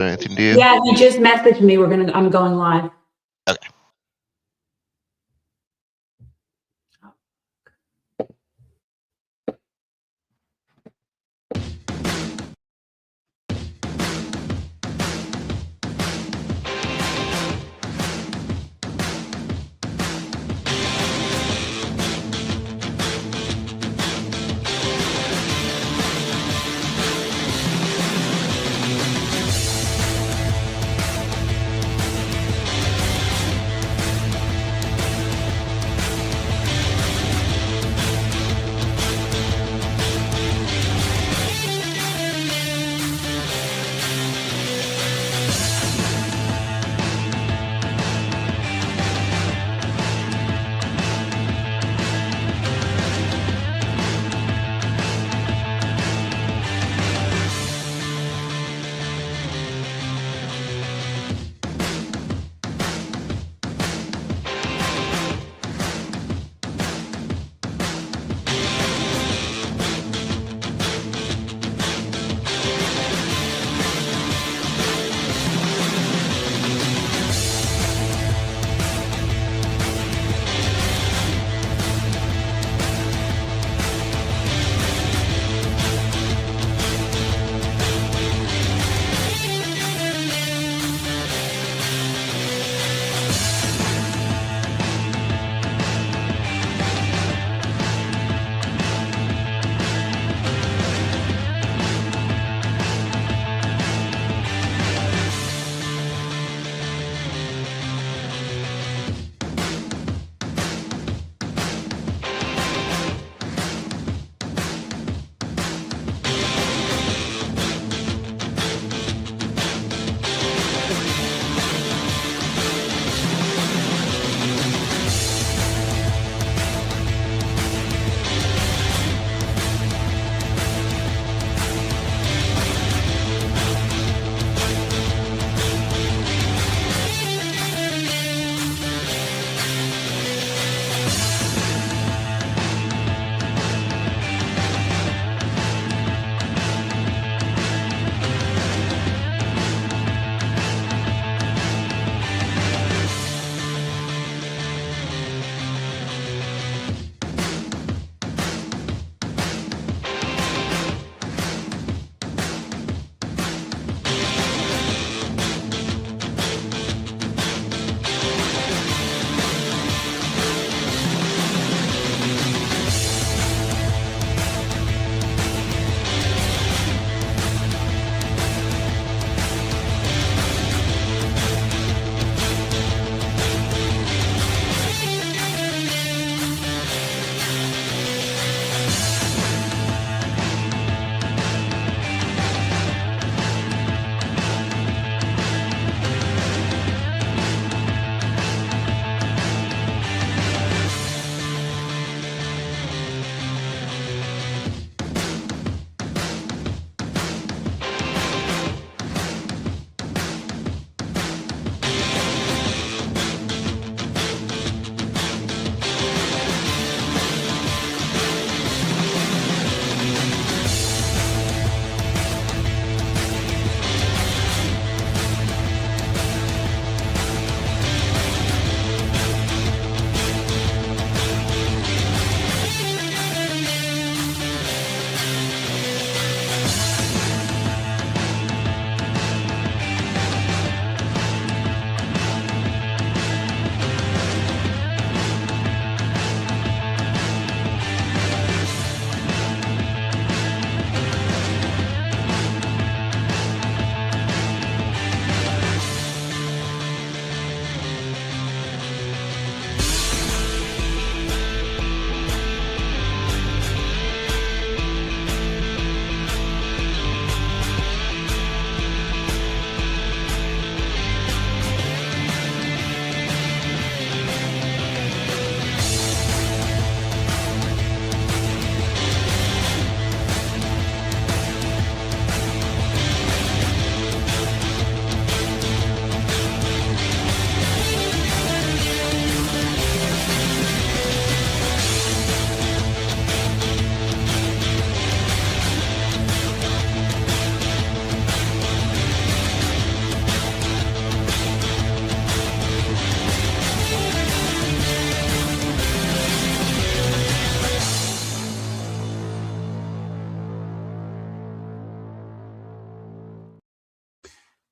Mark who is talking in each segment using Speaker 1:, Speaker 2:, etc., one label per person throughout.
Speaker 1: anything to you?
Speaker 2: Yeah, he just messaged me. I'm going live.
Speaker 1: Okay.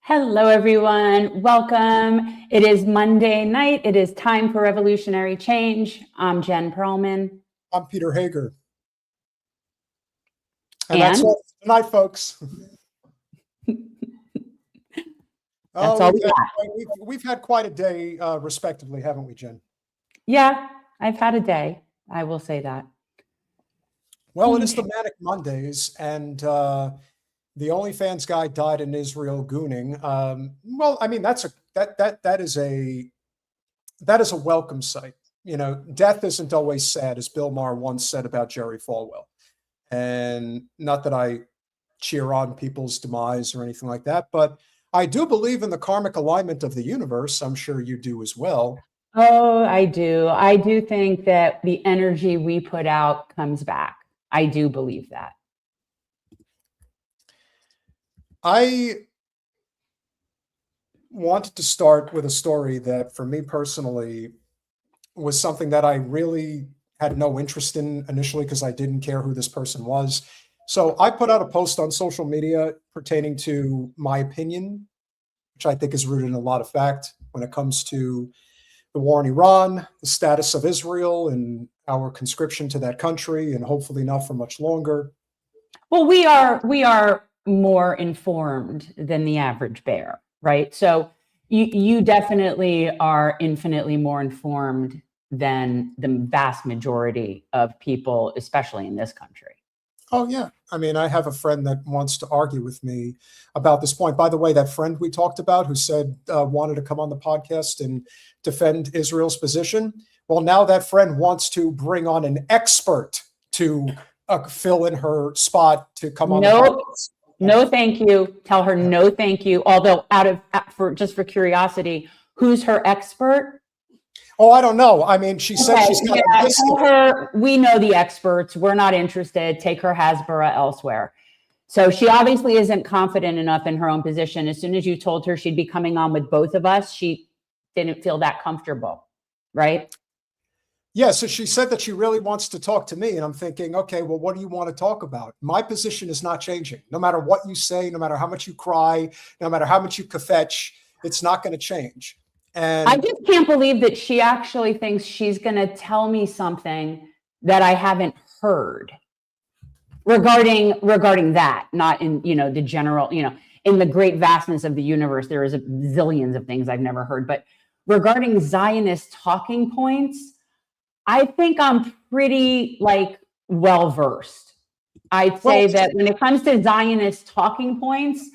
Speaker 2: Hello, everyone. Welcome. It is Monday night. It is time for revolutionary change. I'm Jen Perelman.
Speaker 1: I'm Peter Hager. And that's all for tonight, folks.
Speaker 2: That's all
Speaker 1: we've had quite a day, respectively, haven't we, Jen?
Speaker 2: Yeah, I've had a day. I will say that.
Speaker 1: Well, it is the Manic Mondays, and the OnlyFans guy died in Israel gooning. Well, I mean, that is a welcome sight. You know, death isn't always sad, as Bill Maher once said about Jerry Falwell. And not that I cheer on people's demise or anything like that, but I do believe in the karmic alignment of the universe. I'm sure you do as well.
Speaker 2: Oh, I do. I do think that the energy we put out comes back. I do believe that.
Speaker 1: I wanted to start with a story that, for me personally, was something that I really had no interest in initially because I didn't care who this person was. So I put out a post on social media pertaining to my opinion, which I think is rooted in a lot of fact when it comes to the war in Iran, the status of Israel, and our conscription to that country, and hopefully not for much longer.
Speaker 2: Well, we are more informed than the average bear, right? So you definitely are infinitely more informed than the vast majority of people, especially in this country.
Speaker 1: Oh, yeah. I mean, I have a friend that wants to argue with me about this point. By the way, that friend we talked about who said wanted to come on the podcast and defend Israel's position. Well, now that friend wants to bring on an expert to fill in her spot to come on the podcast.
Speaker 2: No, thank you. Tell her no, thank you. Although just for curiosity, who's her expert?
Speaker 1: Oh, I don't know. I mean, she said she's got a list.
Speaker 2: Tell her we know the experts. We're not interested. Take her Hasbara elsewhere. So she obviously isn't confident enough in her own position. As soon as you told her she'd be coming on with both of us, she didn't feel that comfortable, right?
Speaker 1: Yeah, so she said that she really wants to talk to me, and I'm thinking, okay, well, what do you want to talk about? My position is not changing. No matter what you say, no matter how much you cry, no matter how much you kvetch, it's not going to change. And
Speaker 2: I just can't believe that she actually thinks she's going to tell me something that I haven't heard regarding that, not in, the general, in the great vastness of the universe, there is zillions of things I've never heard. But regarding Zionist talking points, I think I'm pretty well-versed. I'd say that when it comes to Zionist talking points,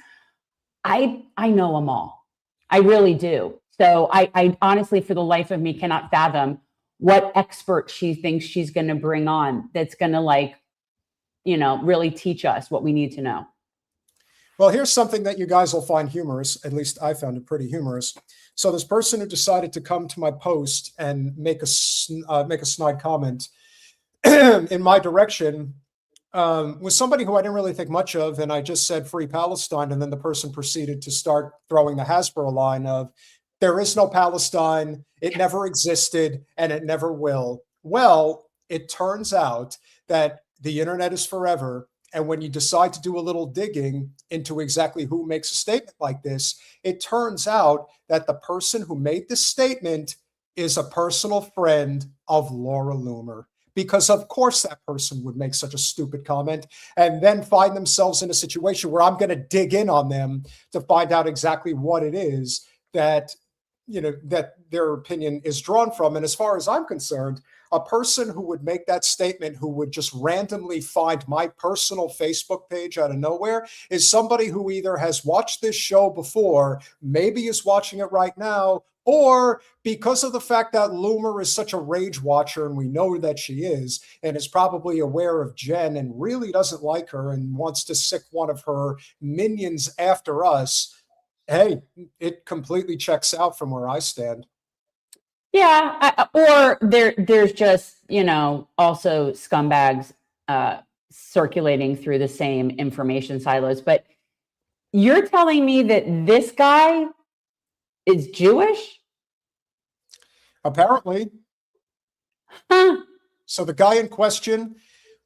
Speaker 2: I know them all. I really do. So I honestly, for the life of me, cannot fathom what expert she thinks she's going to bring on that's going to really teach us what we need to know.
Speaker 1: Well, here's something that you guys will find humorous. At least I found it pretty humorous. So this person who decided to come to my post and make a snide comment in my direction was somebody who I didn't really think much of, and I just said free Palestine, and then the person proceeded to start throwing the Hasbro line of there is no Palestine, it never existed, and it never will. Well, it turns out that the internet is forever, and when you decide to do a little digging into exactly who makes a statement like this, it turns out that the person who made this statement is a personal friend of Laura Loomer. Because of course that person would make such a stupid comment and then find themselves in a situation where I'm going to dig in on them to find out exactly what it is that, that their opinion is drawn from. And as far as I'm concerned, a person who would make that statement, who would just randomly find my personal Facebook page out of nowhere, is somebody who either has watched this show before, maybe is watching it right now, or because of the fact that Loomer is such a rage watcher, and we know that she is, and is probably aware of Jen and really doesn't like her and wants to sick one of her minions after us, hey, it completely checks out from where I stand.
Speaker 2: Yeah, or there's just, also scumbags circulating through the same information silos. But you're telling me that this guy is Jewish?
Speaker 1: Apparently.
Speaker 2: Huh.
Speaker 1: So the guy in question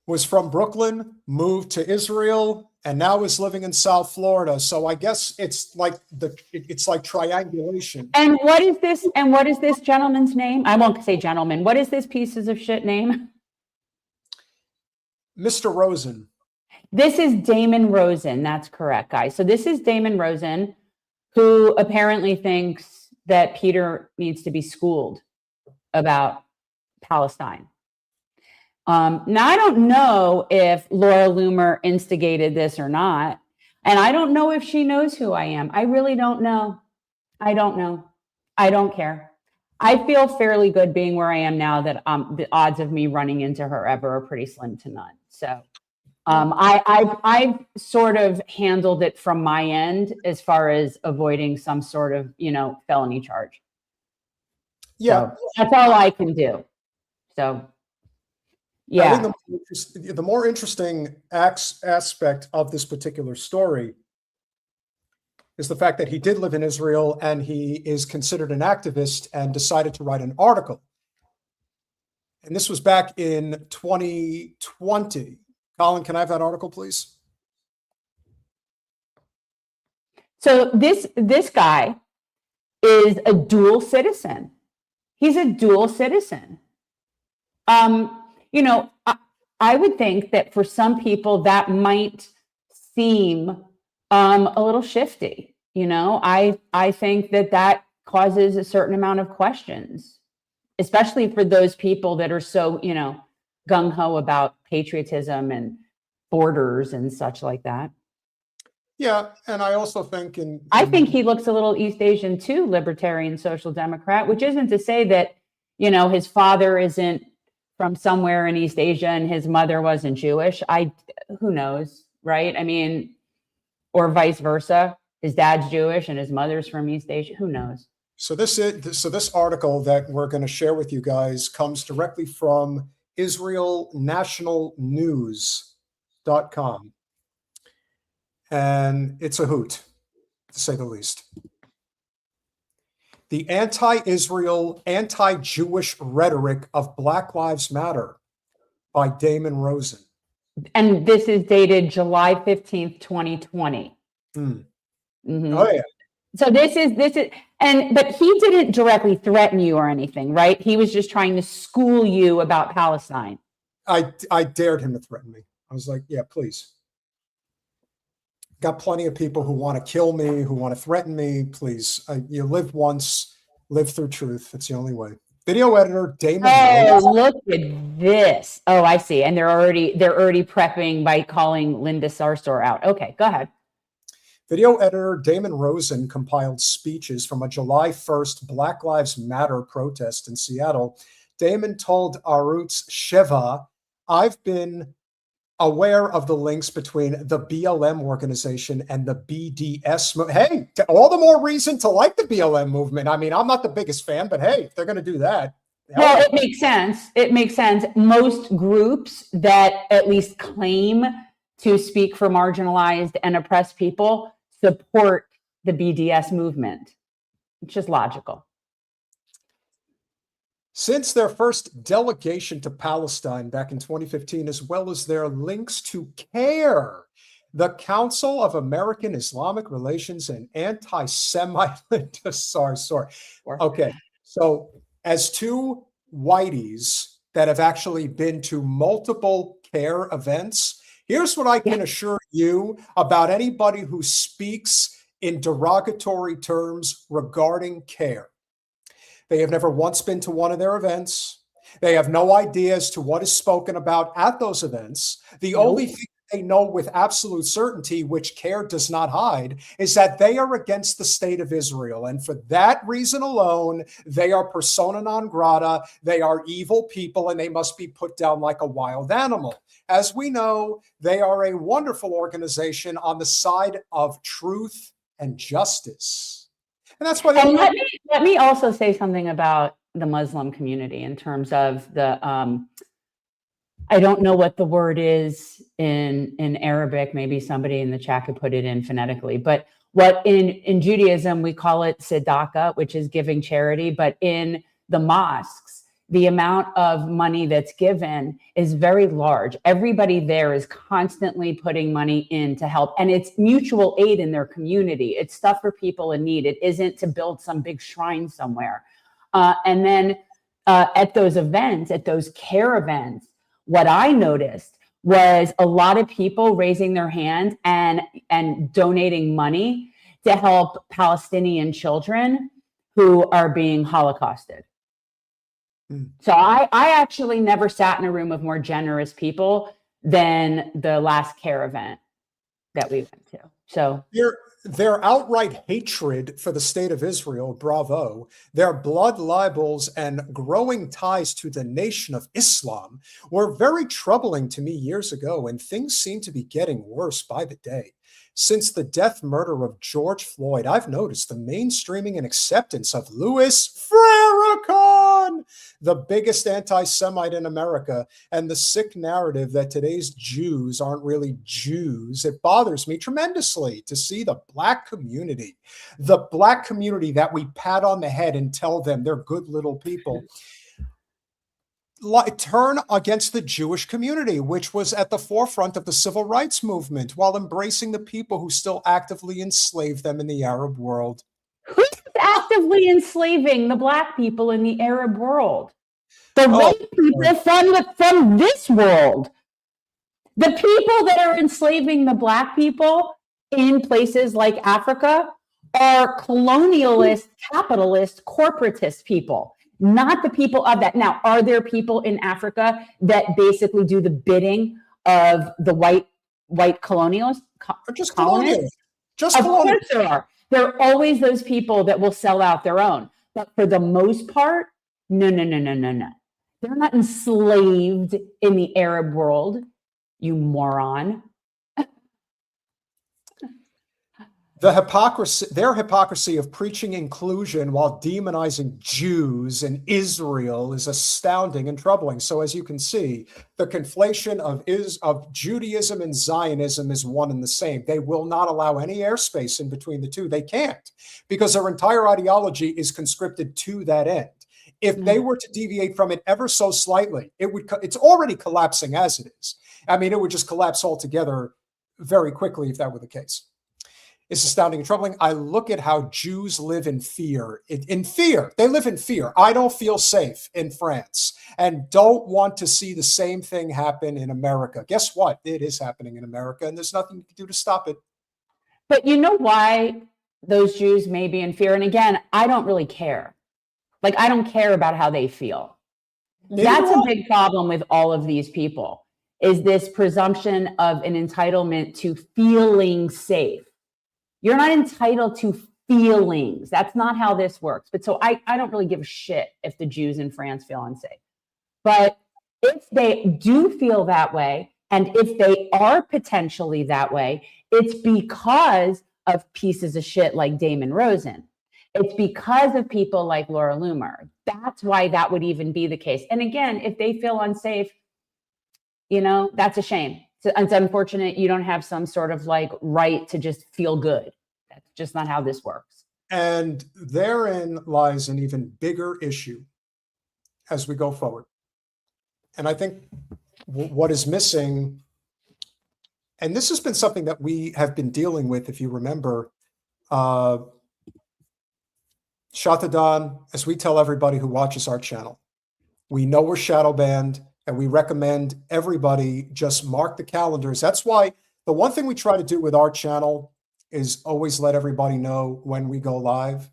Speaker 1: was from Brooklyn, moved to Israel, and now is living in South Florida. So I guess it's like triangulation.
Speaker 2: And what is this? And what is this gentleman's name? I won't say gentleman. What is this pieces of shit name?
Speaker 1: Mr. Rosen.
Speaker 2: This is Damon Rosen. That's correct, guys. So this is Damon Rosen, who apparently thinks that Peter needs to be schooled about Palestine. Now, I don't know if Laura Loomer instigated this or not. And I don't know if she knows who I am. I really don't know. I don't know. I don't care. I feel fairly good being where I am now that the odds of me running into her ever are pretty slim to none. So I've sort of handled it from my end as far as avoiding some sort of, felony charge.
Speaker 1: Yeah.
Speaker 2: So that's all I can do. So, yeah.
Speaker 1: I think the more interesting aspect of this particular story is the fact that he did live in Israel and he is considered an activist and decided to write an article. And this was back in 2020. Colin, can I have that article, please?
Speaker 2: So this guy is a dual citizen. He's a dual citizen. I would think that for some people that might seem a little shifty. I think that causes a certain amount of questions, especially for those people that are so, gung-ho about patriotism and borders and such like that.
Speaker 1: Yeah, and I also think
Speaker 2: I think he looks a little East Asian too, libertarian social democrat, which isn't to say that, his father isn't from somewhere in East Asia and his mother wasn't Jewish. Who knows, right? I mean, or vice versa. His dad's Jewish and his mother's from East Asia. Who knows? So
Speaker 1: this article that we're going to share with you guys comes directly from IsraelNationalNews.com. And it's a hoot, to say the least. The anti-Israel, anti-Jewish rhetoric of Black Lives Matter by Damon Rosen.
Speaker 2: And this is dated July 15th, 2020. Mm-hmm.
Speaker 1: Oh, yeah.
Speaker 2: So this is, but he didn't directly threaten you or anything, right? He was just trying to school you about Palestine.
Speaker 1: I dared him to threaten me. I was like, yeah, please. Got plenty of people who want to kill me, who want to threaten me. Please, you live once, live through truth. It's the only way. Video editor Damon.
Speaker 2: Oh, look at this. Oh, I see. And they're already prepping by calling Linda Sarsour out. Okay, go ahead.
Speaker 1: Video editor Damon Rosen compiled speeches from a July 1st Black Lives Matter protest in Seattle. Damon told Arutz Sheva, I've been aware of the links between the BLM organization and the BDS. Hey, all the more reason to like the BLM movement. I mean, I'm not the biggest fan, but hey, if they're going to do that.
Speaker 2: Well, it makes sense. It makes sense. Most groups that at least claim to speak for marginalized and oppressed people support the BDS movement. It's just logical.
Speaker 1: Since their first delegation to Palestine back in 2015, as well as their links to CARE, the Council of American Islamic Relations and Anti-Semite. Sorry. Okay, so as two whiteys that have actually been to multiple CARE events, here's what I can assure you about anybody who speaks in derogatory terms regarding CARE. They have never once been to one of their events. They have no idea as to what is spoken about at those events. The only thing they know with absolute certainty, which CARE does not hide, is that they are against the state of Israel. And for that reason alone, they are persona non grata. They are evil people, and they must be put down like a wild animal. As we know, they are a wonderful organization on the side of truth and justice. And that's why.
Speaker 2: And let me also say something about the Muslim community in terms of the, I don't know what the word is in Arabic. Maybe somebody in the chat could put it in phonetically. But what in Judaism, we call it tzedakah, which is giving charity. But in the mosques, the amount of money that's given is very large. Everybody there is constantly putting money in to help, and it's mutual aid in their community. It's stuff for people in need. It isn't to build some big shrine somewhere. And then at those events, at those care events, what I noticed was a lot of people raising their hand and donating money to help Palestinian children who are being Holocausted. So I actually never sat in a room of more generous people than the last care event that we went to. So
Speaker 1: their outright hatred for the state of Israel, bravo, their blood libels and growing ties to the Nation of Islam were very troubling to me years ago, and things seem to be getting worse by the day. Since the death murder of George Floyd, I've noticed the mainstreaming and acceptance of Louis Farrakhan, the biggest anti-Semite in America, and the sick narrative that today's Jews aren't really Jews. It bothers me tremendously to see the black community that we pat on the head and tell them they're good little people, turn against the Jewish community, which was at the forefront of the civil rights movement, while embracing the people who still actively enslave them in the Arab world.
Speaker 2: Who's actively enslaving the black people in the Arab world? The white people from this world. The people that are enslaving the black people in places like Africa are colonialist, capitalist, corporatist people. Not the people of that. Now, are there people in Africa that basically do the bidding of the white colonialists?
Speaker 1: Just colonialists.
Speaker 2: Of course there are. There are always those people that will sell out their own. But for the most part, no. They're not enslaved in the Arab world, you moron.
Speaker 1: Their hypocrisy of preaching inclusion while demonizing Jews and Israel is astounding and troubling. So as you can see, the conflation of Judaism and Zionism is one and the same. They will not allow any airspace in between the two. They can't, because their entire ideology is conscripted to that end. If they were to deviate from it ever so slightly, it's already collapsing as it is. I mean, it would just collapse altogether very quickly if that were the case. It's astounding and troubling. I look at how Jews live in fear. They live in fear. I don't feel safe in France and don't want to see the same thing happen in America. Guess what? It is happening in America, and there's nothing you can do to stop it.
Speaker 2: But you know why those Jews may be in fear? And again, I don't really care. Like, I don't care about how they feel. That's a big problem with all of these people, is this presumption of an entitlement to feeling safe. You're not entitled to feelings. That's not how this works. But so I don't really give a shit if the Jews in France feel unsafe. But if they do feel that way, and if they are potentially that way, it's because of pieces of shit like Damon Rosen. It's because of people like Laura Loomer. That's why that would even be the case. And again, if they feel unsafe, that's a shame. It's unfortunate you don't have some sort of like right to just feel good. That's just not how this works.
Speaker 1: And therein lies an even bigger issue as we go forward. And I think what is missing, and this has been something that we have been dealing with, if you remember, Shatadan, as we tell everybody who watches our channel, we know we're shadow banned. And we recommend everybody just mark the calendars. That's why the one thing we try to do with our channel is always let everybody know when we go live.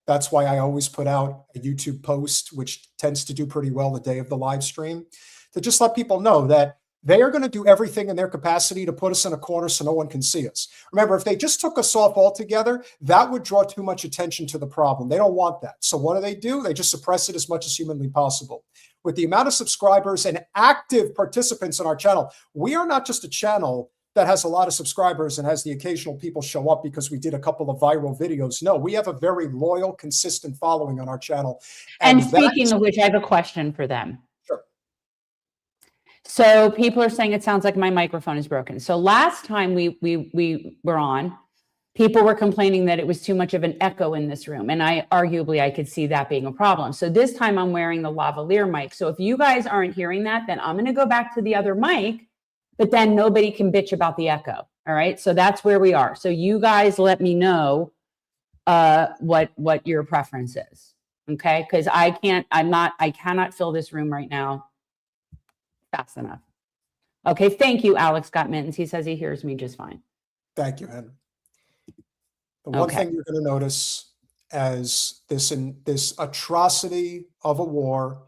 Speaker 1: That's why I always put out a YouTube post, which tends to do pretty well the day of the live stream, to just let people know that they are going to do everything in their capacity to put us in a corner so no one can see us. Remember, if they just took us off altogether, that would draw too much attention to the problem. They don't want that. So what do? They just suppress it as much as humanly possible. With the amount of subscribers and active participants on our channel, we are not just a channel that has a lot of subscribers and has the occasional people show up because we did a couple of viral videos. No, we have a very loyal, consistent following on our channel.
Speaker 2: And speaking of which, I have a question for them.
Speaker 1: Sure.
Speaker 2: So people are saying it sounds like my microphone is broken. So last time we were on, people were complaining that it was too much of an echo in this room. And I could see that being a problem. So this time I'm wearing the lavalier mic. So if you guys aren't hearing that, then I'm going to go back to the other mic, but then nobody can bitch about the echo. All right. So that's where we are. So you guys let me know what your preference is. Okay. Cause I cannot fill this room right now fast enough. Okay. Thank you. Alex got mittens. He says he hears me just fine.
Speaker 1: Thank you, Henry. The one thing you're going to notice as this atrocity of a war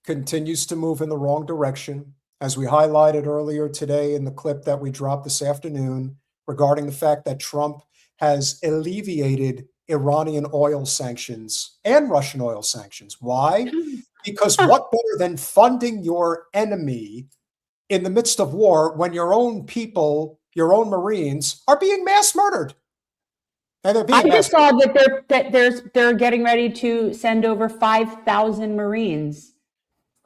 Speaker 1: continues to move in the wrong direction, as we highlighted earlier today in the clip that we dropped this afternoon regarding the fact that Trump has alleviated Iranian oil sanctions and Russian oil sanctions. Why? Because what better than funding your enemy in the midst of war when your own people, your own Marines, are being mass murdered? And
Speaker 2: I just saw that they're getting ready to send over 5,000 Marines.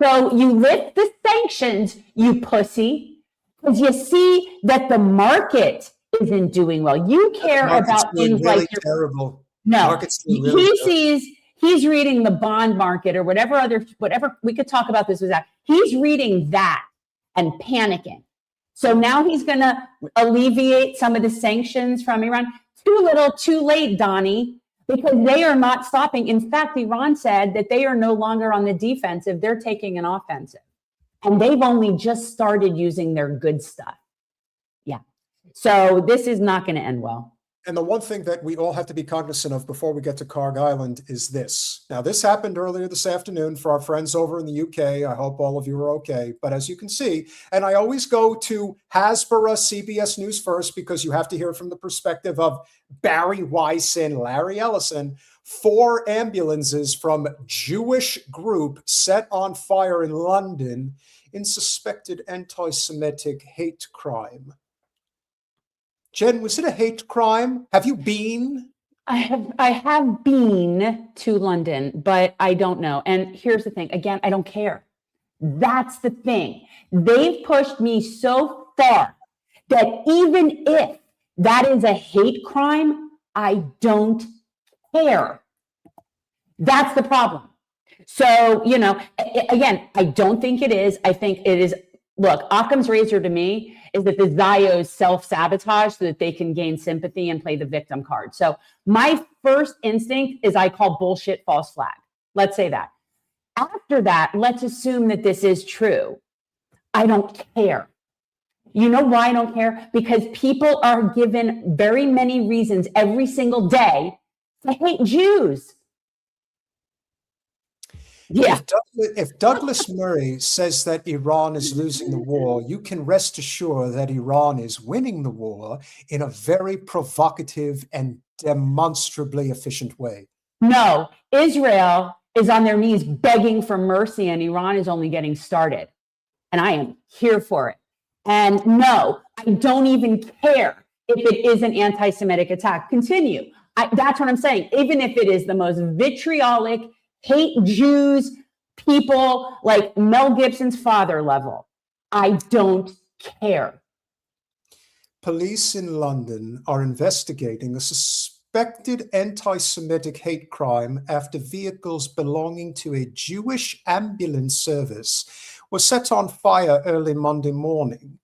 Speaker 2: So you lift the sanctions, you pussy, because you see that the market isn't doing well. You care about things really like
Speaker 1: terrible.
Speaker 2: No, he's reading the bond market or whatever we could talk about this with that. He's reading that and panicking. So now he's going to alleviate some of the sanctions from Iran. Too little, too late, Donnie, because they are not stopping. In fact, Iran said that they are no longer on the defensive. They're taking an offensive. And they've only just started using their good stuff. Yeah. So this is not going to end well.
Speaker 1: And the one thing that we all have to be cognizant of before we get to Carg Island is this. Now, this happened earlier this afternoon for our friends over in the UK. I hope all of you are okay. But as you can see, and I always go to Hasbara CBS News first because you have to hear from the perspective of Barry Weiss and Larry Ellison. 4 ambulances from Jewish group set on fire in London in suspected anti-Semitic hate crime. Jen, was it a hate crime? Have you been?
Speaker 2: I have been to London, but I don't know. And here's the thing. Again, I don't care. That's the thing. They've pushed me so far that even if that is a hate crime, I don't care. That's the problem. So, again, I don't think it is. I think it is. Look, Occam's razor to me is that the Zios self-sabotage so that they can gain sympathy and play the victim card. So my first instinct is I call bullshit false flag. Let's say that. After that, let's assume that this is true. I don't care. You know why I don't care? Because people are given very many reasons every single day to hate Jews. Yeah.
Speaker 1: If Douglas Murray says that Iran is losing the war, you can rest assured that Iran is winning the war in a very provocative and demonstrably efficient way.
Speaker 2: No, Israel is on their knees begging for mercy, and Iran is only getting started. And I am here for it. And no, I don't even care if it is an anti-Semitic attack. Continue. That's what I'm saying. Even if it is the most vitriolic, hate Jews, people like Mel Gibson's father level, I don't care.
Speaker 1: Police in London are investigating a suspected anti-Semitic hate crime after vehicles belonging to a Jewish ambulance service were set on fire early Monday morning.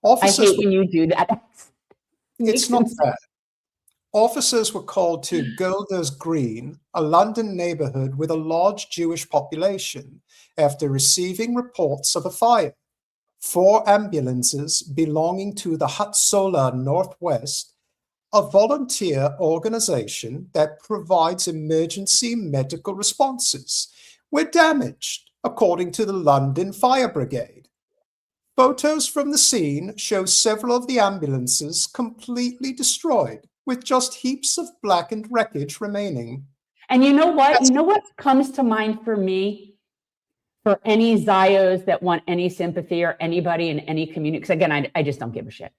Speaker 2: I hate when you do that.
Speaker 1: It's not bad. Officers were called to Golders Green, a London neighborhood with a large Jewish population, after receiving reports of a fire. 4 ambulances belonging to the Hatzolah Northwest, a volunteer organization that provides emergency medical responses, were damaged, according to the London Fire Brigade. Photos from the scene show several of the ambulances completely destroyed, with just heaps of blackened wreckage remaining.
Speaker 2: And you know what? You know what comes to mind for me? For any Zios that want any sympathy or anybody in any community, because again, I just don't give a shit.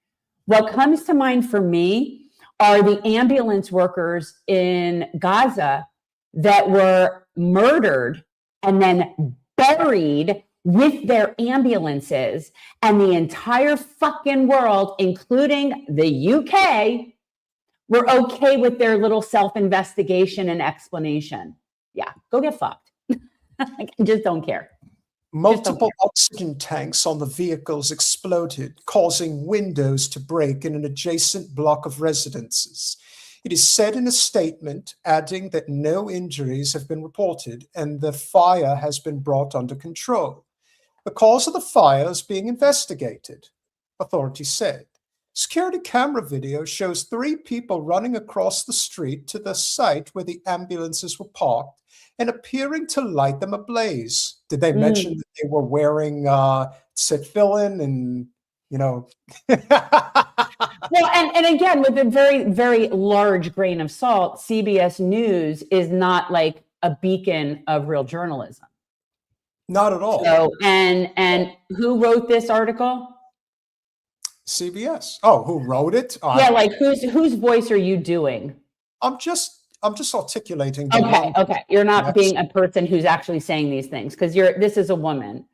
Speaker 2: What comes to mind for me are the ambulance workers in Gaza that were murdered and then buried with their ambulances, and the entire fucking world, including the UK, We're okay with their little self-investigation and explanation. Yeah, go get fucked. I just don't care.
Speaker 1: Multiple oxygen tanks on the vehicles exploded, causing windows to break in an adjacent block of residences. It is said in a statement, adding that no injuries have been reported and the fire has been brought under control. The cause of the fire is being investigated, authorities said. Security camera video shows 3 people running across the street to the site where the ambulances were parked and appearing to light them ablaze. Did they mention that they were wearing tefillin and, you know?
Speaker 2: Well, and again, with a very, very large grain of salt, CBS News is not like a beacon of real journalism.
Speaker 1: Not at all.
Speaker 2: So, and who wrote this article?
Speaker 1: CBS. Oh, who wrote it?
Speaker 2: Yeah, like whose voice are you doing?
Speaker 1: I'm just articulating.
Speaker 2: Okay. You're not being a person who's actually saying these things, because this is a woman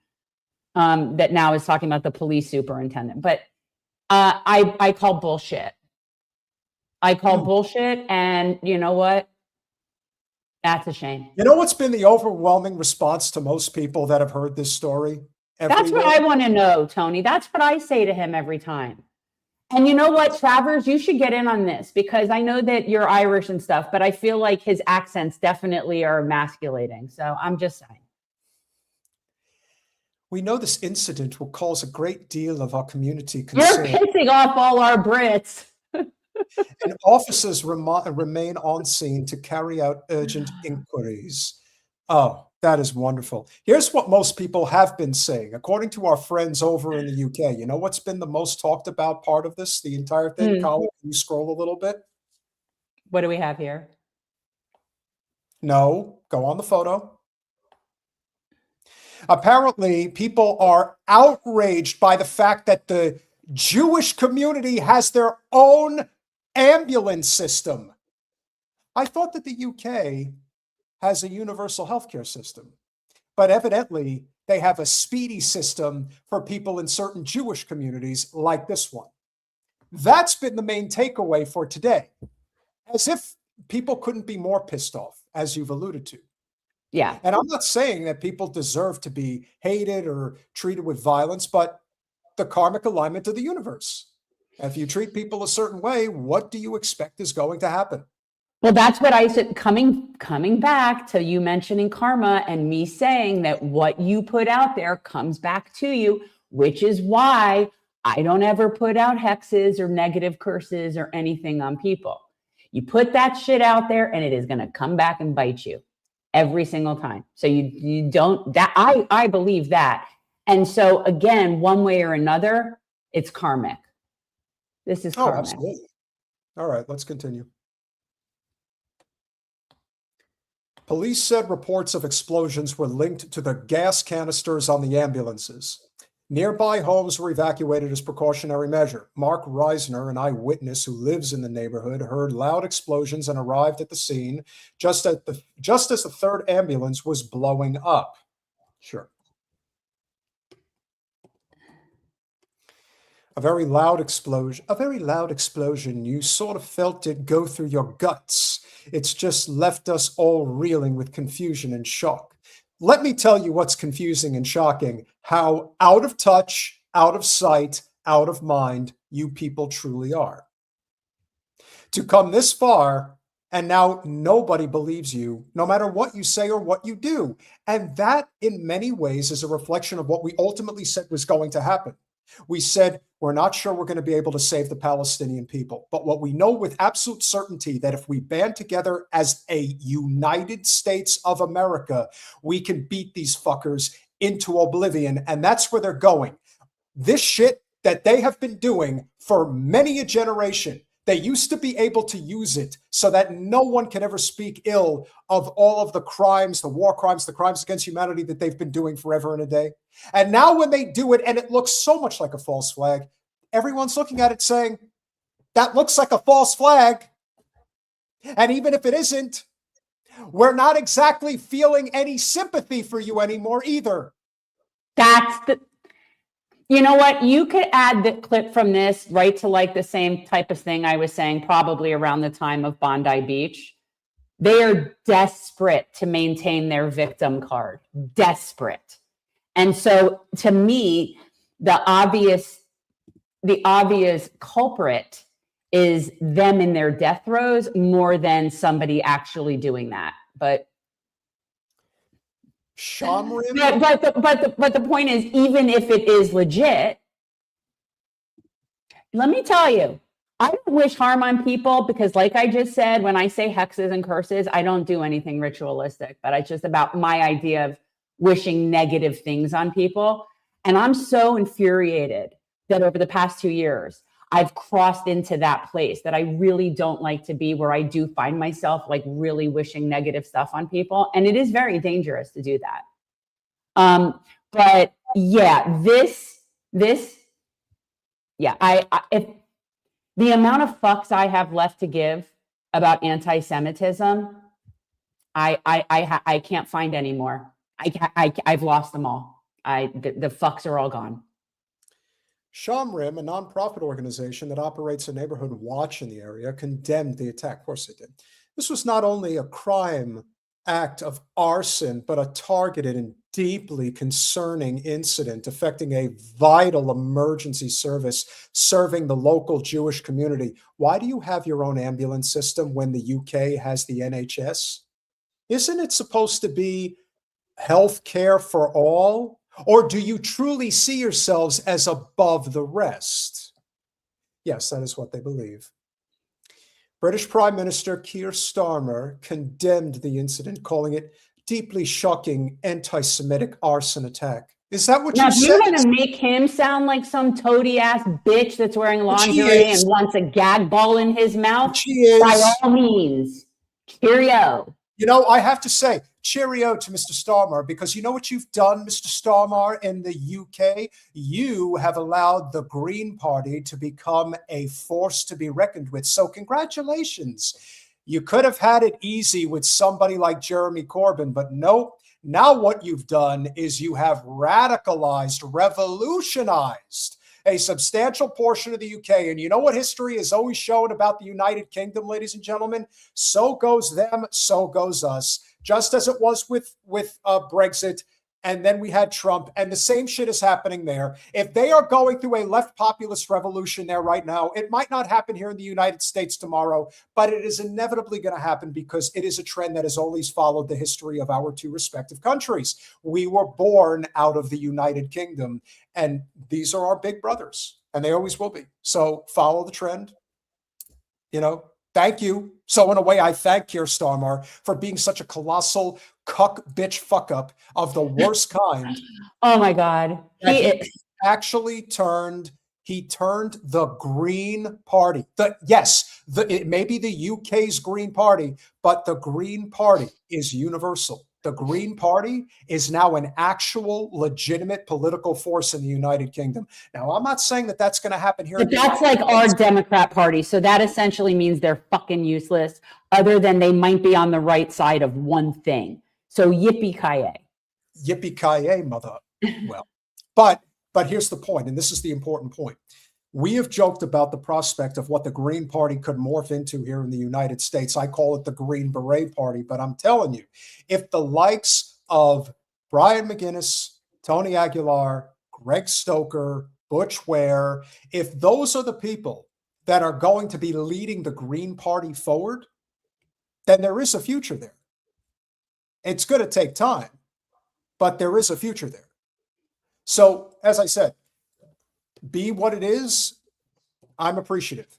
Speaker 2: that now is talking about the police superintendent. But I call bullshit. I call bullshit, and you know what? That's a shame.
Speaker 1: You know what's been the overwhelming response to most people that have heard this story?
Speaker 2: That's what I want to know, Tony. That's what I say to him every time. And you know what, Travers, you should get in on this, because I know that you're Irish and stuff, but I feel like his accents definitely are emasculating. So I'm just saying.
Speaker 1: We know this incident will cause a great deal of our community concern.
Speaker 2: You're pissing off all our Brits.
Speaker 1: And officers remain on scene to carry out urgent inquiries. Oh, that is wonderful. Here's what most people have been saying. According to our friends over in the UK, you know what's been the most talked about part of this, the entire thing? Colin, can you scroll a little bit?
Speaker 2: What do we have here?
Speaker 1: No, go on the photo. Apparently, people are outraged by the fact that the Jewish community has their own ambulance system. I thought that the UK has a universal healthcare system, but evidently they have a speedy system for people in certain Jewish communities like this one. That's been the main takeaway for today, as if people couldn't be more pissed off, as you've alluded to.
Speaker 2: Yeah.
Speaker 1: And I'm not saying that people deserve to be hated or treated with violence, but the karmic alignment of the universe. If you treat people a certain way, what do you expect is going to happen?
Speaker 2: Well, that's what I said, coming back to you mentioning karma and me saying that what you put out there comes back to you, which is why I don't ever put out hexes or negative curses or anything on people. You put that shit out there and it is going to come back and bite you every single time. So you don't, that I believe that. And so again, one way or another, it's karmic. This is karmic.
Speaker 1: Absolutely. All right, let's continue. Police said reports of explosions were linked to the gas canisters on the ambulances. Nearby homes were evacuated as precautionary measure. Mark Reisner, an eyewitness who lives in the neighborhood, heard loud explosions and arrived at the scene just as the third ambulance was blowing up. Sure. A very loud explosion. You sort of felt it go through your guts. It's just left us all reeling with confusion and shock. Let me tell you what's confusing and shocking, how out of touch, out of sight, out of mind you people truly are. To come this far, and now nobody believes you, no matter what you say or what you do. And that, in many ways, is a reflection of what we ultimately said was going to happen. We said, we're not sure we're going to be able to save the Palestinian people. But what we know with absolute certainty, that if we band together as a United States of America, we can beat these fuckers into oblivion. And that's where they're going. This shit that they have been doing for many a generation, they used to be able to use it so that no one can ever speak ill of all of the crimes, the war crimes, the crimes against humanity that they've been doing forever and a day. And now when they do it, and it looks so much like a false flag, everyone's looking at it saying, that looks like a false flag. And even if it isn't, we're not exactly feeling any sympathy for you anymore either.
Speaker 2: You know what? You could add the clip from this right to like the same type of thing I was saying, probably around the time of Bondi Beach. They are desperate to maintain their victim card. Desperate. And so to me, the obvious culprit is them in their death throes more than somebody actually doing that. But but the point is, even if it is legit, let me tell you, I don't wish harm on people because, like I just said, when I say hexes and curses, I don't do anything ritualistic, but it's just about my idea of wishing negative things on people. And I'm so infuriated that over the past 2 years, I've crossed into that place that I really don't like to be, where I do find myself like really wishing negative stuff on people. And it is very dangerous to do that. But yeah, if the amount of fucks I have left to give about anti-Semitism, I can't find anymore. I've lost them all. The fucks are all gone.
Speaker 1: Shamrim, a nonprofit organization that operates a neighborhood watch in the area, condemned the attack. Of course they did. This was not only a crime act of arson, but a targeted and deeply concerning incident affecting a vital emergency service serving the local Jewish community. Why do you have your own ambulance system when the UK has the NHS? Isn't it supposed to be health care for all? Or do you truly see yourselves as above the rest? Yes, that is what they believe. British Prime Minister Keir Starmer condemned the incident, calling it deeply shocking anti-Semitic arson attack. Is that what you said?
Speaker 2: You're going to make him sound like some toady-ass bitch that's wearing lingerie and wants a gag ball in his mouth? By all means, cheerio.
Speaker 1: You know, I have to say, cheerio to Mr. Starmer, because you know what you've done, Mr. Starmer, in the UK? You have allowed the Green Party to become a force to be reckoned with. So congratulations. You could have had it easy with somebody like Jeremy Corbyn, but nope. Now what you've done is you have radicalized, revolutionized a substantial portion of the UK. And you know what history has always shown about the United Kingdom, ladies and gentlemen? So goes them, so goes us. Just as it was with Brexit, and then we had Trump, and the same shit is happening there. If they are going through a left populist revolution there right now, it might not happen here in the United States tomorrow, but it is inevitably going to happen because it is a trend that has always followed the history of our two respective countries. We were born out of the United Kingdom, and these are our big brothers, and they always will be. So follow the trend, you know. Thank you. So in a way, I thank Keir Starmer for being such a colossal cuck bitch fuck up of the worst kind.
Speaker 2: Oh my God.
Speaker 1: He actually turned the Green Party. It may be the UK's Green Party, but the Green Party is universal. The Green Party is now an actual legitimate political force in the United Kingdom. Now, I'm not saying that that's going to happen here.
Speaker 2: But that's like our Democrat Party. So that essentially means they're fucking useless, other than they might be on the right side of one thing. So yippee-ki-yay.
Speaker 1: Yippee-ki-yay, mother. Well, but here's the point, and this is the important point. We have joked about the prospect of what the Green Party could morph into here in the United States. I call it the Green Beret Party, but I'm telling you, if the likes of Brian McGuinness, Tony Aguilar, Greg Stoker, Butch Ware, if those are the people that are going to be leading the Green Party forward, then there is a future there. It's going to take time, but there is a future there. So, as I said, be what it is, I'm appreciative.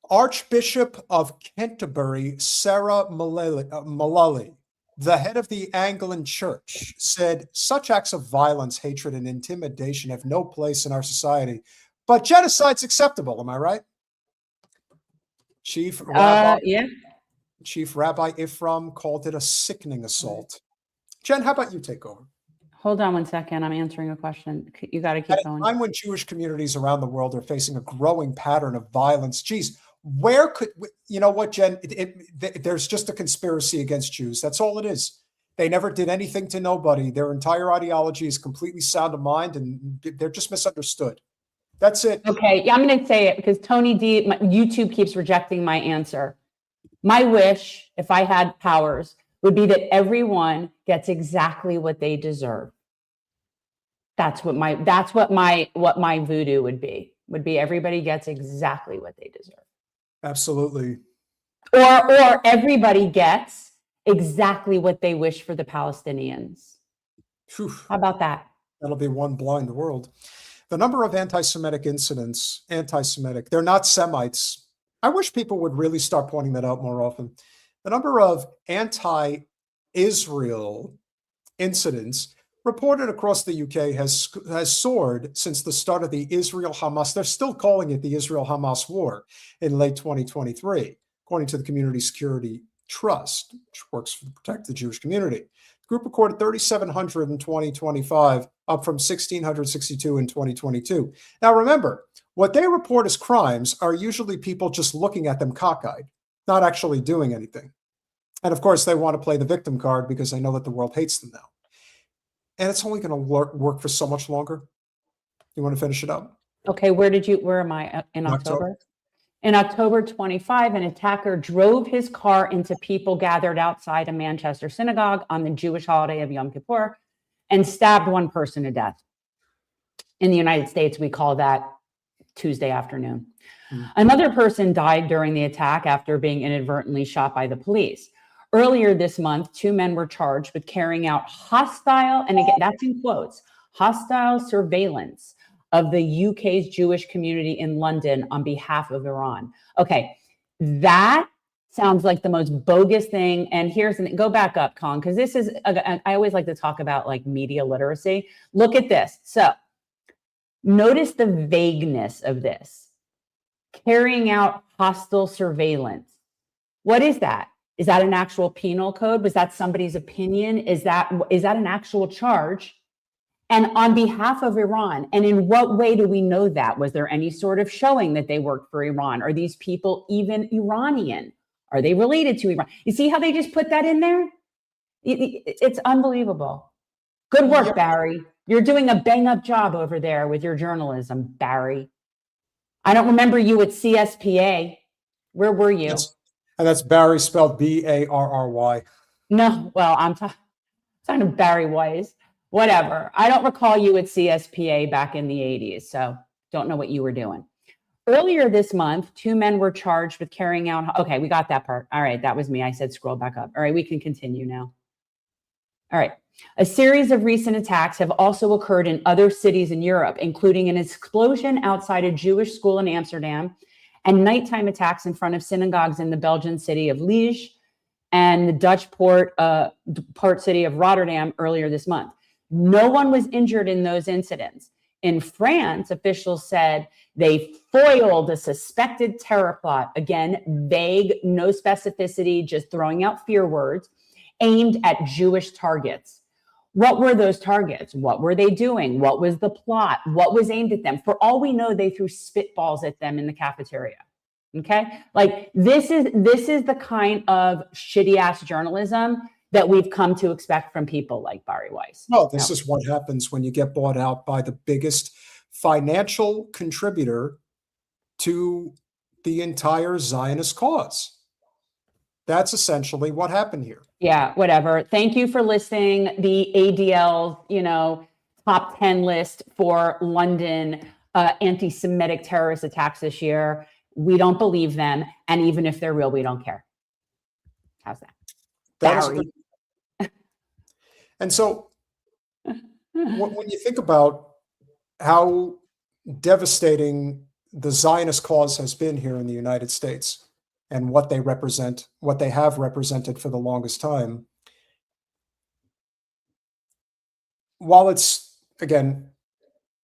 Speaker 1: Archbishop of Canterbury, Sarah Mullally, the head of the Anglican Church, said such acts of violence, hatred, and intimidation have no place in our society, but genocide's acceptable. Am I right? Chief Rabbi Ephraim called it a sickening assault. Jen, how about you take over?
Speaker 2: Hold on one second. I'm answering a question. You got to keep going.
Speaker 1: At a time when Jewish communities around the world are facing a growing pattern of violence, geez, where could, you know what, Jen, there's just a conspiracy against Jews. That's all it is. They never did anything to nobody. Their entire ideology is completely sound of mind, and they're just misunderstood. That's it.
Speaker 2: Okay, yeah, I'm going to say it because Tony D, YouTube keeps rejecting my answer. My wish, if I had powers, would be that everyone gets exactly what they deserve. That's what my voodoo would be everybody gets exactly what they deserve.
Speaker 1: Absolutely.
Speaker 2: Or everybody gets exactly what they wish for the Palestinians.
Speaker 1: Whew.
Speaker 2: How about that?
Speaker 1: That'll be one blind world. The number of anti-Semitic incidents, they're not Semites. I wish people would really start pointing that out more often. The number of anti-Israel incidents reported across the UK has soared since the start of the Israel-Hamas. They're still calling it the Israel-Hamas war in late 2023, according to the Community Security Trust, which works to protect the Jewish community. The group recorded 3,700 in 2025, up from 1,662 in 2022. Now, remember, what they report as crimes are usually people just looking at them cockeyed, not actually doing anything. And of course, they want to play the victim card because they know that the world hates them now. And it's only going to work for so much longer. You want to finish it up?
Speaker 2: Okay, where am I in October? In October 25, an attacker drove his car into people gathered outside a Manchester synagogue on the Jewish holiday of Yom Kippur and stabbed one person to death. In the United States, we call that Tuesday afternoon. Another person died during the attack after being inadvertently shot by the police. Earlier this month, 2 men were charged with carrying out hostile, and again, that's in quotes, hostile surveillance of the UK's Jewish community in London on behalf of Iran. Okay, that sounds like the most bogus thing. And go back up, Colin, because this is, I always like to talk about like media literacy. Look at this. So notice the vagueness of this. Carrying out hostile surveillance. What is that? Is that an actual penal code? Was that somebody's opinion? Is that an actual charge? And on behalf of Iran, and in what way do we know that? Was there any sort of showing that they worked for Iran? Are these people even Iranian? Are they related to Iran? You see how they just put that in there? It's unbelievable. Good work, Barry. You're doing a bang-up job over there with your journalism, Barry. I don't remember you at CSPA. Where were you?
Speaker 1: And that's Barry spelled B-A-R-R-Y.
Speaker 2: No, well, I'm talking to Barry Weiss. Whatever. I don't recall you at CSPA back in the 80s, so don't know what you were doing. Earlier this month, 2 men were charged with carrying out... Okay, we got that part. All right, that was me. I said scroll back up. All right, we can continue now. All right. A series of recent attacks have also occurred in other cities in Europe, including an explosion outside a Jewish school in Amsterdam and nighttime attacks in front of synagogues in the Belgian city of Liège and the Dutch port city of Rotterdam earlier this month. No one was injured in those incidents. In France, officials said they foiled a suspected terror plot. Again, vague, no specificity, just throwing out fear words aimed at Jewish targets. What were those targets? What were they doing? What was the plot? What was aimed at them? For all we know, they threw spitballs at them in the cafeteria. Okay? Like this is the kind of shitty ass journalism that we've come to expect from people like Barry Weiss.
Speaker 1: No, this is what happens when you get bought out by the biggest financial contributor to the entire Zionist cause. That's essentially what happened here.
Speaker 2: Yeah, whatever. Thank you for listing the ADL, top 10 list for London anti-Semitic terrorist attacks this year. We don't believe them. And even if they're real, we don't care. How's that? Barry.
Speaker 1: And so when you think about how devastating the Zionist cause has been here in the United States and what they represent, what they have represented for the longest time, while it's, again,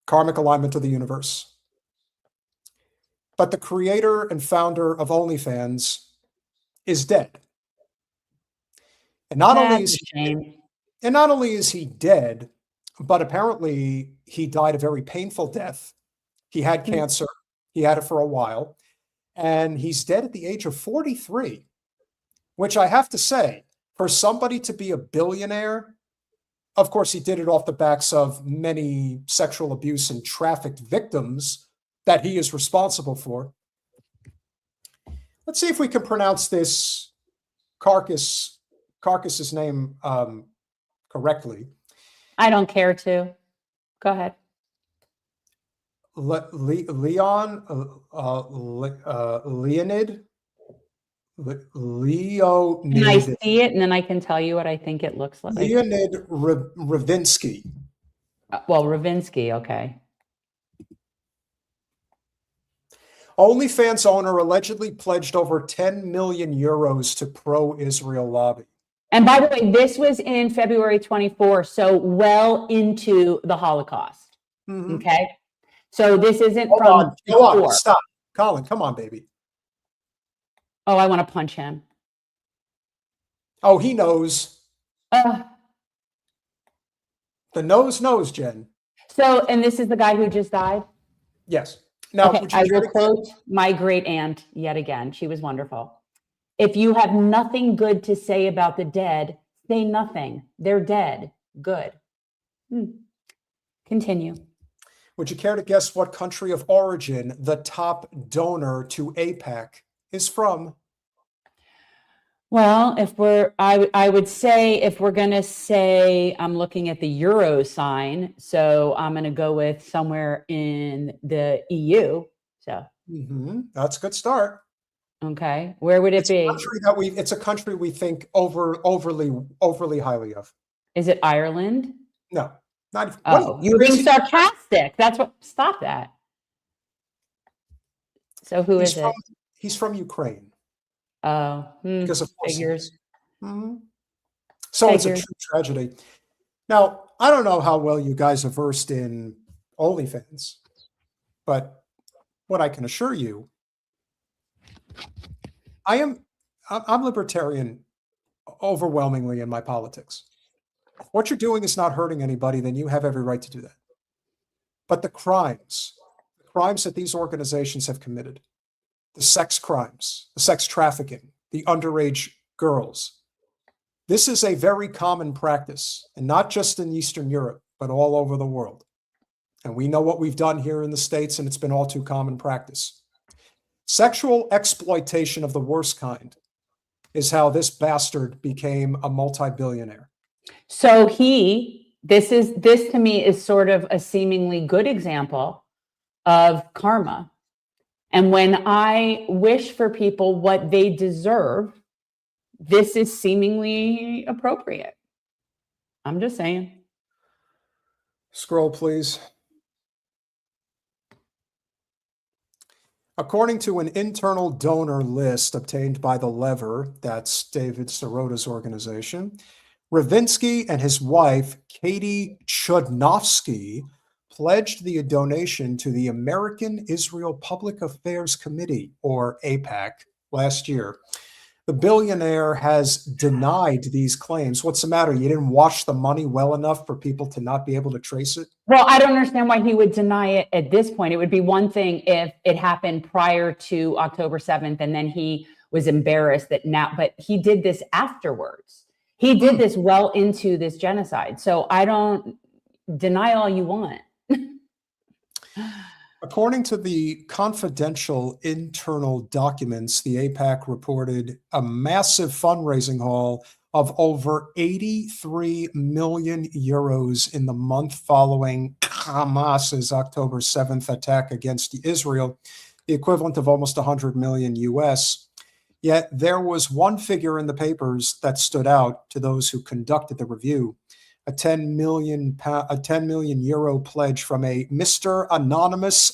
Speaker 1: karmic alignment of the universe, but the creator and founder of OnlyFans is dead. And not only is he dead, but apparently he died a very painful death. He had cancer. He had it for a while. And he's dead at the age of 43, which I have to say, for somebody to be a billionaire, of course, he did it off the backs of many sexual abuse and trafficked victims that he is responsible for. Let's see if we can pronounce this carcass's name correctly.
Speaker 2: I don't care to. Go ahead.
Speaker 1: Leonid
Speaker 2: Can I see it and then I can tell you what I think it looks like?
Speaker 1: Leonid Ravinsky.
Speaker 2: Well, Ravinsky, okay.
Speaker 1: OnlyFans owner allegedly pledged over 10 million euros to pro-Israel lobby.
Speaker 2: And by the way, this was in February 24, so well into the Holocaust.
Speaker 1: Mm-hmm.
Speaker 2: Okay. So this isn't
Speaker 1: Go on, stop. Colin, come on, baby.
Speaker 2: Oh, I want to punch him.
Speaker 1: Oh, he knows. The nose knows, Jen.
Speaker 2: So, and this is the guy who just died?
Speaker 1: Yes. Now,
Speaker 2: okay, I will quote my great aunt yet again. She was wonderful. If you have nothing good to say about the dead, say nothing. They're dead. Good. Continue.
Speaker 1: Would you care to guess what country of origin the top donor to AIPAC is from?
Speaker 2: Well, I would say if we're going to say, I'm looking at the euro sign, so I'm going to go with somewhere in the EU. So
Speaker 1: that's a good start.
Speaker 2: Okay, where would it be?
Speaker 1: It's a country we think overly highly of.
Speaker 2: Is it Ireland?
Speaker 1: No, not.
Speaker 2: Oh, you're being sarcastic. That's what. Stop that. So who is it?
Speaker 1: He's from Ukraine.
Speaker 2: Oh,
Speaker 1: because of
Speaker 2: figures.
Speaker 1: So it's a true tragedy. Now, I don't know how well you guys are versed in OnlyFans, but what I can assure you, I'm libertarian overwhelmingly in my politics. If what you're doing is not hurting anybody, then you have every right to do that. But the crimes that these organizations have committed, the sex crimes, the sex trafficking, the underage girls, this is a very common practice, and not just in Eastern Europe, but all over the world. And we know what we've done here in the States, and it's been all too common practice. Sexual exploitation of the worst kind is how this bastard became a multi-billionaire.
Speaker 2: So this to me is sort of a seemingly good example of karma. And when I wish for people what they deserve, this is seemingly appropriate. I'm just saying.
Speaker 1: Scroll, please. According to an internal donor list obtained by The Lever, that's David Sirota's organization, Ravinsky and his wife, Katie Chudnovsky, pledged the donation to the American Israel Public Affairs Committee, or AIPAC, last year. The billionaire has denied these claims. What's the matter? You didn't wash the money well enough for people to not be able to trace it?
Speaker 2: Well, I don't understand why he would deny it at this point. It would be one thing if it happened prior to October 7th and then he was embarrassed that now, but he did this afterwards. He did this well into this genocide. So I don't deny all you want.
Speaker 1: According to the confidential internal documents, the AIPAC reported a massive fundraising haul of over 83 million euros in the month following Hamas's October 7th attack against Israel, the equivalent of almost 100 million US. Yet there was one figure in the papers that stood out to those who conducted the review. A 10 million euro pledge from a Mr. Anonymous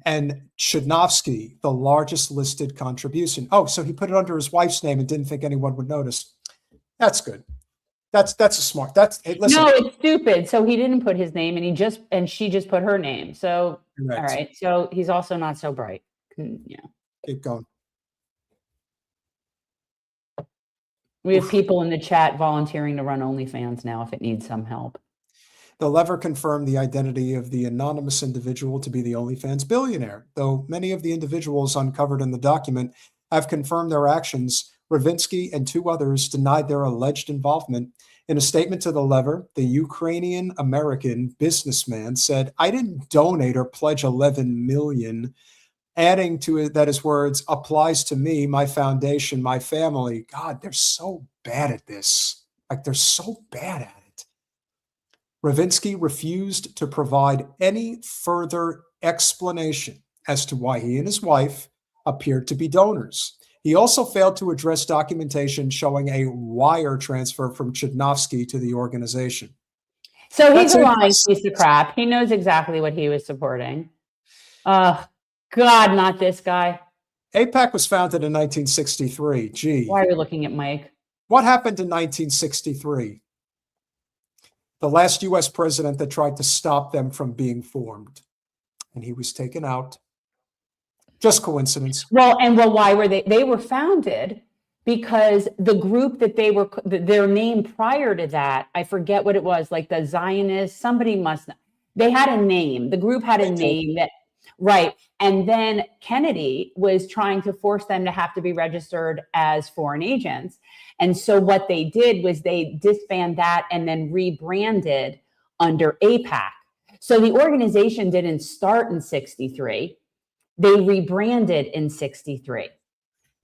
Speaker 1: and Chudnovsky, the largest listed contribution. Oh, so he put it under his wife's name and didn't think anyone would notice. That's good. That's a smart. Hey, listen.
Speaker 2: No, it's stupid. So he didn't put his name, and she just put her name. So
Speaker 1: Correct.
Speaker 2: All right. So he's also not so bright. Yeah.
Speaker 1: Keep going.
Speaker 2: We have people in the chat volunteering to run OnlyFans now if it needs some help.
Speaker 1: The Lever confirmed the identity of the anonymous individual to be the OnlyFans billionaire, though many of the individuals uncovered in the document have confirmed their actions Ravinsky and 2 others denied their alleged involvement. In a statement to the Lever, the Ukrainian-American businessman said, "I didn't donate or pledge 11 million," adding to it that his words applies to me, my foundation, my family. God, they're so bad at this. Like, they're so bad at it. Ravinsky refused to provide any further explanation as to why he and his wife appeared to be donors. He also failed to address documentation showing a wire transfer from Chudnovsky to the organization.
Speaker 2: So he's a lying piece of crap. He knows exactly what he was supporting. God, not this guy.
Speaker 1: AIPAC was founded in 1963. Gee.
Speaker 2: Why are you looking at Mike?
Speaker 1: What happened in 1963? The last U.S. president that tried to stop them from being formed. And he was taken out. Just coincidence.
Speaker 2: Well, why were they? They were founded because the group that they were, their name prior to that, I forget what it was, like the Zionists, somebody must know. They had a name. The group had a name that, right. And then Kennedy was trying to force them to have to be registered as foreign agents. And so what they did was they disbanded that and then rebranded under AIPAC. So the organization didn't start in 63. They rebranded in 63.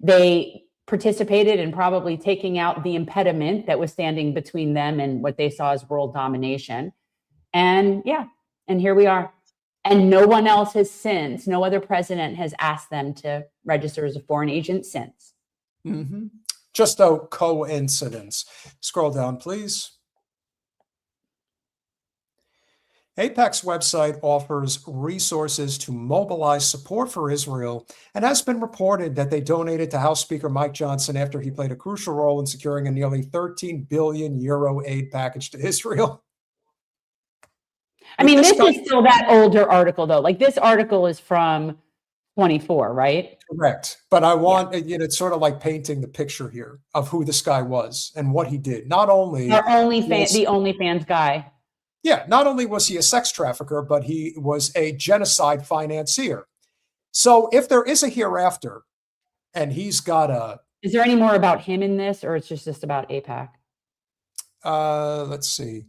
Speaker 2: They participated in probably taking out the impediment that was standing between them and what they saw as world domination. And yeah, and here we are. And no one else has since, no other president has asked them to register as a foreign agent since.
Speaker 1: Mm-hmm. Just a coincidence. Scroll down, please. AIPAC's website offers resources to mobilize support for Israel and has been reported that they donated to House Speaker Mike Johnson after he played a crucial role in securing a nearly 13 billion euro aid package to Israel.
Speaker 2: I mean, this is still that older article, though. Like, this article is from 24, right?
Speaker 1: Correct. But I want, it's sort of like painting the picture here of who this guy was and what he did. Not only
Speaker 2: the OnlyFans guy.
Speaker 1: Yeah, not only was he a sex trafficker, but he was a genocide financier. So if there is a hereafter, and he's got a...
Speaker 2: Is there any more about him in this, or it's just about AIPAC?
Speaker 1: Let's see.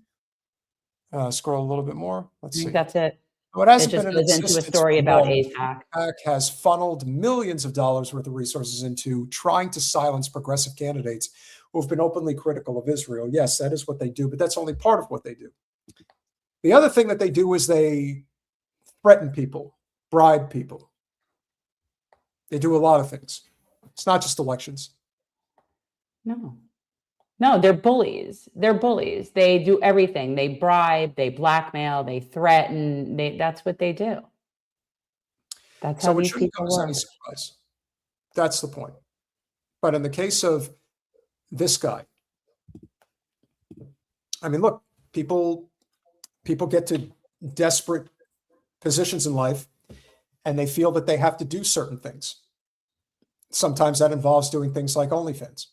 Speaker 1: Scroll a little bit more. Let's see.
Speaker 2: That's it.
Speaker 1: Well, it
Speaker 2: just goes into a story about AIPAC.
Speaker 1: AIPAC has funneled millions of dollars worth of resources into trying to silence progressive candidates who have been openly critical of Israel. Yes, that is what they do, but that's only part of what they do. The other thing that they do is they threaten people, bribe people. They do a lot of things. It's not just elections.
Speaker 2: No, they're bullies. They're bullies. They do everything. They bribe, they blackmail, they threaten. That's what they do. That's how these people work.
Speaker 1: Any surprise. That's the point. But in the case of this guy, I mean, look, people get to desperate positions in life and they feel that they have to do certain things. Sometimes that involves doing things like OnlyFans.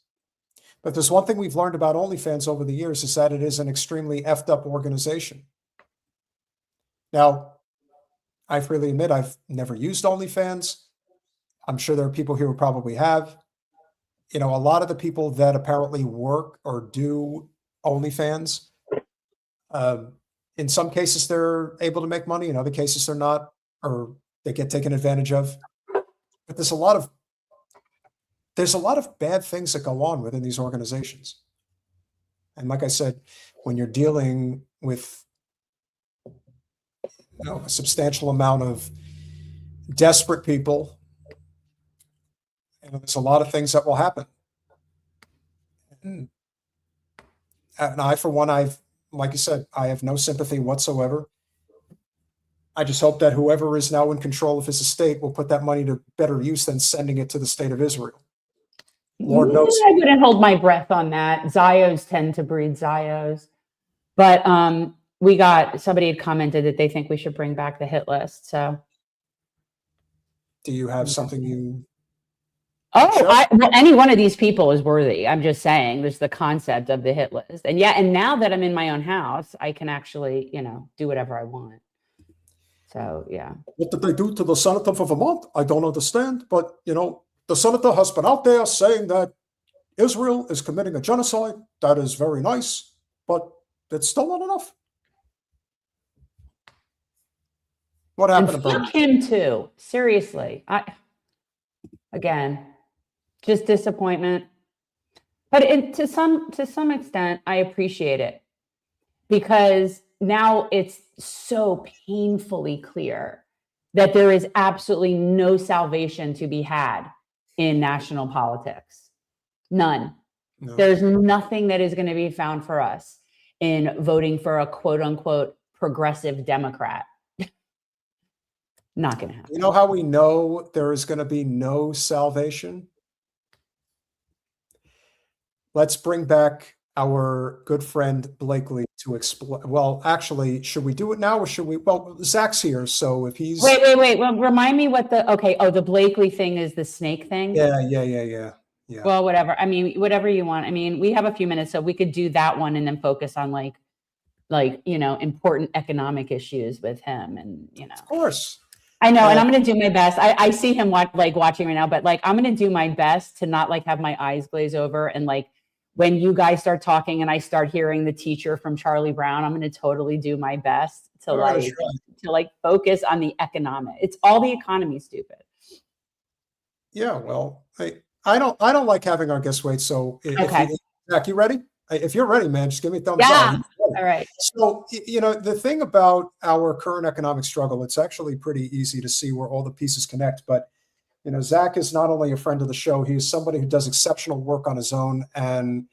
Speaker 1: But there's one thing we've learned about OnlyFans over the years is that it is an extremely effed up organization. Now, I freely admit I've never used OnlyFans. I'm sure there are people here who probably have. A lot of the people that apparently work or do OnlyFans, in some cases, they're able to make money. In other cases, they're not, or they get taken advantage of. But there's a lot of bad things that go on within these organizations. And like I said, when you're dealing with a substantial amount of desperate people, there's a lot of things that will happen. And I, for one, like you said, I have no sympathy whatsoever. I just hope that whoever is now in control of his estate will put that money to better use than sending it to the state of Israel. Lord knows.
Speaker 2: I wouldn't hold my breath on that. Zios tend to breed Zios. But somebody had commented that they think we should bring back the hit list. So
Speaker 1: do you have something you...
Speaker 2: well, any one of these people is worthy. I'm just saying, there's the concept of the hit list. And and now that I'm in my own house, I can actually, do whatever I want. So, yeah.
Speaker 1: What did they do to the senator for Vermont? I don't understand. But, the senator has been out there saying that Israel is committing a genocide. That is very nice, but it's still not enough. What happened
Speaker 2: And
Speaker 1: to Bernie?
Speaker 2: fuck him too. Seriously. Again, just disappointment. But to some extent, I appreciate it, because now it's so painfully clear that there is absolutely no salvation to be had in national politics. None.
Speaker 1: No.
Speaker 2: There's nothing that is going to be found for us in voting for a quote unquote progressive Democrat. Not going to happen.
Speaker 1: You know how we know there is going to be no salvation? Let's bring back our good friend Blakeley to explain. Well, actually, should we do it now or should we? Well, Zach's here, so if he's
Speaker 2: wait. Well, remind me what the Blakeley thing is, the snake thing.
Speaker 1: Yeah.
Speaker 2: Well, whatever. I mean, whatever you want. I mean, we have a few minutes, so we could do that one and then focus on like important economic issues with him, and
Speaker 1: Of course.
Speaker 2: I know, and I'm going to do my best. I see him watching right now, but I'm going to do my best to not have my eyes glaze over, and when you guys start talking and I start hearing the teacher from Charlie Brown, I'm going to totally do my best to focus on the economic. It's all the economy, stupid.
Speaker 1: Yeah, well, I don't like having our guests wait. So, Zach, you ready? If you're ready, man, just give me a thumbs up.
Speaker 2: Yeah. All right.
Speaker 1: So, the thing about our current economic struggle, it's actually pretty easy to see where all the pieces connect. But, Zach is not only a friend of the show, he is somebody who does exceptional work on his own. And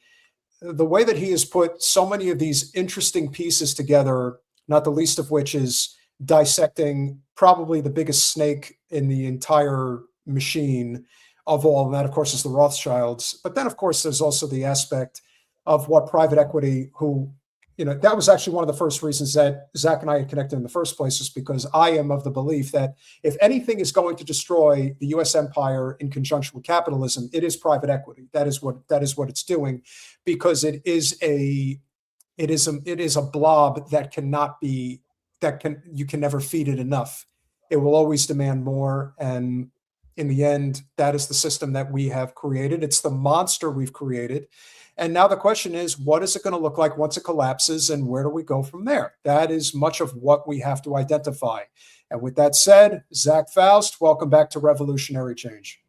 Speaker 1: the way that he has put so many of these interesting pieces together, not the least of which is dissecting probably the biggest snake in the entire machine of all. And that, of course, is the Rothschilds. But then, of course, there's also the aspect of what private equity, who, that was actually one of the first reasons that Zach and I had connected in the first place, is because I am of the belief that if anything is going to destroy the U.S. empire in conjunction with capitalism, it is private equity. That is what it's doing, because it is a blob that you can never feed it enough. It will always demand more. And in the end, that is the system that we have created. It's the monster we've created. And now the question is, what is it going to look like once it collapses, and where do we go from there? That is much of what we have to identify. And with that said, Zach Foust, welcome back to Revolutionary Change.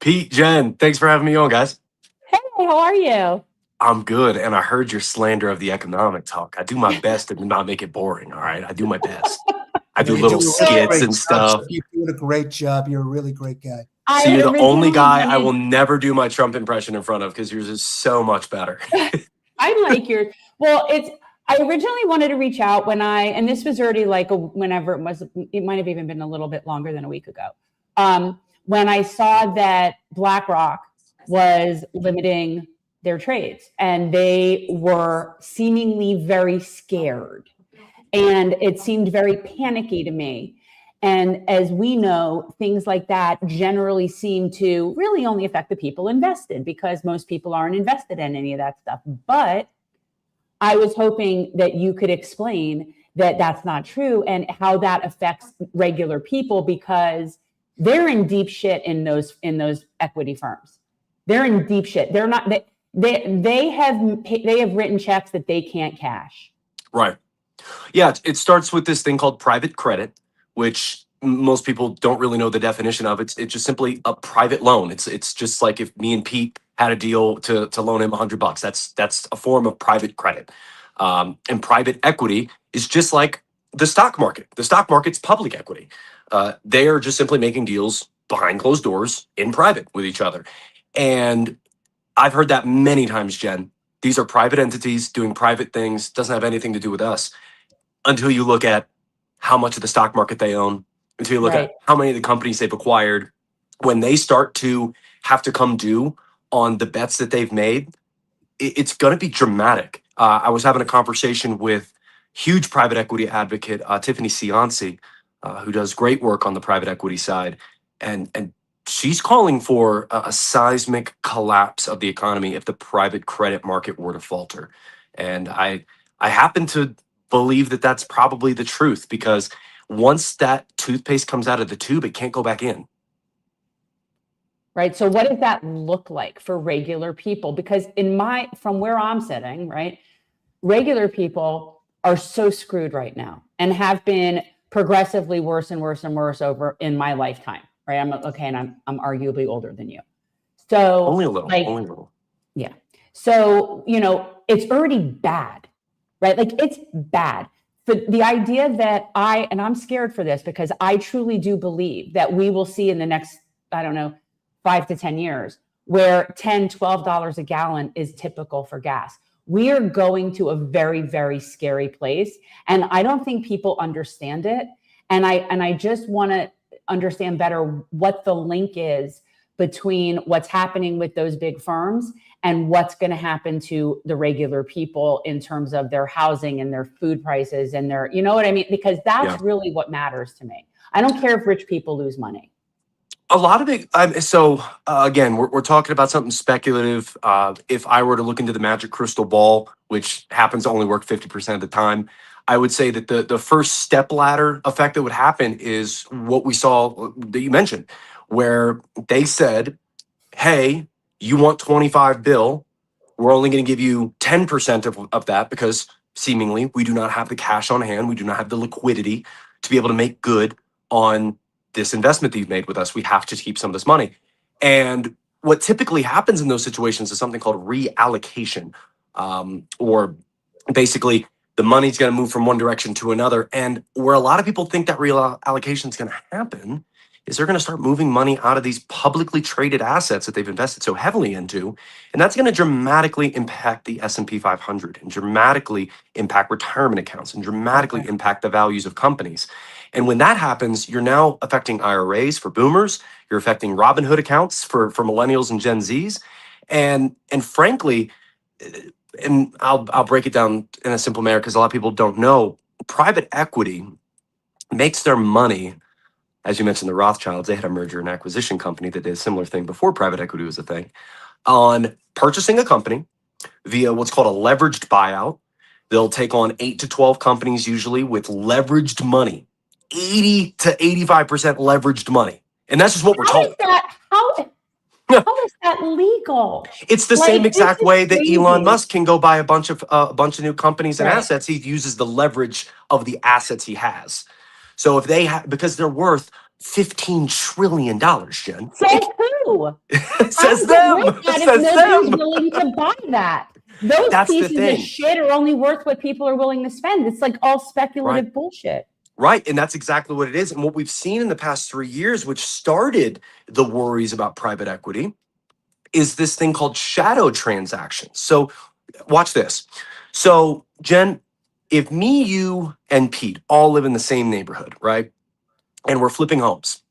Speaker 3: Pete, Jen, thanks for having me on, guys.
Speaker 2: Hey, how are you?
Speaker 3: I'm good, and I heard your slander of the economic talk. I do my best to not make it boring, all right? I do my best. I do little skits and stuff.
Speaker 1: You're doing a great job. You're a really great guy.
Speaker 3: So you're the only guy I will never do my Trump impression in front of, because yours is so much better.
Speaker 2: I like yours. Well, I originally wanted to reach out and this was already whenever it might have even been a little bit longer than a week ago. When I saw that BlackRock was limiting their trades, and they were seemingly very scared, and it seemed very panicky to me. And as we know, things like that generally seem to really only affect the people invested, because most people aren't invested in any of that stuff. But I was hoping that you could explain that that's not true, and how that affects regular people, because they're in deep shit in those equity firms. They're in deep shit. They're not. They have written checks that they can't cash.
Speaker 3: Right. Yeah, it starts with this thing called private credit, which most people don't really know the definition of. It's just simply a private loan. It's just like if me and Pete had a deal to loan him $100. That's a form of private credit. And private equity is just like the stock market. The stock market's public equity. They are just simply making deals behind closed doors in private with each other. And I've heard that many times, Jen. These are private entities doing private things. Doesn't have anything to do with us, until you look at how much of the stock market they own, until you look at how many of the companies they've acquired. When they start to have to come due on the bets that they've made, it's going to be dramatic. I was having a conversation with huge private equity advocate, Tiffany Cianci, who does great work on the private equity side. And she's calling for a seismic collapse of the economy if the private credit market were to falter. And I happen to believe that that's probably the truth, because once that toothpaste comes out of the tube, it can't go back in.
Speaker 2: right? So what does that look like for regular people? Because from where I'm sitting, right, regular people are so screwed right now and have been progressively worse and worse and worse over in my lifetime, right? And I'm arguably older than you. So
Speaker 3: Only a little,
Speaker 2: like,
Speaker 3: only a little.
Speaker 2: yeah. So, it's already bad, right? Like it's bad. But the idea that I'm scared for this because I truly do believe that we will see in the next, I don't know, 5 to 10 years where $10, $12 a gallon is typical for gas. We are going to a very, very scary place. And I don't think people understand it. And I just want to understand better what the link is between what's happening with those big firms and what's going to happen to the regular people in terms of their housing and their food prices and their, you know what I mean? Because that's really what matters to me. I don't care if rich people lose money.
Speaker 3: A lot of it. Again, we're talking about something speculative. If I were to look into the magic crystal ball, which happens to only work 50% of the time, I would say that the first step ladder effect that would happen is what we saw that you mentioned, where they said, hey, you want 25 bill, we're only going to give you 10% of that because seemingly we do not have the cash on hand. We do not have the liquidity to be able to make good on this investment that you've made with us. We have to keep some of this money. And what typically happens in those situations is something called reallocation, or basically the money's going to move from one direction to another. And where a lot of people think that reallocation is going to happen is they're going to start moving money out of these publicly traded assets that they've invested so heavily into. And that's going to dramatically impact the S&P 500 and dramatically impact retirement accounts and dramatically impact the values of companies. And when that happens, you're now affecting IRAs for boomers. You're affecting Robinhood accounts for millennials and Gen Zs. And frankly, and I'll break it down in a simple manner because a lot of people don't know, private equity makes their money. As you mentioned, the Rothschilds, they had a merger and acquisition company that did a similar thing before private equity was a thing, on purchasing a company via what's called a leveraged buyout. They'll take on 8 to 12 companies usually with leveraged money, 80 to 85% leveraged money. And that's just what we're told.
Speaker 2: How is that legal?
Speaker 3: It's the same exact way that
Speaker 2: crazy.
Speaker 3: Elon Musk can go buy a bunch of new companies and assets. He uses the leverage of the assets he has. So if they have, because they're worth $15 trillion, Jen.
Speaker 2: Says who?
Speaker 3: Says them.
Speaker 2: Says
Speaker 3: them.
Speaker 2: Nobody's willing to buy that. Those pieces of shit are only worth what people are willing to spend. It's like all speculative bullshit.
Speaker 3: Right. And that's exactly what it is. And what we've seen in the past 3 years, which started the worries about private equity, is this thing called shadow transactions. So watch this. So Jen, if me, you, and Pete all live in the same neighborhood, right? And we're flipping homes.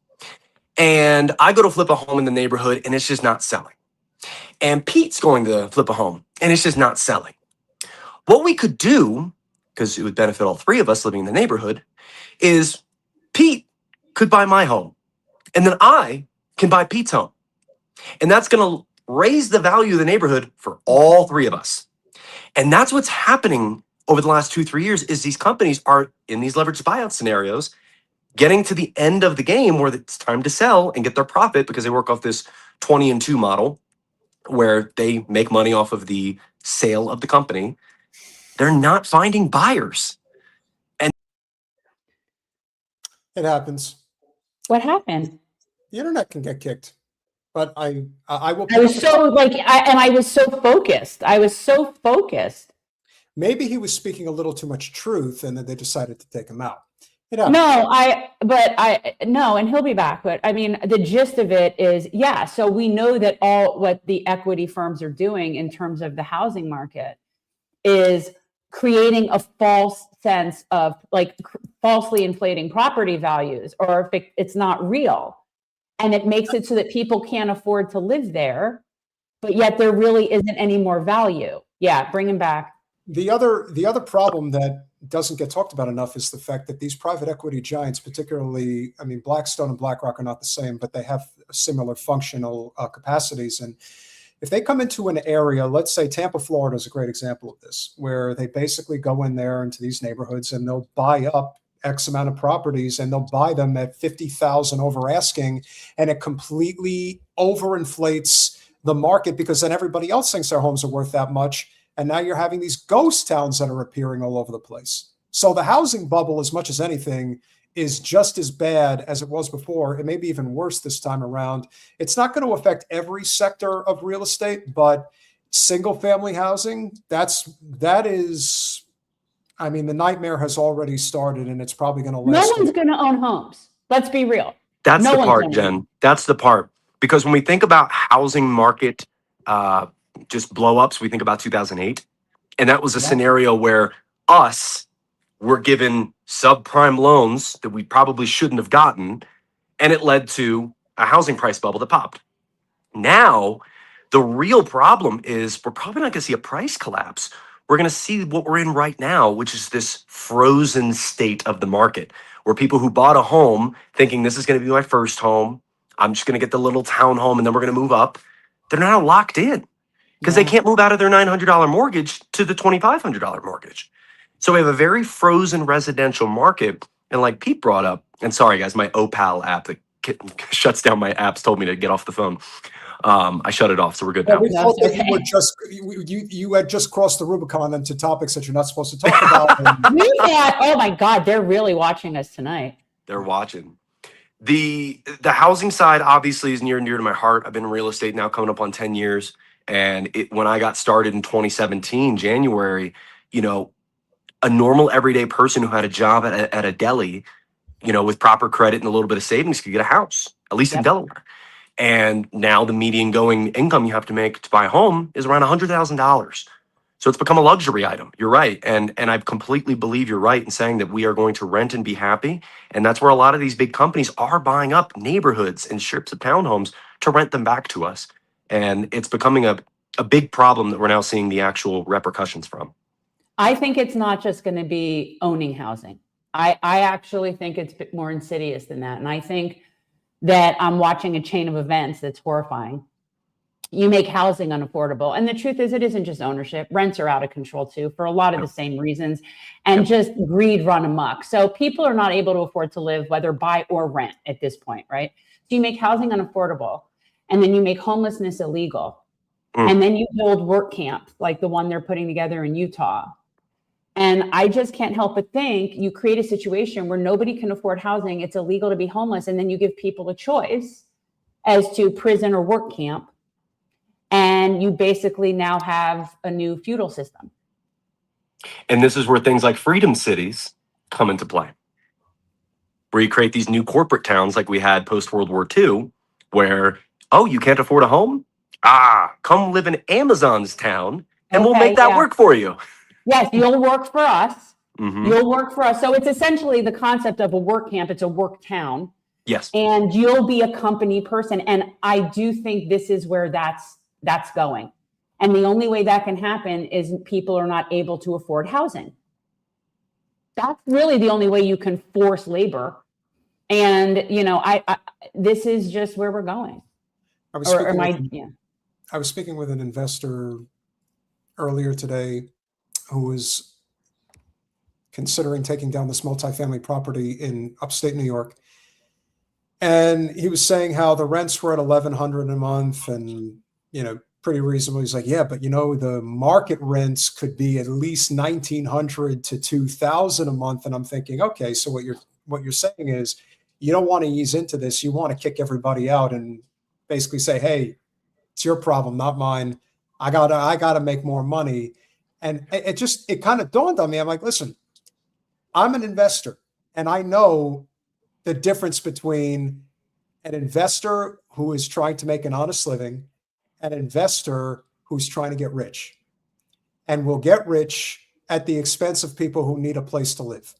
Speaker 3: And I go to flip a home in the neighborhood and it's just not selling. And Pete's going to flip a home and it's just not selling. What we could do, because it would benefit all three of us living in the neighborhood, is Pete could buy my home. And then I can buy Pete's home. And that's going to raise the value of the neighborhood for all three of us. And that's what's happening over the last 2-3 years is these companies are in these leveraged buyout scenarios getting to the end of the game where it's time to sell and get their profit because they work off this 20 and 2 model where they make money off of the sale of the company. They're not finding buyers. And
Speaker 1: it happens.
Speaker 2: What happened?
Speaker 1: The internet can get kicked. But I will.
Speaker 2: I was so I was so focused.
Speaker 1: Maybe he was speaking a little too much truth, and then they decided to take him out.
Speaker 2: No, and he'll be back. But I mean, the gist of it is, yeah. So we know that all what the equity firms are doing in terms of the housing market is creating a false sense of like falsely inflating property values, or if it's not real. And it makes it so that people can't afford to live there, but yet there really isn't any more value. Yeah, bring him back.
Speaker 1: The other problem that doesn't get talked about enough is the fact that these private equity giants, particularly, I mean, Blackstone and BlackRock are not the same, but they have similar functional capacities. And if they come into an area, let's say Tampa, Florida is a great example of this, where they basically go in there into these neighborhoods and they'll buy up X amount of properties, and they'll buy them at 50,000 over asking, and it completely overinflates the market because then everybody else thinks their homes are worth that much. And now you're having these ghost towns that are appearing all over the place. So the housing bubble, as much as anything, is just as bad as it was before. It may be even worse this time around. It's not going to affect every sector of real estate, but single family housing, that is, I mean, the nightmare has already started, and it's probably going to last.
Speaker 2: No one's going to own homes. Let's be real.
Speaker 3: That's
Speaker 2: No
Speaker 3: the
Speaker 2: one's
Speaker 3: part,
Speaker 2: gonna
Speaker 3: Jen.
Speaker 2: own.
Speaker 3: That's the part. Because when we think about housing market just blow ups, we think about 2008. And that was a scenario where us were given subprime loans that we probably shouldn't have gotten. And it led to a housing price bubble that popped. Now, the real problem is we're probably not going to see a price collapse. We're going to see what we're in right now, which is this frozen state of the market, where people who bought a home thinking this is going to be my first home, I'm just going to get the little townhome and then we're going to move up, they're now locked in because they can't move out of their $900 mortgage to the $2,500 mortgage. So we have a very frozen residential market. And like Pete brought up, and sorry guys, my Opal app that shuts down my apps told me to get off the phone. I shut it off, so we're good now.
Speaker 1: We thought that you were just you had just crossed the Rubicon into topics that you're not supposed to talk about.
Speaker 2: Oh my God, they're really watching us tonight.
Speaker 3: They're watching. The housing side obviously is near and dear to my heart. I've been in real estate now coming up on 10 years. And when I got started in 2017, January, you know, a normal everyday person who had a job at a deli, you know, with proper credit and a little bit of savings could get a house, at least in Delaware. And now the median going income you have to make to buy a home is around $100,000. So it's become a luxury item. You're right. And I completely believe you're right in saying that we are going to rent and be happy. And that's where a lot of these big companies are buying up neighborhoods and strips of townhomes to rent them back to us. And it's becoming a big problem that we're now seeing the actual repercussions from.
Speaker 2: I think it's not just going to be owning housing. I actually think it's a bit more insidious than that. And I think that I'm watching a chain of events that's horrifying. You make housing unaffordable. And the truth is, it isn't just ownership. Rents are out of control too, for a lot of the same reasons, and just greed run amok. So people are not able to afford to live, whether buy or rent at this point, right? So you make housing unaffordable, and then you make homelessness illegal. And then you build work camps like the one they're putting together in Utah. And I just can't help but think you create a situation where nobody can afford housing. It's illegal to be homeless. And then you give people a choice as to prison or work camp. And you basically now have a new feudal system.
Speaker 3: And this is where things like freedom cities come into play, where you create these new corporate towns like we had post-World War II, where, oh, you can't afford a home? Come live in Amazon's town and we'll make that work for you.
Speaker 2: Yes, you'll work for us.
Speaker 3: Mm-hmm.
Speaker 2: You'll work for us. So it's essentially the concept of a work camp. It's a work town.
Speaker 3: Yes.
Speaker 2: And you'll be a company person. And I do think this is where that's going. And the only way that can happen is people are not able to afford housing. That's really the only way you can force labor. And, you know, I this is just where we're going.
Speaker 1: I was speaking with an investor earlier today who was considering taking down this multifamily property in upstate New York. And he was saying how the rents were at $1,100 a month and, you know, pretty reasonable. He's like, yeah, but you know, the market rents could be at least $1,900 to $2,000 a month. And I'm thinking, okay, so what you're saying is you don't want to ease into this. You want to kick everybody out and basically say, hey, it's your problem, not mine. I gotta make more money. And it kind of dawned on me. I'm like, listen, I'm an investor and I know the difference between an investor who is trying to make an honest living and an investor who's trying to get rich, and will get rich at the expense of people who need a place to live.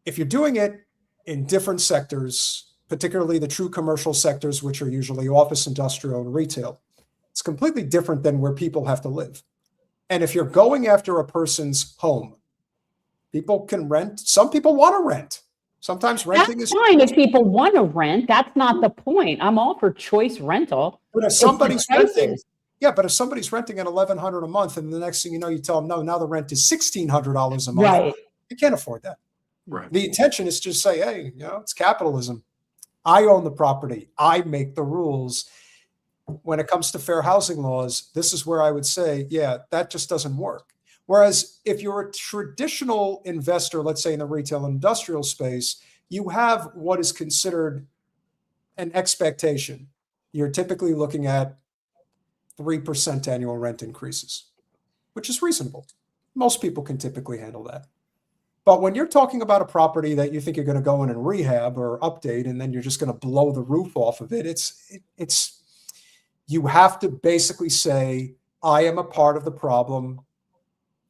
Speaker 1: If you're doing it in different sectors, particularly the true commercial sectors, which are usually office, industrial, and retail, it's completely different than where people have to live. And if you're going after a person's home, people can rent. Some people want to rent. Sometimes renting is
Speaker 2: fine if people want to rent. That's not the point. I'm all for choice rental.
Speaker 1: But if somebody's renting, but if somebody's renting at $1,100 a month, and the next thing you know, you tell them, no, now the rent is $1,600 a month.
Speaker 2: Right.
Speaker 1: You can't afford that.
Speaker 3: Right.
Speaker 1: The intention is to just say, hey, it's capitalism. I own the property. I make the rules. When it comes to fair housing laws, this is where I would say, yeah, that just doesn't work. Whereas if you're a traditional investor, let's say in the retail and industrial space, you have what is considered an expectation. You're typically looking at 3% annual rent increases, which is reasonable. Most people can typically handle that. But when you're talking about a property that you think you're going to go in and rehab or update, and then you're just going to blow the roof off of it, it's you have to basically say, I am a part of the problem,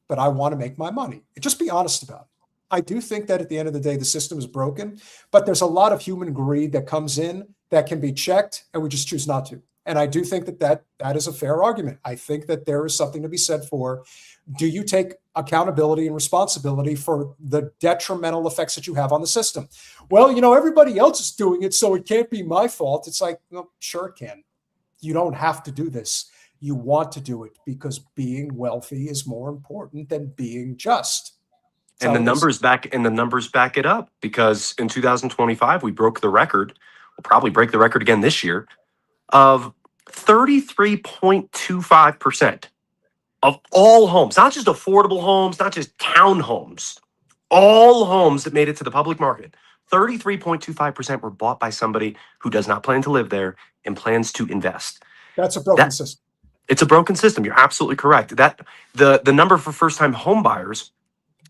Speaker 1: but I want to make my money. Just be honest about it. I do think that at the end of the day, the system is broken, but there's a lot of human greed that comes in that can be checked, and we just choose not to. And I do think that is a fair argument. I think that there is something to be said for, do you take accountability and responsibility for the detrimental effects that you have on the system? Well, everybody else is doing it, so it can't be my fault. It's like, no, sure it can. You don't have to do this. You want to do it because being wealthy is more important than being just.
Speaker 3: And the numbers back it up, because in 2025 we broke the record. We'll probably break the record again this year of 33.25% of all homes, not just affordable homes, not just townhomes, all homes that made it to the public market. 33.25% were bought by somebody who does not plan to live there and plans to invest.
Speaker 1: That's a broken system.
Speaker 3: It's a broken system. You're absolutely correct. That the number for first-time home buyers,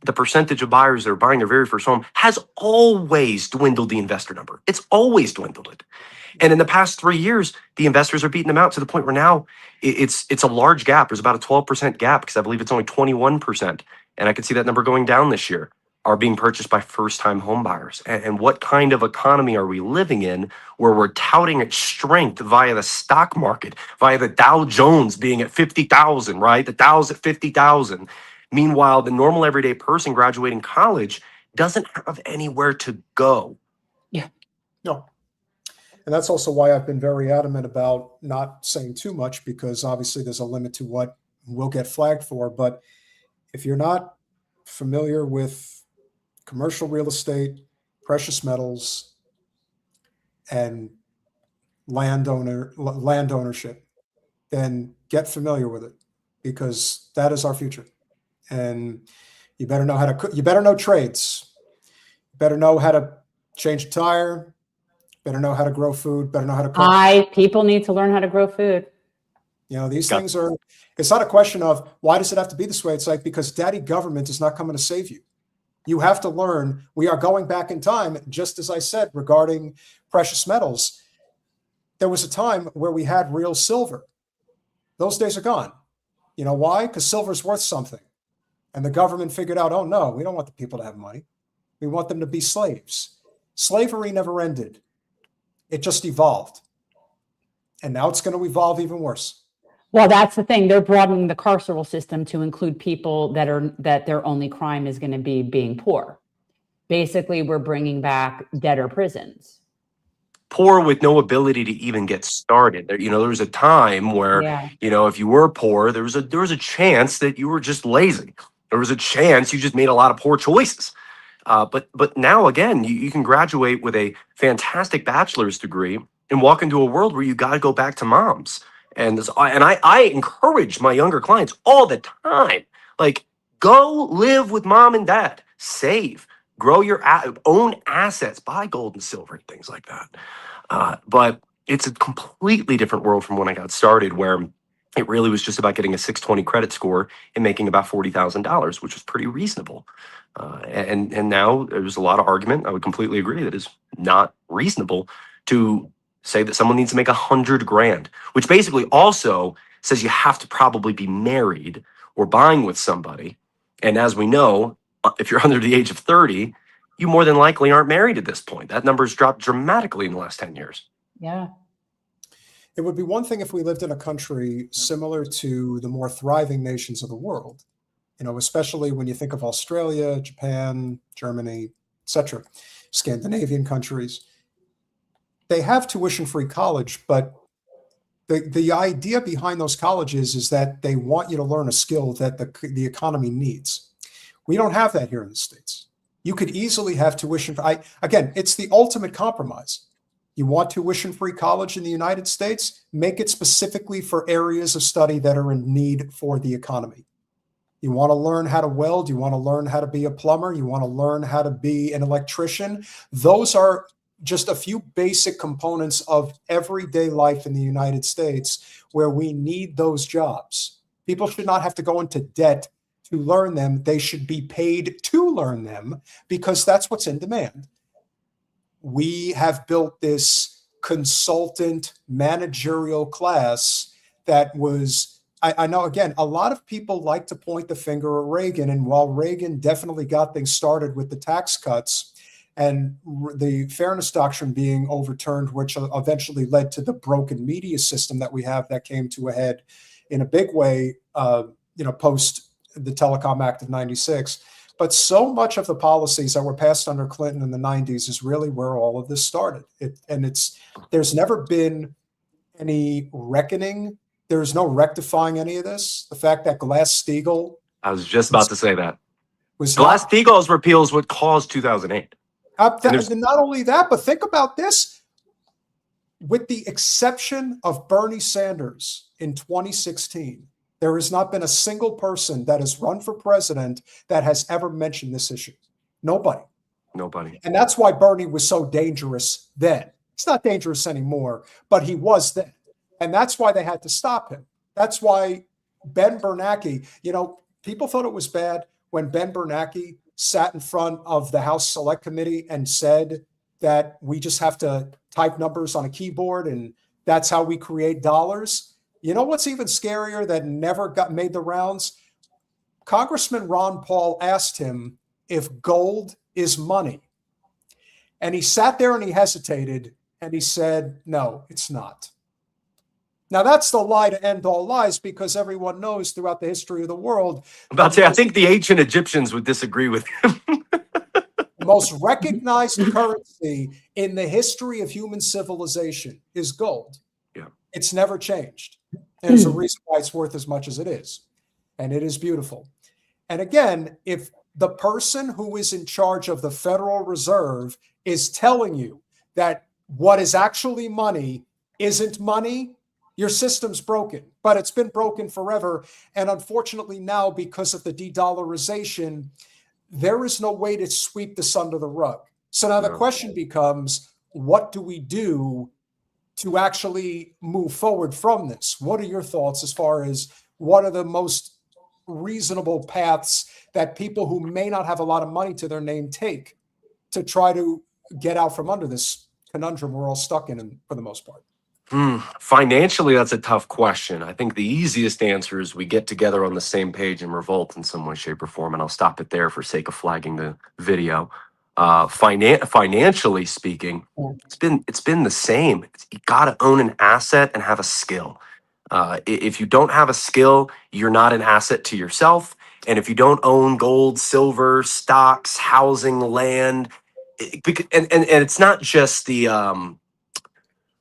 Speaker 3: the percentage of buyers that are buying their very first home, has always dwindled the investor number. It's always dwindled it. And in the past 3 years, the investors are beating them out to the point where now it's a large gap. There's about a 12% gap, because I believe it's only 21%. And I could see that number going down this year, are being purchased by first-time home buyers. And what kind of economy are we living in where we're touting its strength via the stock market, via the Dow Jones being at 50,000, right? The Dow's at 50,000. Meanwhile, the normal everyday person graduating college doesn't have anywhere to go.
Speaker 2: Yeah.
Speaker 1: No. And that's also why I've been very adamant about not saying too much, because obviously there's a limit to what we'll get flagged for. But if you're not familiar with commercial real estate, precious metals, and land ownership, then get familiar with it, because that is our future. And you better know you better know trades. You better know how to change a tire. Better know how to grow food. Better know how to cook.
Speaker 2: People need to learn how to grow food.
Speaker 1: These things are, it's not a question of why does it have to be this way? It's like, because daddy government is not coming to save you. You have to learn. We are going back in time, just as I said, regarding precious metals. There was a time where we had real silver. Those days are gone. You know why? Because silver's worth something. And the government figured out, oh no, we don't want the people to have money. We want them to be slaves. Slavery never ended. It just evolved. And now it's going to evolve even worse.
Speaker 2: Well, that's the thing. They're broadening the carceral system to include people that their only crime is going to be being poor. Basically, we're bringing back debtor prisons.
Speaker 3: Poor with no ability to even get started. There was a time where, if you were poor, there was a chance that you were just lazy. There was a chance you just made a lot of poor choices. But now, again, you can graduate with a fantastic bachelor's degree and walk into a world where you got to go back to moms. And I encourage my younger clients all the time, like, go live with mom and dad, save, grow your own assets, buy gold and silver and things like that. But it's a completely different world from when I got started, where it really was just about getting a 620 credit score and making about $40,000, which was pretty reasonable. And now there's a lot of argument. I would completely agree that it's not reasonable to say that someone needs to make $100 grand, which basically also says you have to probably be married or buying with somebody. And as we know, if you're under the age of 30, you more than likely aren't married at this point. That number's dropped dramatically in the last 10 years.
Speaker 2: Yeah.
Speaker 1: It would be one thing if we lived in a country similar to the more thriving nations of the world, especially when you think of Australia, Japan, Germany, etc., Scandinavian countries. They have tuition-free college, but the idea behind those colleges is that they want you to learn a skill that the economy needs. We don't have that here in the States. You could easily have tuition. Again, it's the ultimate compromise. You want tuition-free college in the United States? Make it specifically for areas of study that are in need for the economy. You want to learn how to weld? You want to learn how to be a plumber? You want to learn how to be an electrician? Those are just a few basic components of everyday life in the United States where we need those jobs. People should not have to go into debt to learn them. They should be paid to learn them because that's what's in demand. We have built this consultant managerial class that was, I know, again, a lot of people like to point the finger at Reagan. And while Reagan definitely got things started with the tax cuts and the fairness doctrine being overturned, which eventually led to the broken media system that we have that came to a head in a big way, post the Telecom Act of 96. But so much of the policies that were passed under Clinton in the 90s is really where all of this started. There's never been any reckoning. There's no rectifying any of this. The fact that Glass-Steagall,
Speaker 3: I was just about to say that.
Speaker 1: was
Speaker 3: Glass-Steagall's repeal is what caused 2008.
Speaker 1: not only that, but think about this. With the exception of Bernie Sanders in 2016, there has not been a single person that has run for president that has ever mentioned this issue. Nobody. And that's why Bernie was so dangerous then. He's not dangerous anymore, but he was then. And that's why they had to stop him. That's why Ben Bernanke, people thought it was bad when Ben Bernanke sat in front of the House Select Committee and said that we just have to type numbers on a keyboard and that's how we create dollars. You know what's even scarier that never made the rounds? Congressman Ron Paul asked him if gold is money. And he sat there and he hesitated and he said, no, it's not. Now, that's the lie to end all lies because everyone knows throughout the history of the world.
Speaker 3: I think the ancient Egyptians would disagree with him.
Speaker 1: The most recognized currency in the history of human civilization is gold.
Speaker 3: Yeah.
Speaker 1: It's never changed. There's a reason why it's worth as much as it is. And it is beautiful. And again, if the person who is in charge of the Federal Reserve is telling you that what is actually money isn't money, your system's broken, but it's been broken forever. And unfortunately now, because of the de-dollarization, there is no way to sweep this under the rug. So now the question becomes, what do we do to actually move forward from this? What are your thoughts as far as what are the most reasonable paths that people who may not have a lot of money to their name take to try to get out from under this conundrum we're all stuck in for the most part?
Speaker 3: Financially, that's a tough question. I think the easiest answer is we get together on the same page and revolt in some way, shape, or form. And I'll stop it there for sake of flagging the video. Financially speaking, it's been the same. You got to own an asset and have a skill. If you don't have a skill, you're not an asset to yourself. And if you don't own gold, silver, stocks, housing, land, and it's not just the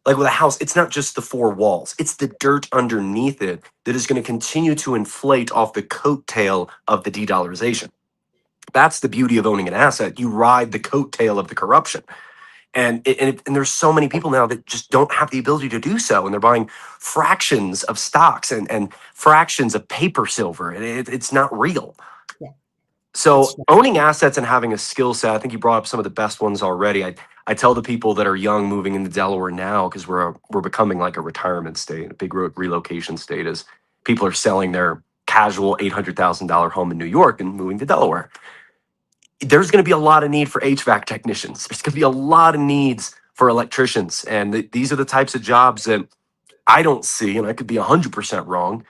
Speaker 3: like with a house, it's not just the four walls. It's the dirt underneath it that is going to continue to inflate off the coattail of the de-dollarization. That's the beauty of owning an asset. You ride the coattail of the corruption. And there's so many people now that just don't have the ability to do so. And they're buying fractions of stocks and fractions of paper silver. And it's not real.
Speaker 1: Yeah.
Speaker 3: So owning assets and having a skill set, I think you brought up some of the best ones already. I tell the people that are young moving into Delaware now, because we're becoming like a retirement state, a big relocation state, as people are selling their casual $800,000 home in New York and moving to Delaware. There's going to be a lot of need for HVAC technicians. There's going to be a lot of needs for electricians. And these are the types of jobs that I don't see, and I could be 100% wrong,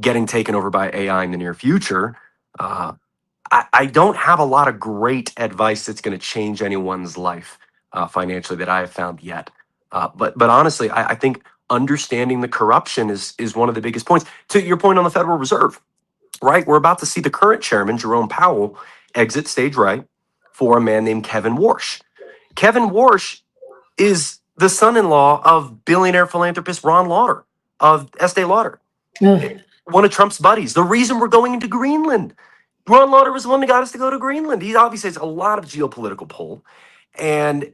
Speaker 3: getting taken over by AI in the near future. I don't have a lot of great advice that's going to change anyone's life financially that I have found yet. But honestly, I think understanding the corruption is one of the biggest points. To your point on the Federal Reserve, right? We're about to see the current chairman, Jerome Powell, exit stage right for a man named Kevin Warsh. Kevin Warsh is the son-in-law of billionaire philanthropist Ron Lauder of Estee Lauder, one of Trump's buddies. The reason we're going into Greenland Ron Lauder was the one that got us to go to Greenland. He obviously has a lot of geopolitical pull. And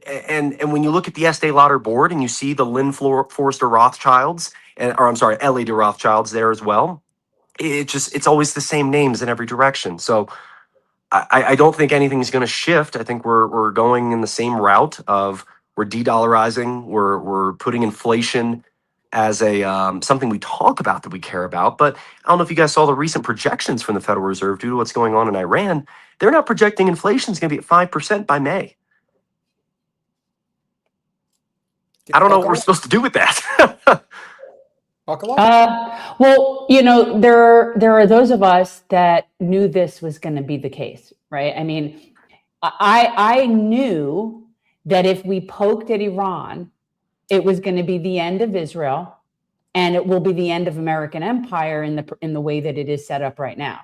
Speaker 3: when you look at the Estee Lauder board and you see the Lynn Forrester Rothschilds, or I'm sorry, Ellie de Rothschilds there as well, it's always the same names in every direction. So I don't think anything's going to shift. I think we're going in the same route of we're de-dollarizing, we're putting inflation as a something we talk about that we care about. But I don't know if you guys saw the recent projections from the Federal Reserve due to what's going on in Iran. They're not projecting inflation is going to be at 5% by May. I don't know what we're supposed to do with that.
Speaker 2: Well, you know, there are those of us that knew this was going to be the case, right? I mean, I knew that if we poked at Iran, it was going to be the end of Israel, and it will be the end of American empire in the way that it is set up right now.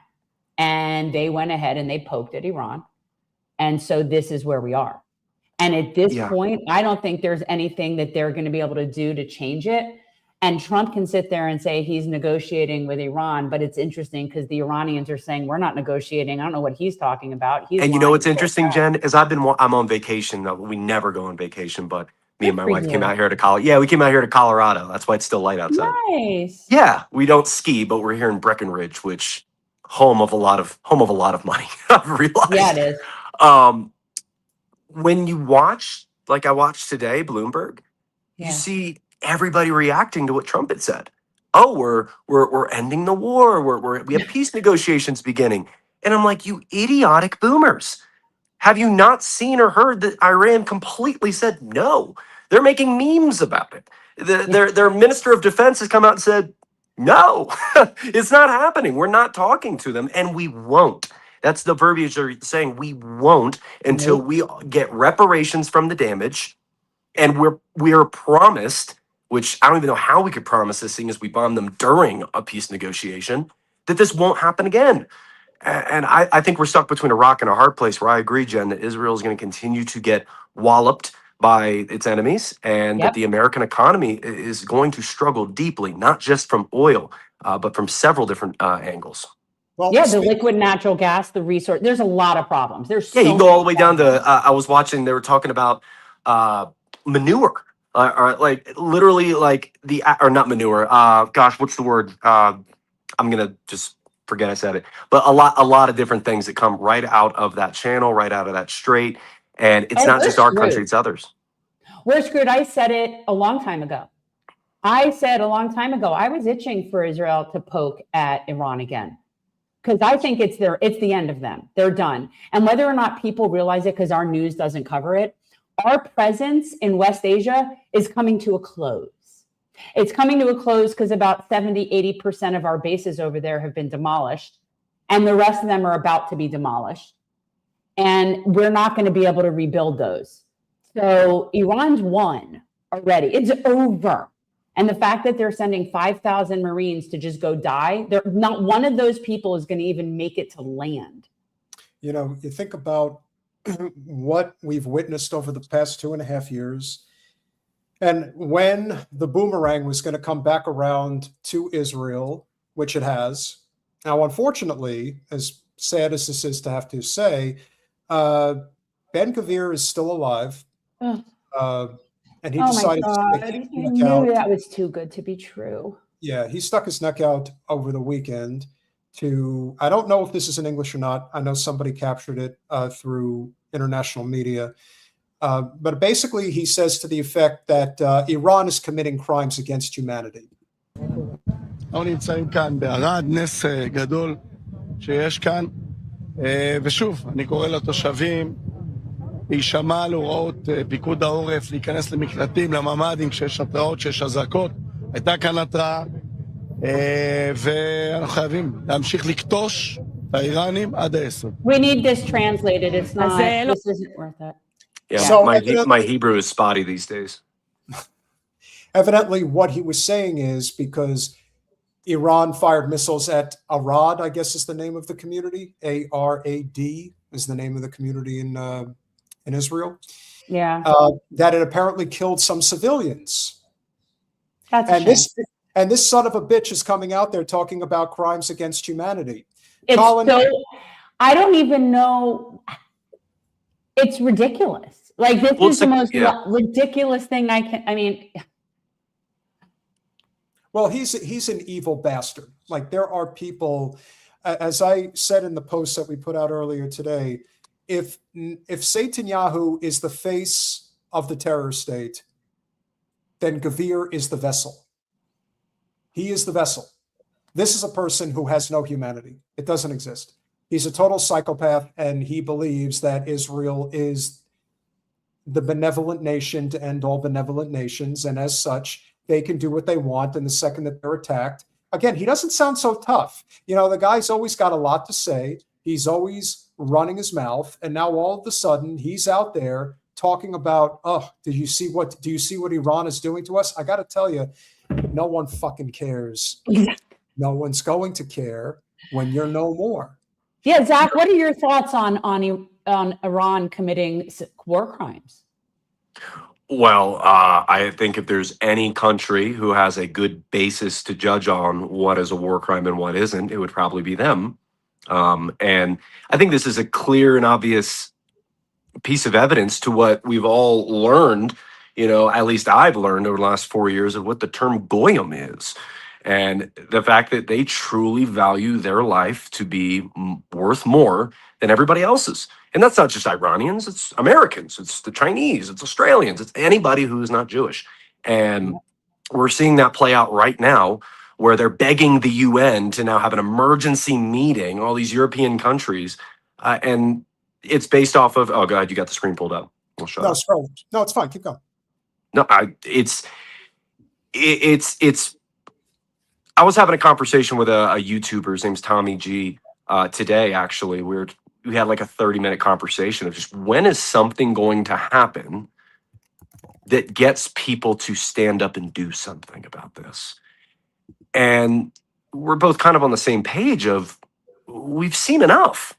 Speaker 2: And they went ahead and they poked at Iran, and so this is where we are. And at this point, I don't think there's anything that they're going to be able to do to change it. And Trump can sit there and say he's negotiating with Iran, but it's interesting because the Iranians are saying we're not negotiating. I don't know what he's talking about.
Speaker 3: And you know what's interesting, Jen, is I'm on vacation. We never go on vacation, but me and my wife came out here to Colorado. Yeah, we came out here to Colorado. That's why it's still light outside.
Speaker 2: Nice.
Speaker 3: Yeah, we don't ski, but we're here in Breckenridge, which home of a lot of money. I've realized.
Speaker 2: Yeah, it is.
Speaker 3: When you watch, like I watched today, Bloomberg, you see everybody reacting to what Trump had said. Oh, we're ending the war. We have peace negotiations beginning. And I'm like, you idiotic boomers. Have you not seen or heard that Iran completely said no? They're making memes about it. Their minister of defense has come out and said, no, it's not happening. We're not talking to them, and we won't. That's the verbiage they're saying. We won't until we get reparations from the damage. And we're promised, which I don't even know how we could promise this, seeing as we bombed them during a peace negotiation, that this won't happen again. And I think we're stuck between a rock and a hard place where I agree, Jen, that Israel is going to continue to get walloped by its enemies, and that the American economy is going to struggle deeply, not just from oil, but from several different angles.
Speaker 2: Well, the liquid natural gas, the resource, there's a lot of problems. There's
Speaker 3: you can go all the way down to, I was watching, they were talking about manure, or like literally like or not manure. Gosh, what's the word? I'm going to just forget I said it, but a lot of different things that come right out of that channel, right out of that strait. And it's not just our country, it's others. We're
Speaker 2: screwed. I said it a long time ago. I was itching for Israel to poke at Iran again, because I think it's the end of them. They're done. And whether or not people realize it, because our news doesn't cover it, our presence in West Asia is coming to a close. It's coming to a close because about 70-80% of our bases over there have been demolished, and the rest of them are about to be demolished. And we're not going to be able to rebuild those. So Iran's won already. It's over. And the fact that they're sending 5,000 Marines to just go die, not one of those people is going to even make it to land.
Speaker 1: You know, you think about what we've witnessed over the past 2.5 years. And when the boomerang was going to come back around to Israel, which it has. Now, unfortunately, as sad as this is to have to say, Ben Gvir is still alive. And he decided to stick his neck out.
Speaker 2: That was too good to be true.
Speaker 1: Yeah, he stuck his neck out over the weekend to, I don't know if this is in English or not. I know somebody captured it through international media. But basically, he says to the effect that Iran is committing crimes against humanity.
Speaker 4: אנחנו נמצאים כאן בערד, נס גדול שיש כאן, ושוב, אני קורא לתושבים להישמע להוראות פיקוד העורף, להיכנס למקלטים, לממ"דים, כשיש התראות, כשיש אזעקות. הייתה כאן התראה, ואנחנו חייבים להמשיך לקטוש את האיראנים עד היסוד.
Speaker 2: We need this translated. It's not, this isn't worth it.
Speaker 3: Yeah, so my Hebrew is spotty these days.
Speaker 1: Evidently, what he was saying is because Iran fired missiles at Arad, I guess is the name of the community. A-R-A-D is the name of the community in Israel.
Speaker 2: Yeah.
Speaker 1: That it apparently killed some civilians.
Speaker 2: That's
Speaker 1: and this son of a bitch is coming out there talking about crimes against humanity.
Speaker 2: I don't even know. It's ridiculous. Like, this is the most ridiculous thing I mean.
Speaker 1: Well, he's an evil bastard. Like, there are people, as I said in the post that we put out earlier today, if Netanyahu is the face of the terror state, then Gvir is the vessel. He is the vessel. This is a person who has no humanity. It doesn't exist. He's a total psychopath, and he believes that Israel is the benevolent nation to end all benevolent nations, and as such, they can do what they want. And the second that they're attacked, again, he doesn't sound so tough. You know, the guy's always got a lot to say. He's always running his mouth, and now all of a sudden he's out there talking about, oh, do you see what Iran is doing to us? I got to tell you, no one fucking cares. No one's going to care when you're no more.
Speaker 2: Yeah, Zach, what are your thoughts on Iran committing war crimes?
Speaker 3: Well, I think if there's any country who has a good basis to judge on what is a war crime and what isn't, it would probably be them. And I think this is a clear and obvious piece of evidence to what we've all learned, you know, at least I've learned over the last 4 years, of what the term goyim is. And the fact that they truly value their life to be worth more than everybody else's. And that's not just Iranians, it's Americans, it's the Chinese, it's Australians, it's anybody who is not Jewish. And we're seeing that play out right now, where they're begging the UN to now have an emergency meeting, all these European countries. And it's based off of, oh, God, you got the screen pulled up. I'll shut up.
Speaker 1: Scroll. No, it's fine. Keep going.
Speaker 3: No, it's I was having a conversation with a YouTuber. His name's Tommy G today, actually. We had like a 30-minute conversation of just, when is something going to happen that gets people to stand up and do something about this? And we're both kind of on the same page of, we've seen enough.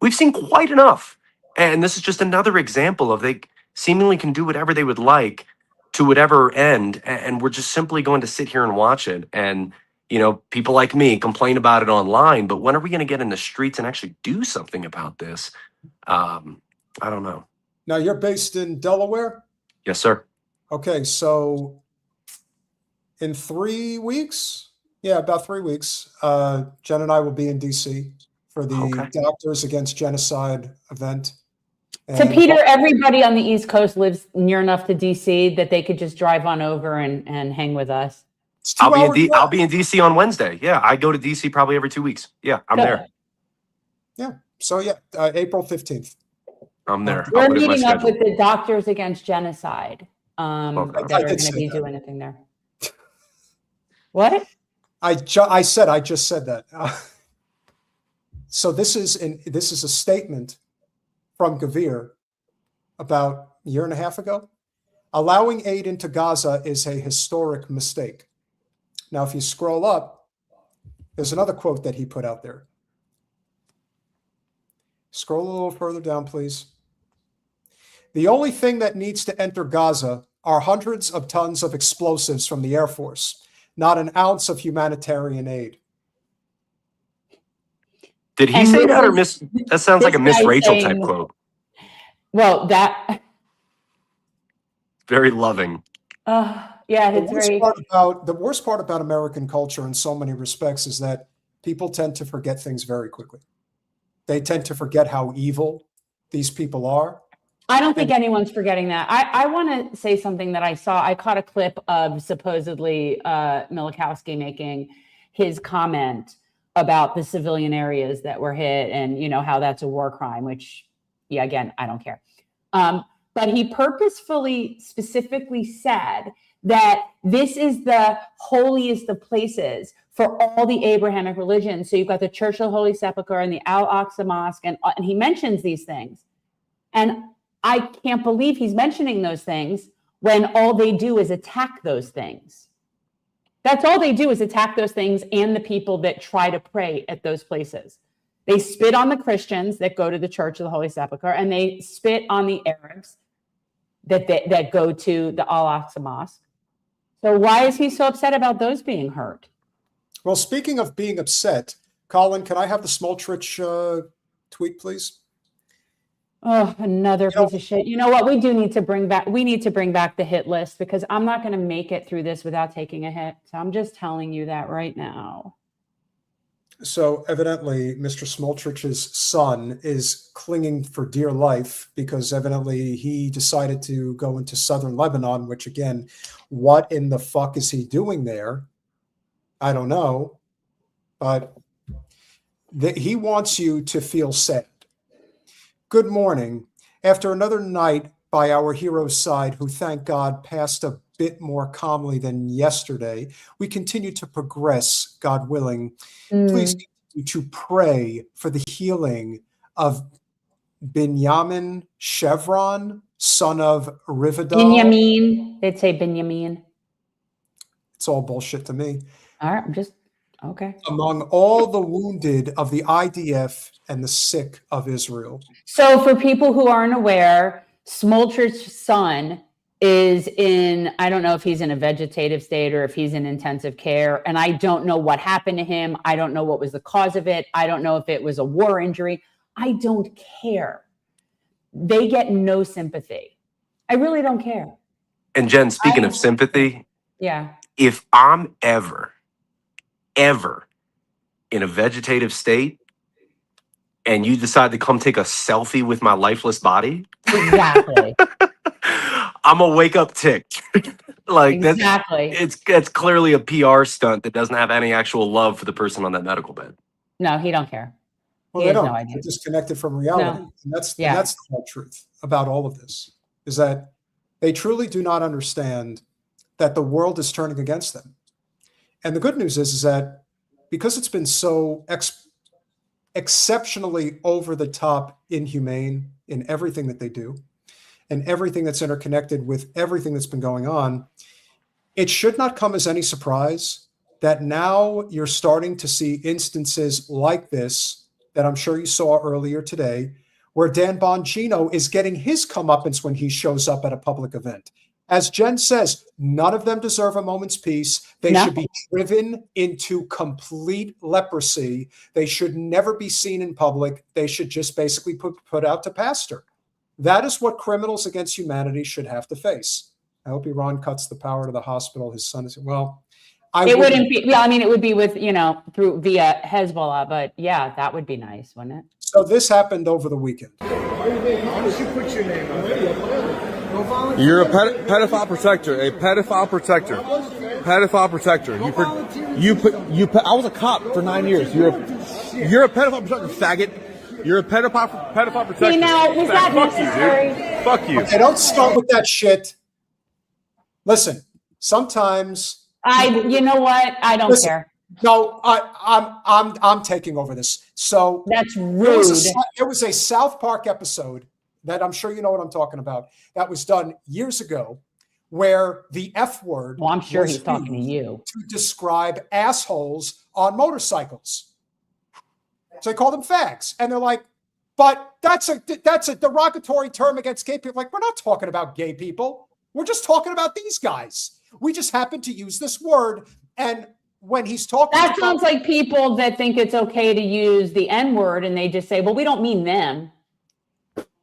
Speaker 3: We've seen quite enough. And this is just another example of, they seemingly can do whatever they would like to whatever end. And we're just simply going to sit here and watch it. And, you know, people like me complain about it online, but when are we going to get in the streets and actually do something about this? I don't know.
Speaker 1: Now, you're based in Delaware?
Speaker 3: Yes, sir.
Speaker 1: Okay, so in 3 weeks, about 3 weeks, Jen and I will be in DC for the Doctors Against Genocide event. And
Speaker 2: so, Peter, everybody on the East Coast lives near enough to DC that they could just drive on over and hang with us.
Speaker 3: I'll be in DC on Wednesday. Yeah, I go to DC probably every 2 weeks. Yeah, I'm there.
Speaker 1: Yeah, so April 15th.
Speaker 3: I'm there.
Speaker 2: We're meeting up with the Doctors Against Genocide that are going to be doing a thing there. What? I
Speaker 1: just said that. So this is a statement from Gvir about a year and a half ago. Allowing aid into Gaza is a historic mistake. Now, if you scroll up, there's another quote that he put out there. Scroll a little further down, please. The only thing that needs to enter Gaza are hundreds of tons of explosives from the Air Force, not an ounce of humanitarian aid.
Speaker 3: Did he say that, or miss? That sounds like a Miss Rachel type quote.
Speaker 2: Well, that
Speaker 3: very loving.
Speaker 2: Yeah, it's
Speaker 1: the worst part about American culture in so many respects is that people tend to forget things very quickly. They tend to forget how evil these people are.
Speaker 2: I don't think anyone's forgetting that. I want to say something that I saw. I caught a clip of supposedly Milikowski making his comment about the civilian areas that were hit, and you know how that's a war crime, which, yeah, again, I don't care. But he purposefully, specifically said that this is the holiest of places for all the Abrahamic religions. So you've got the Church of the Holy Sepulchre and the Al-Aqsa Mosque, and he mentions these things. And I can't believe he's mentioning those things when all they do is attack those things. That's all they do, is attack those things and the people that try to pray at those places. They spit on the Christians that go to the Church of the Holy Sepulchre, and they spit on the Arabs that go to the Al-Aqsa Mosque. So why is he so upset about those being hurt?
Speaker 1: Well, speaking of being upset, Colin, can I have the Smoltrich tweet, please?
Speaker 2: Oh, another piece of shit. You know what? We need to bring back the hit list, because I'm not going to make it through this without taking a hit. So I'm just telling you that right now.
Speaker 1: So evidently, Mr. Smoltrich's son is clinging for dear life because evidently he decided to go into southern Lebanon, which again, what in the fuck is he doing there? I don't know, but he wants you to feel sad. Good morning. After another night by our hero's side, who thank God passed a bit more calmly than yesterday, we continue to progress, God willing. Please continue to pray for the healing of Binyamin Chevron, son of Rivadal.
Speaker 2: Binyamin. They'd say Binyamin.
Speaker 1: It's all bullshit to me.
Speaker 2: All right, I'm just okay.
Speaker 1: Among all the wounded of the IDF and the sick of Israel.
Speaker 2: So for people who aren't aware, Smoltrich's son is in, I don't know if he's in a vegetative state or if he's in intensive care. And I don't know what happened to him. I don't know what was the cause of it. I don't know if it was a war injury. I don't care. They get no sympathy. I really don't care.
Speaker 3: And Jen, speaking of sympathy,
Speaker 2: yeah,
Speaker 3: if I'm ever in a vegetative state and you decide to come take a selfie with my lifeless body,
Speaker 2: exactly.
Speaker 3: I'm gonna wake up ticked. Like
Speaker 2: exactly.
Speaker 3: It's clearly a PR stunt that doesn't have any actual love for the person on that medical bed.
Speaker 2: No, he don't care.
Speaker 1: Well,
Speaker 2: he
Speaker 1: they
Speaker 2: has
Speaker 1: don't.
Speaker 2: no idea.
Speaker 1: They're disconnected from reality.
Speaker 2: No.
Speaker 1: And that's the whole truth about all of this, is that they truly do not understand that the world is turning against them. And the good news is that because it's been so exceptionally over the top inhumane in everything that they do and everything that's interconnected with everything that's been going on, it should not come as any surprise that now you're starting to see instances like this that I'm sure you saw earlier today, where Dan Bongino is getting his comeuppance when he shows up at a public event. As Jen says, none of them deserve a moment's peace. They should be driven into complete leprosy. They should never be seen in public. They should just basically put out to pasture. That is what criminals against humanity should have to face. I hope Iran cuts the power to the hospital. His son is, well,
Speaker 2: it wouldn't be, well, I mean, it would be with, via Hezbollah, but yeah, that would be nice, wouldn't it?
Speaker 1: So this happened over the weekend.
Speaker 5: Why don't you put your name on?
Speaker 6: You're a pedophile protector. A pedophile protector. Pedophile protector. I was a cop for 9 years. You're a pedophile protector, faggot. You're a pedophile protector.
Speaker 2: See, now, was that necessary?
Speaker 6: Fuck you.
Speaker 1: Okay, don't start with that shit. Listen, sometimes
Speaker 2: you know what? I don't care.
Speaker 1: No, I'm taking over this. So
Speaker 2: that's rude.
Speaker 1: There was a South Park episode that I'm sure you know what I'm talking about, that was done years ago, where the F word.
Speaker 2: Well, I'm sure he's talking to you.
Speaker 1: To describe assholes on motorcycles. So they call them fags. And they're like, but that's a derogatory term against gay people. Like, we're not talking about gay people. We're just talking about these guys. We just happen to use this word. And when he's talking,
Speaker 2: that sounds like people that think it's okay to use the N word and they just say, well, we don't mean them.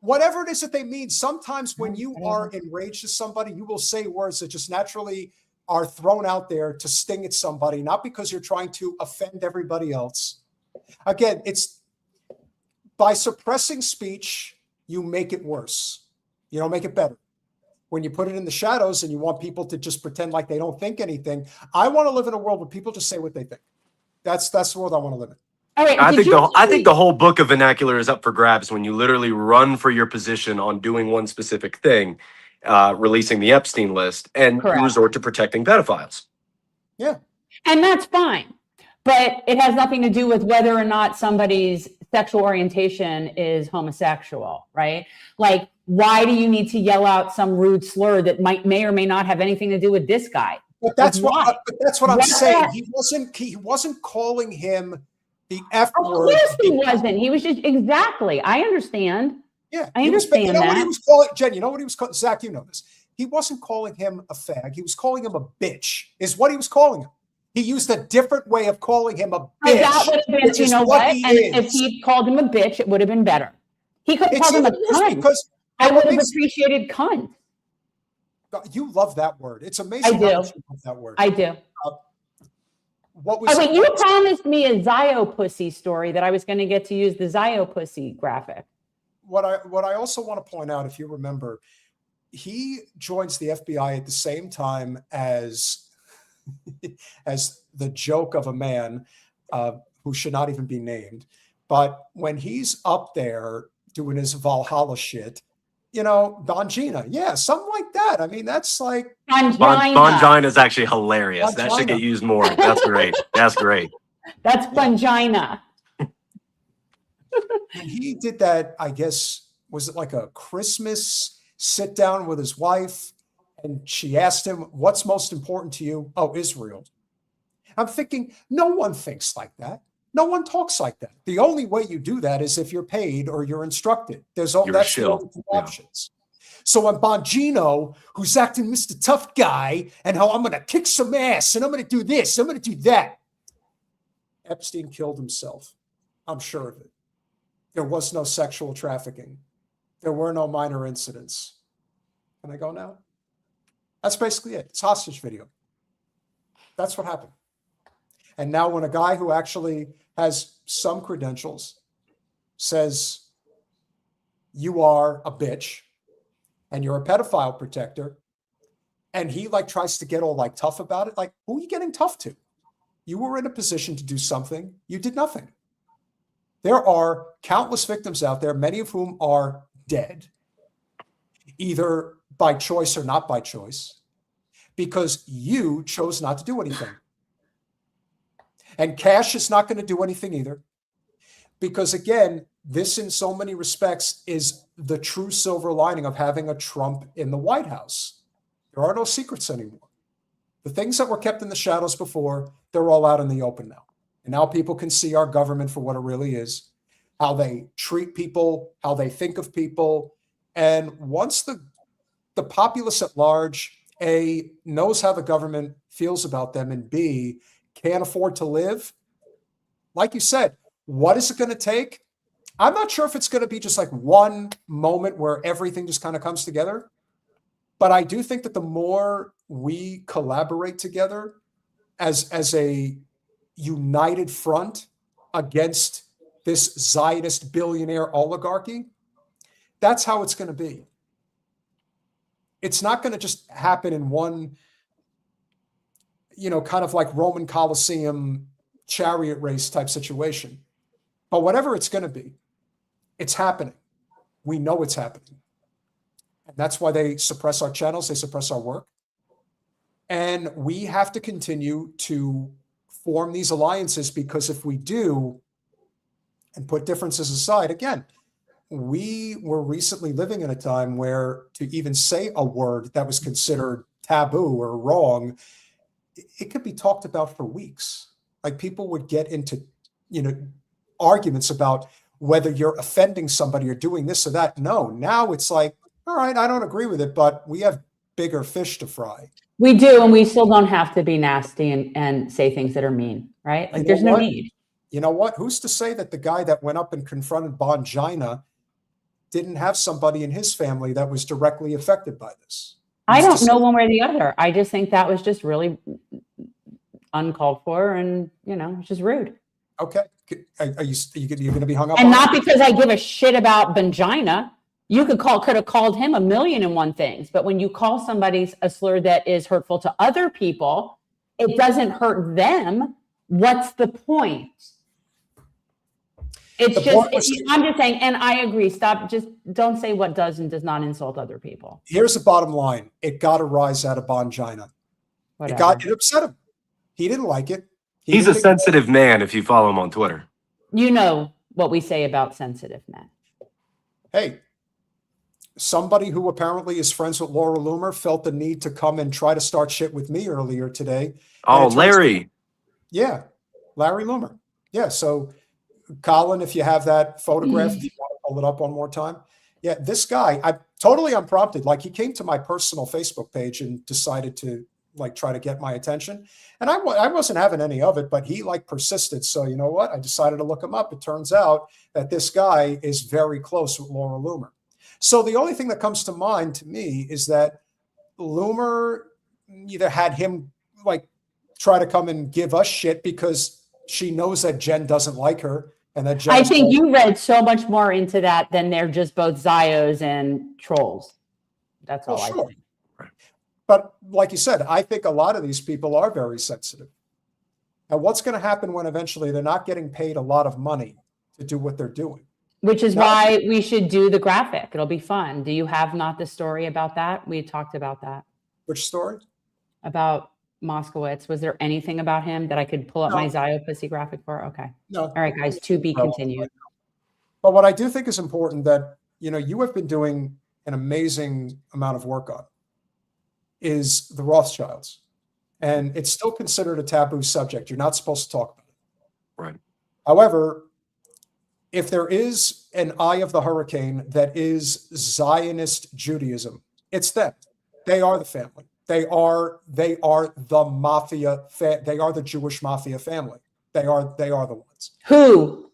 Speaker 1: Whatever it is that they mean, sometimes when you are enraged at somebody, you will say words that just naturally are thrown out there to sting at somebody, not because you're trying to offend everybody else. Again, it's by suppressing speech, you make it worse. You don't make it better. When you put it in the shadows and you want people to just pretend like they don't think anything, I want to live in a world where people just say what they think. That's the world I want to live in.
Speaker 2: All right,
Speaker 3: I think the whole book of vernacular is up for grabs when you literally run for your position on doing one specific thing, releasing the Epstein list, and you resort to protecting pedophiles.
Speaker 1: Yeah.
Speaker 2: And that's fine. But it has nothing to do with whether or not somebody's sexual orientation is homosexual, right? Like, why do you need to yell out some rude slur that may or may not have anything to do with this guy?
Speaker 1: But that's what I'm saying. He wasn't calling him the F word.
Speaker 2: Of course he wasn't. He was just exactly. I understand.
Speaker 1: Yeah,
Speaker 2: I understand
Speaker 1: you know
Speaker 2: that.
Speaker 1: What he was calling, Jen, you know what he was calling? Zach, you know this. He wasn't calling him a fag. He was calling him a bitch, is what he was calling him. He used a different way of calling him a
Speaker 2: So
Speaker 1: bitch.
Speaker 2: that would have been,
Speaker 1: which
Speaker 2: you
Speaker 1: is
Speaker 2: know
Speaker 1: what
Speaker 2: what?
Speaker 1: he
Speaker 2: And
Speaker 1: is.
Speaker 2: if he called him a bitch, it would have been better. He could have
Speaker 1: It's
Speaker 2: called him a
Speaker 1: even worse
Speaker 2: cunt.
Speaker 1: because
Speaker 2: I
Speaker 1: what
Speaker 2: would have
Speaker 1: makes-
Speaker 2: appreciated cunt.
Speaker 1: you love that word. It's amazing
Speaker 2: I
Speaker 1: how
Speaker 2: do.
Speaker 1: much you love that word.
Speaker 2: I do.
Speaker 1: What was
Speaker 2: Oh, wait, you promised me a Zio pussy story that I was going to get to use the Zio pussy graphic.
Speaker 1: what I also want to point out, if you remember, he joins the FBI at the same time as as the joke of a man who should not even be named. But when he's up there doing his Valhalla shit, you know, Bongino, yeah, something like that. I mean, that's like
Speaker 2: Bongina.
Speaker 3: Bongina is actually hilarious. That should
Speaker 1: Bongina.
Speaker 3: get used more. That's great. That's great.
Speaker 2: That's Bongina.
Speaker 1: and he did that, I guess, was it like a Christmas sit down with his wife? And she asked him, what's most important to you? Oh, Israel. I'm thinking, no one thinks like that. No one talks like that. The only way you do that is if you're paid or you're instructed. That's the
Speaker 3: shill.
Speaker 1: only two options. So when Bongino, who's acting Mr. Tough Guy, and how I'm going to kick some ass, and I'm going to do this, I'm going to do that. Epstein killed himself. I'm sure of it. There was no sexual trafficking. There were no minor incidents. Can I go now? That's basically it. It's hostage video. That's what happened. And now when a guy who actually has some credentials says you are a bitch and you're a pedophile protector, and he like tries to get all like tough about it, like, who are you getting tough to? You were in a position to do something. You did nothing. There are countless victims out there, many of whom are dead, either by choice or not by choice, because you chose not to do anything. And Cash is not going to do anything either, because again, this in so many respects is the true silver lining of having a Trump in the White House. There are no secrets anymore. The things that were kept in the shadows before, they're all out in the open now. And now people can see our government for what it really is, how they treat people, how they think of people. And once the populace at large, A, knows how the government feels about them, and B, can't afford to live, like you said, what is it going to take? I'm not sure if it's going to be just like one moment where everything just kind of comes together. But I do think that the more we collaborate together as a united front against this Zionist billionaire oligarchy, that's how it's going to be. It's not going to just happen in one, you know, kind of like Roman Colosseum chariot race type situation. But whatever it's going to be, it's happening. We know it's happening. And that's why they suppress our channels, they suppress our work. And we have to continue to form these alliances, because if we do, and put differences aside, again, we were recently living in a time where to even say a word that was considered taboo or wrong, it could be talked about for weeks. Like people would get into, you know, arguments about whether you're offending somebody or doing this or that. No, now it's like, all right, I don't agree with it, but we have bigger fish to fry.
Speaker 2: We do, and we still don't have to be nasty and say things that are mean, right? Like there's no need.
Speaker 1: You know what? Who's to say that the guy that went up and confronted Bongino didn't have somebody in his family that was directly affected by this?
Speaker 2: I don't know one way or the other. I just think that was just really uncalled for, and you know, it's just rude.
Speaker 1: Okay, are you going to be hung up?
Speaker 2: And
Speaker 1: on
Speaker 2: not
Speaker 1: it?
Speaker 2: because I give a shit about Bongino. You could have called him 1,000,001 things, but when you call somebody a slur that is hurtful to other people, it doesn't hurt them. What's the point? It's I'm just saying, and I agree. Stop. Just don't say what does and does not insult other people.
Speaker 1: Here's the bottom line. It got a rise out of Bongino. It upset him. He didn't like it.
Speaker 3: He's a sensitive man if you follow him on Twitter.
Speaker 2: You know what we say about sensitive men.
Speaker 1: Hey, somebody who apparently is friends with Laura Loomer felt the need to come and try to start shit with me earlier today.
Speaker 3: Oh, Larry.
Speaker 1: Yeah, Larry Loomer. Yeah, so Colin, if you have that photograph, if you want to hold it up one more time. Yeah, this guy, I totally unprompted. Like he came to my personal Facebook page and decided to like try to get my attention. And I wasn't having any of it, but he like persisted. So you know what? I decided to look him up. It turns out that this guy is very close with Laura Loomer. So the only thing that comes to mind to me is that Loomer either had him like try to come and give us shit because she knows that Jen doesn't like her. And that
Speaker 2: I think you read so much more into that than they're just both Zios and trolls. That's all I think.
Speaker 1: But like you said, I think a lot of these people are very sensitive. And what's going to happen when eventually they're not getting paid a lot of money to do what they're doing?
Speaker 2: Which is why we should do the graphic. It'll be fun. Do you have not the story about that? We talked about that.
Speaker 1: Which story?
Speaker 2: About Moskowitz. Was there anything about him that I could pull up my Zio pussy graphic for? Okay.
Speaker 1: No.
Speaker 2: All right, guys, to be continued.
Speaker 1: But what I do think is important that, you have been doing an amazing amount of work on is the Rothschilds. And it's still considered a taboo subject. You're not supposed to talk about it.
Speaker 3: Right.
Speaker 1: However, if there is an eye of the hurricane that is Zionist Judaism, it's them. They are the family. They are the mafia. They are the Jewish mafia family. They are the ones.
Speaker 2: Who?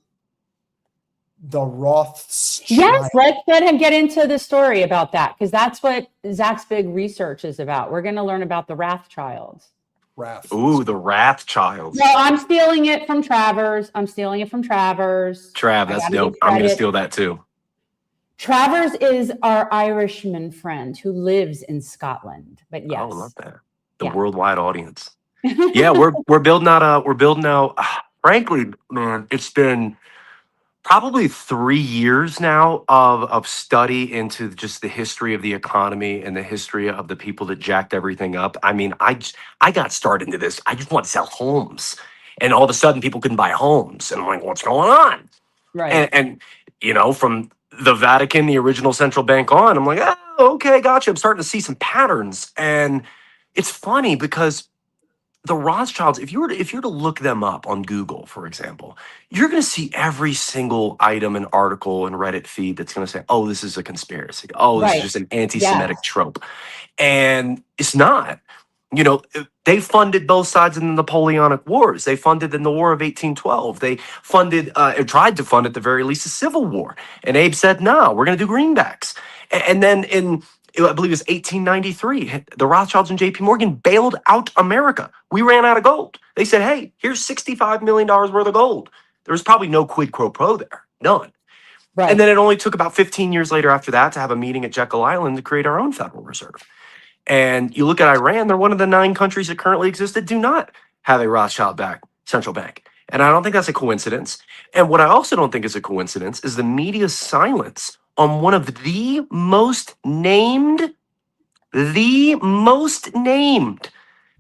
Speaker 1: The Rothschilds.
Speaker 2: Yes, let's let him get into the story about that, because that's what Zach's big research is about. We're going to learn about the Rothschilds.
Speaker 3: Ooh, the Rothschilds.
Speaker 2: No, I'm stealing it from Travers.
Speaker 3: Trav, that's dope. I'm going to steal that too.
Speaker 2: Travers is our Irishman friend who lives in Scotland. But yes.
Speaker 3: Oh, I love that. The worldwide audience. Yeah, we're building out. Frankly, man, it's been probably 3 years now of study into just the history of the economy and the history of the people that jacked everything up. I mean, I got started into this. I just want to sell homes, and all of a sudden people couldn't buy homes, and I'm like, what's going on?
Speaker 2: Right.
Speaker 3: And from the Vatican, the original central bank on, I'm like, oh, okay, gotcha. I'm starting to see some patterns, and it's funny because the Rothschilds, if you were to look them up on Google, for example, you're going to see every single item and article and Reddit feed that's going to say, oh, this is a conspiracy. Oh, this is just an anti-Semitic trope. And it's not. They funded both sides in the Napoleonic Wars. They funded in the War of 1812. They funded, tried to fund at the very least, a civil war. And Abe said, no, we're going to do greenbacks. And then I believe it was 1893, the Rothschilds and JP Morgan bailed out America. We ran out of gold. They said, hey, here's $65 million worth of gold. There was probably no quid pro quo there. None. Right. And then it only took about 15 years later after that to have a meeting at Jekyll Island to create our own Federal Reserve. And you look at Iran, they're one of the 9 countries that currently exist that do not have a Rothschild-backed central bank. And I don't think that's a coincidence. And what I also don't think is a coincidence is the media's silence on one of the most named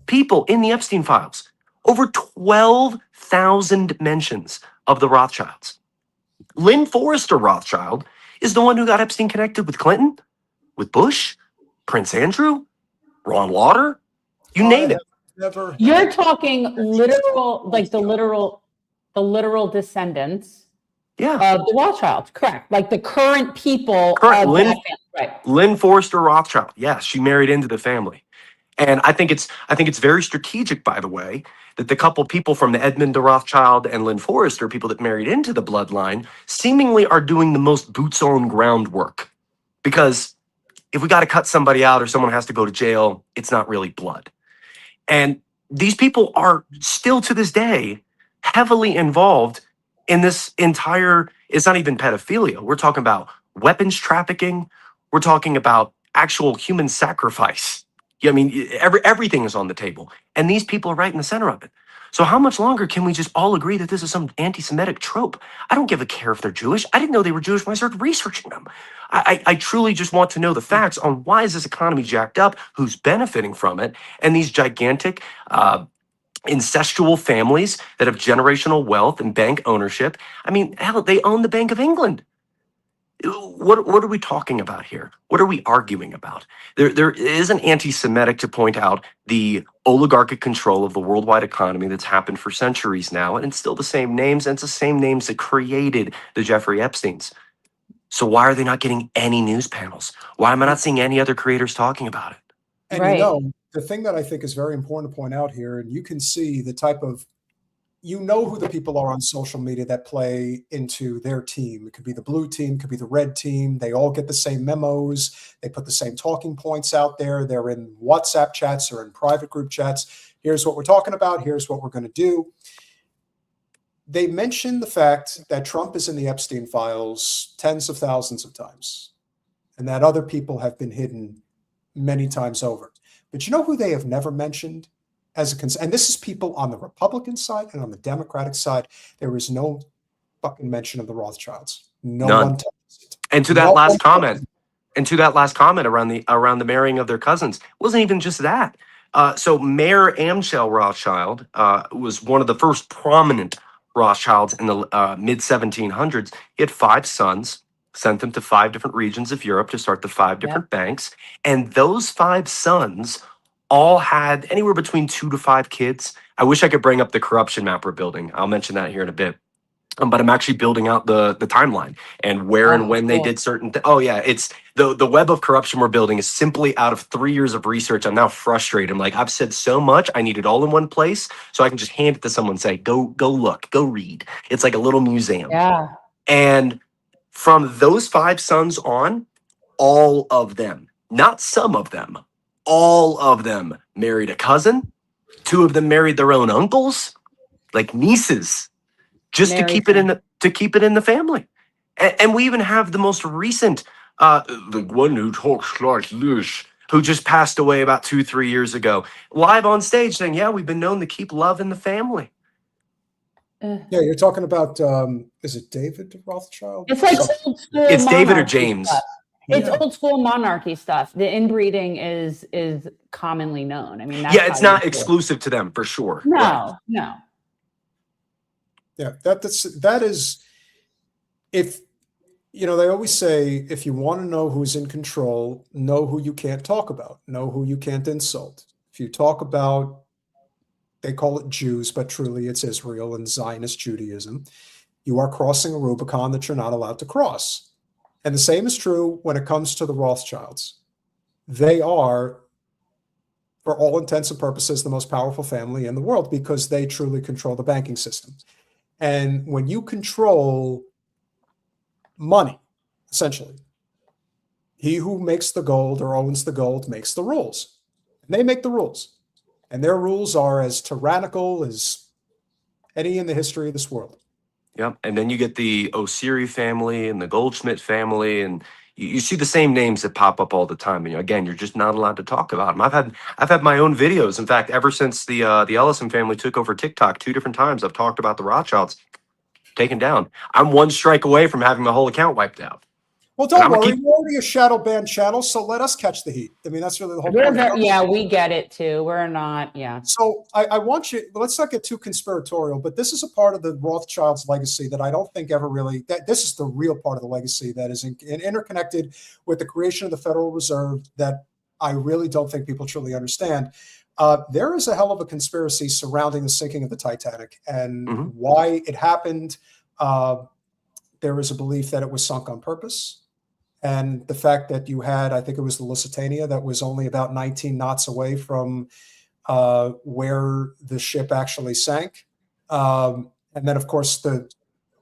Speaker 3: people in the Epstein files. Over 12,000 mentions of the Rothschilds. Lynn Forrester Rothschild is the one who got Epstein connected with Clinton, with Bush, Prince Andrew, Ron Lauder, you name it.
Speaker 2: You're talking literal, like the literal descendants of the Rothschilds, correct? Like the current people.
Speaker 3: Correct.
Speaker 2: Right.
Speaker 3: Lynn Forrester Rothschild. Yes, she married into the family. And I think it's very strategic, by the way, that the couple people from the Edmund de Rothschild and Lynn Forrester, people that married into the bloodline, seemingly are doing the most boots on ground work. Because if we got to cut somebody out or someone has to go to jail, it's not really blood. And these people are still to this day heavily involved in this entire, it's not even pedophilia. We're talking about weapons trafficking. We're talking about actual human sacrifice. I mean, everything is on the table. And these people are right in the center of it. So how much longer can we just all agree that this is some anti-Semitic trope? I don't give a care if they're Jewish. I didn't know they were Jewish when I started researching them. I truly just want to know the facts on why is this economy jacked up, who's benefiting from it, and these gigantic incestual families that have generational wealth and bank ownership. I mean, hell, they own the Bank of England. What are we talking about here? What are we arguing about? There is an anti-Semitic to point out the oligarchic control of the worldwide economy that's happened for centuries now, and it's still the same names, and it's the same names that created the Jeffrey Epsteins. So why are they not getting any news panels? Why am I not seeing any other creators talking about it?
Speaker 1: And the thing that I think is very important to point out here, and you can see the type of, you know who the people are on social media that play into their team. It could be the blue team, it could be the red team. They all get the same memos. They put the same talking points out there. They're in WhatsApp chats or in private group chats. Here's what we're talking about. Here's what we're going to do. They mentioned the fact that Trump is in the Epstein files tens of thousands of times, and that other people have been hidden many times over. But you know who they have never mentioned as a concern? And this is people on the Republican side and on the Democratic side. There is no fucking mention of the Rothschilds. No
Speaker 3: None.
Speaker 1: one touches it.
Speaker 3: And to that last comment, around the marrying of their cousins, it wasn't even just that. So Mayor Amschel Rothschild was one of the first prominent Rothschilds in the mid 1700s. He had 5 sons, sent them to 5 different regions of Europe to start the 5 different banks. And those 5 sons all had anywhere between 2 to 5 kids. I wish I could bring up the corruption map we're building. I'll mention that here in a bit. But I'm actually building out the timeline and where and when they did certain things. Oh yeah, it's the web of corruption we're building is simply out of 3 years of research. I'm now frustrated. I'm like, I've said so much, I need it all in one place so I can just hand it to someone and say, go look, go read. It's like a little museum.
Speaker 2: Yeah.
Speaker 3: And from those 5 sons on, all of them, not some of them, all of them married a cousin. 2 of them married their own uncles, like nieces. Just to keep it in the family, and we even have the most recent, the one who talks like this, who just passed away about 2-3 years ago, live on stage saying, "Yeah, we've been known to keep love in the family."
Speaker 1: Yeah, you're talking about, is it David Rothschild?
Speaker 2: It's like old school.
Speaker 3: It's David or
Speaker 2: monarchy
Speaker 3: James.
Speaker 2: stuff. It's old school monarchy stuff. The inbreeding is commonly known. I mean, that's
Speaker 3: It's not exclusive to them for sure.
Speaker 2: No.
Speaker 1: Yeah, that is, if, you know, they always say, if you want to know who's in control, know who you can't talk about, know who you can't insult. If you talk about, they call it Jews, but truly it's Israel and Zionist Judaism, you are crossing a Rubicon that you're not allowed to cross. And the same is true when it comes to the Rothschilds. They are, for all intents and purposes, the most powerful family in the world because they truly control the banking system. And when you control money, essentially, he who makes the gold or owns the gold makes the rules. And they make the rules. And their rules are as tyrannical as any in the history of this world.
Speaker 3: Yep. And then you get the Osiri family and the Goldschmidt family, and you see the same names that pop up all the time. And again, you're just not allowed to talk about them. I've had my own videos. In fact, ever since the Ellison family took over TikTok 2 different times, I've talked about the Rothschilds taken down. I'm 1 strike away from having my whole account wiped out.
Speaker 1: Well, don't worry, we're already a shadow banned channel, so let us catch the heat. I mean, that's really the whole point.
Speaker 2: Yeah, we get it too. We're not,
Speaker 1: So I want you, let's not get too conspiratorial, but this is a part of the Rothschilds legacy that I don't think ever really, this is the real part of the legacy that is interconnected with the creation of the Federal Reserve that I really don't think people truly understand. There is a hell of a conspiracy surrounding the sinking of the Titanic and why it happened. There is a belief that it was sunk on purpose. And the fact that you had, I think it was the Lusitania that was only about 19 knots away from where the ship actually sank. And then, of course, the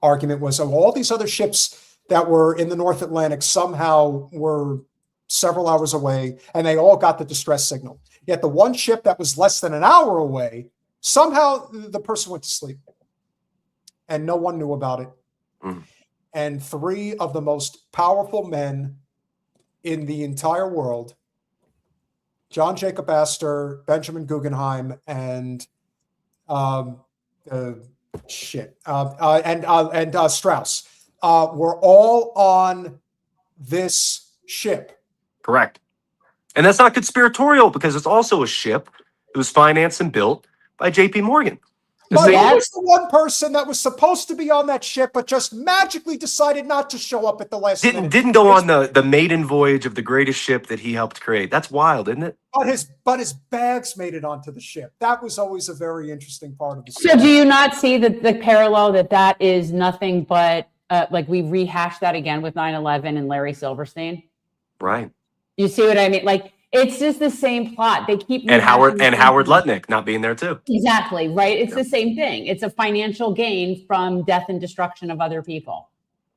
Speaker 1: argument was, all these other ships that were in the North Atlantic somehow were several hours away, and they all got the distress signal. Yet the one ship that was less than an hour away, somehow the person went to sleep. And no one knew about it. And 3 of the most powerful men in the entire world, John Jacob Astor, Benjamin Guggenheim, and Strauss, were all on this ship.
Speaker 3: Correct. And that's not conspiratorial because it's also a ship. It was financed and built by J.P. Morgan.
Speaker 1: But who was the one person that was supposed to be on that ship, but just magically decided not to show up at the last minute?
Speaker 3: Didn't go on the maiden voyage of the greatest ship that he helped create. That's wild, isn't it?
Speaker 1: But his bags made it onto the ship. That was always a very interesting part of the story.
Speaker 2: So do you not see the parallel that is nothing but like we rehashed that again with 9/11 and Larry Silverstein?
Speaker 3: Right.
Speaker 2: You see what I mean? Like It's just the same plot. They keep
Speaker 3: And Howard
Speaker 2: rehashing the same thing.
Speaker 3: Lutnick not being there too.
Speaker 2: Exactly, right? It's the same thing. It's a financial gain from death and destruction of other people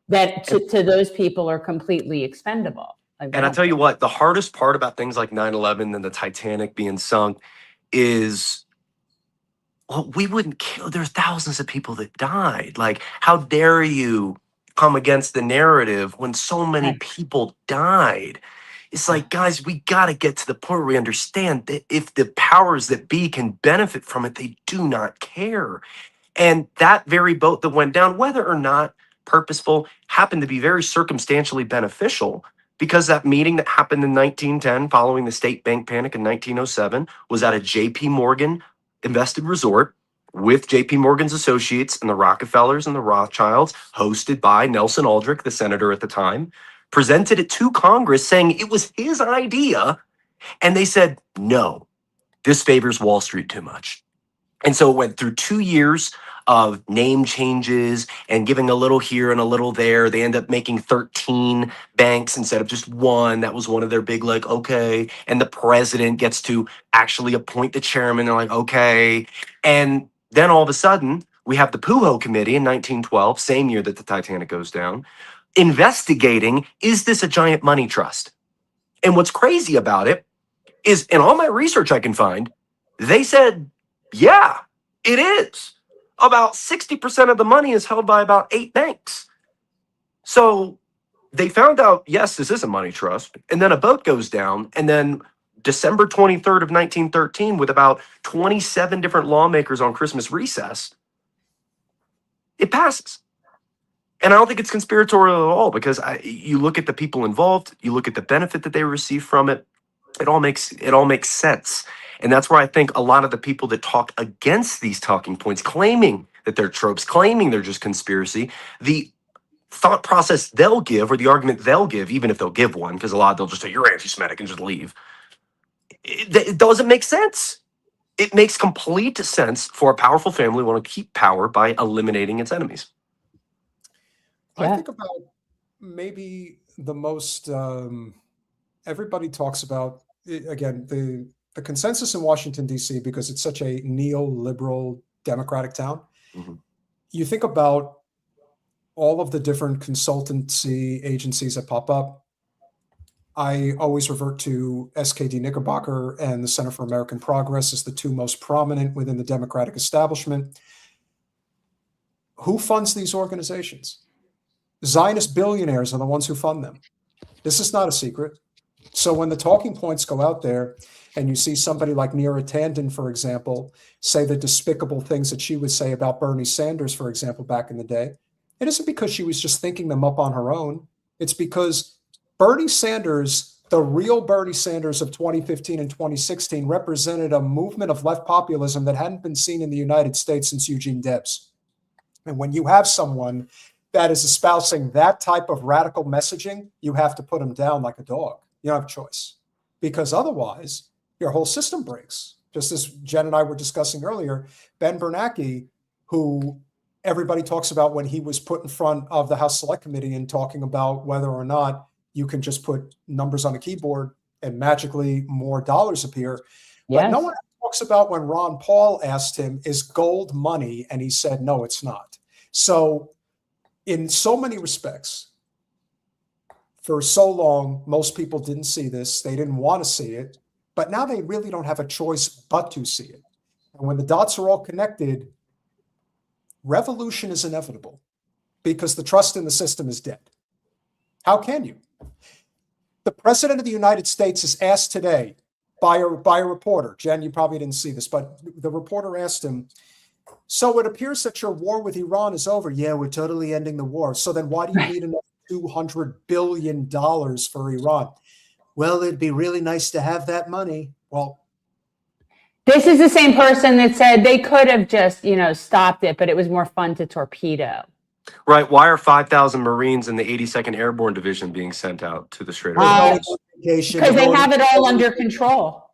Speaker 2: that to those people are completely expendable. Like,
Speaker 3: And I'll tell you what, the hardest part about things like 9/11 and the Titanic being sunk is, well, we wouldn't kill. There's thousands of people that died. Like, how dare you come against the narrative when so many
Speaker 2: Right.
Speaker 3: people died? It's like, guys, we got to get to the point where we understand that if the powers that be can benefit from it, they do not care. And that very boat that went down, whether or not purposeful, happened to be very circumstantially beneficial, because that meeting that happened in 1910 following the state bank panic in 1907 was at a JP Morgan invested resort with JP Morgan's associates and the Rockefellers and the Rothschilds, hosted by Nelson Aldrich, the senator at the time, presented it to Congress saying it was his idea. And they said, no, this favors Wall Street too much. And so it went through 2 years of name changes and giving a little here and a little there. They end up making 13 banks instead of just one. That was one of their big, like, okay. And the president gets to actually appoint the chairman. They're like, okay. And then all of a sudden, we have the Pujo Committee in 1912, same year that the Titanic goes down, investigating, is this a giant money trust? And what's crazy about it is, in all my research I can find, they said, yeah, it is. About 60% of the money is held by about 8 banks. So they found out, yes, this is a money trust. And then a boat goes down. And then December 23rd of 1913, with about 27 different lawmakers on Christmas recess, it passes. And I don't think it's conspiratorial at all, because you look at the people involved, you look at the benefit that they receive from it, it all makes sense. And that's where I think a lot of the people that talk against these talking points, claiming that they're tropes, claiming they're just conspiracy, the thought process they'll give, or the argument they'll give, even if they'll give one, because a lot they'll just say, you're anti-Semitic, and just leave. It doesn't make sense. It makes complete sense for a powerful family want to keep power by eliminating its enemies.
Speaker 1: I think about maybe the most, everybody talks about, again, the consensus in Washington, D.C., because it's such a neoliberal democratic town.
Speaker 3: Mm-hmm.
Speaker 1: You think about all of the different consultancy agencies that pop up. I always revert to SKD Knickerbocker and the Center for American Progress as the two most prominent within the Democratic establishment. Who funds these organizations? Zionist billionaires are the ones who fund them. This is not a secret. So when the talking points go out there and you see somebody like Neera Tanden, for example, say the despicable things that she would say about Bernie Sanders, for example, back in the day, it isn't because she was just thinking them up on her own. It's because Bernie Sanders, the real Bernie Sanders of 2015 and 2016, represented a movement of left populism that hadn't been seen in the United States since Eugene Debs. And when you have someone that is espousing that type of radical messaging, you have to put them down like a dog. You don't have a choice, because otherwise your whole system breaks. Just as Jen and I were discussing earlier, Ben Bernanke, who everybody talks about when he was put in front of the House Select Committee and talking about whether or not you can just put numbers on a keyboard and magically more dollars appear.
Speaker 2: Yes.
Speaker 1: But no one talks about when Ron Paul asked him, is gold money? And he said, no, it's not. So in so many respects, for so long, most people didn't see this. They didn't want to see it. But now they really don't have a choice but to see it. And when the dots are all connected, revolution is inevitable, because the trust in the system is dead. How can you? The president of the United States is asked today by a reporter. Jen, you probably didn't see this, but the reporter asked him, so it appears that your war with Iran is over. Yeah, we're totally ending the war. So then why do you need another $200 billion for Iran? Well, it'd be really nice to have that money. Well,
Speaker 2: this is the same person that said they could have just, stopped it, but it was more fun to torpedo.
Speaker 3: Right. Why are 5,000 Marines in the 82nd Airborne Division being sent out to the Strait of
Speaker 2: Uh,
Speaker 3: Hormuz?
Speaker 2: Because they have it all under control.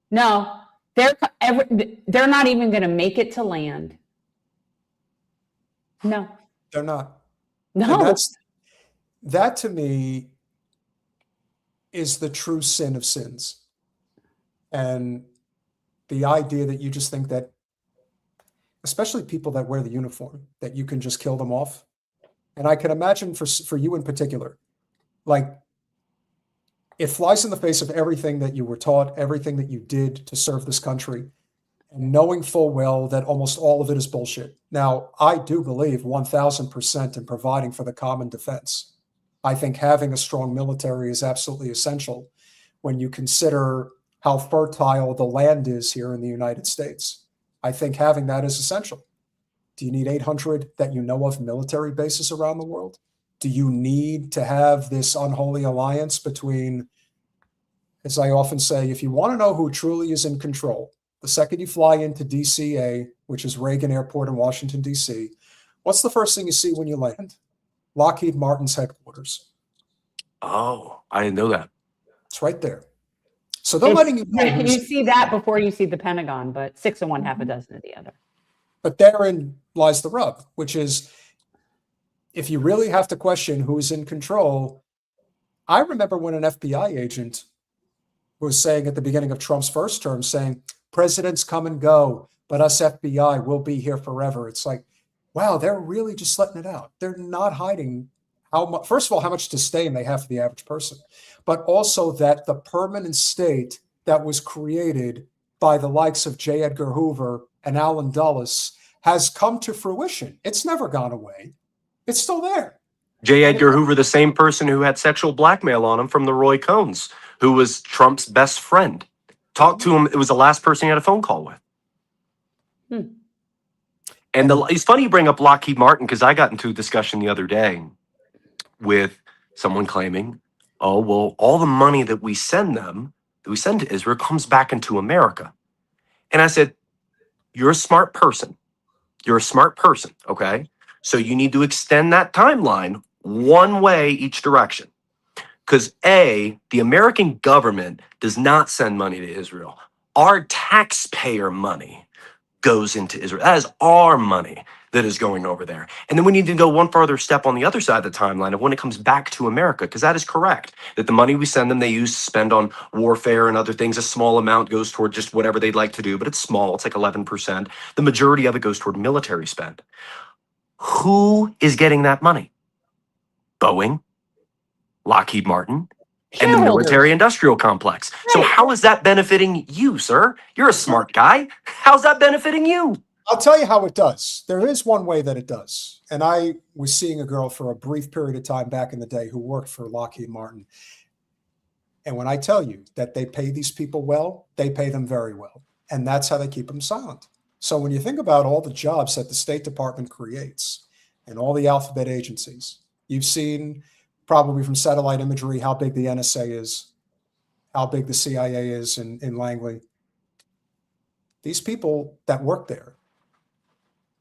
Speaker 2: No, they're not even going to make it to land. No,
Speaker 1: they're not.
Speaker 2: no.
Speaker 1: And that to me is the true sin of sins. And the idea that you just think that, especially people that wear the uniform, that you can just kill them off. And I can imagine for you in particular, like, it flies in the face of everything that you were taught, everything that you did to serve this country, and knowing full well that almost all of it is bullshit. Now, I do believe 1000% in providing for the common defense. I think having a strong military is absolutely essential when you consider how fertile the land is here in the United States. I think having that is essential. Do you need 800 that you know of military bases around the world? Do you need to have this unholy alliance between, as I often say, if you want to know who truly is in control, the second you fly into DCA, which is Reagan Airport in Washington, D.C., what's the first thing you see when you land? Lockheed Martin's headquarters.
Speaker 3: Oh, I didn't know that.
Speaker 1: It's right there. So they're letting you know.
Speaker 2: You see that before you see the Pentagon, but 6 of one, half a dozen of the other.
Speaker 1: But therein lies the rub, which is, if you really have to question who's in control, I remember when an FBI agent was saying at the beginning of Trump's first term, saying, presidents come and go, but us FBI will be here forever. It's like, wow, they're really just letting it out. They're not hiding how much, first of all, how much disdain they have for the average person, but also that the permanent state that was created by the likes of J. Edgar Hoover and Allen Dulles has come to fruition. It's never gone away. It's still there.
Speaker 3: J. Edgar Hoover, the same person who had sexual blackmail on him from the Roy Cohns, who was Trump's best friend. Talked to him. It was the last person he had a phone call with. And it's funny you bring up Lockheed Martin, because I got into a discussion the other day with someone claiming, oh, well, all the money that we send them, that we send to Israel, comes back into America. And I said, you're a smart person. You're a smart person, okay? So you need to extend that timeline one way each direction. Because A, the American government does not send money to Israel. Our taxpayer money goes into Israel. That is our money that is going over there. And then we need to go one further step on the other side of the timeline of when it comes back to America, because that is correct. That the money we send them, they use to spend on warfare and other things. A small amount goes toward just whatever they'd like to do, but it's small. It's like 11%. The majority of it goes toward military spend. Who is getting that money? Boeing, Lockheed Martin, and the military industrial complex. So how is that benefiting you, sir? You're a smart guy. How's that benefiting you?
Speaker 1: I'll tell you how it does. There is one way that it does. And I was seeing a girl for a brief period of time back in the day who worked for Lockheed Martin. And when I tell you that they pay these people well, they pay them very well. And that's how they keep them silent. So when you think about all the jobs that the State Department creates and all the alphabet agencies, you've seen probably from satellite imagery how big the NSA is, how big the CIA is in Langley. These people that work there,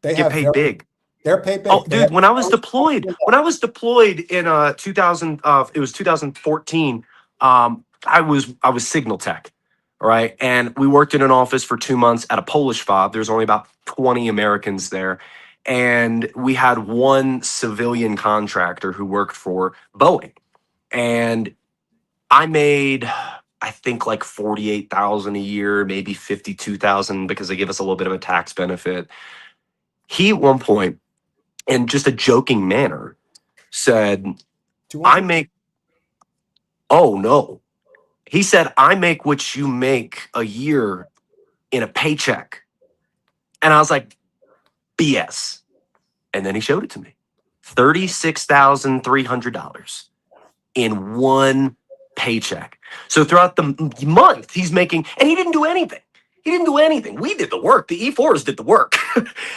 Speaker 1: they
Speaker 3: get paid big.
Speaker 1: They're paid big.
Speaker 3: Oh, dude, when I was deployed in 2000, it was 2014. I was signal tech, right? And we worked in an office for 2 months at a Polish fob. There's only about 20 Americans there. And we had one civilian contractor who worked for Boeing. And I made, I think, like $48,000 a year, maybe $52,000, because they give us a little bit of a tax benefit. He, at one point, in just a joking manner, said, I make, oh no. He said, I make what you make a year in a paycheck. And I was like, BS. And then he showed it to me. $36,300 in one paycheck. So throughout the month, he's making, and he didn't do anything. He didn't do anything. We did the work. The E4s did the work.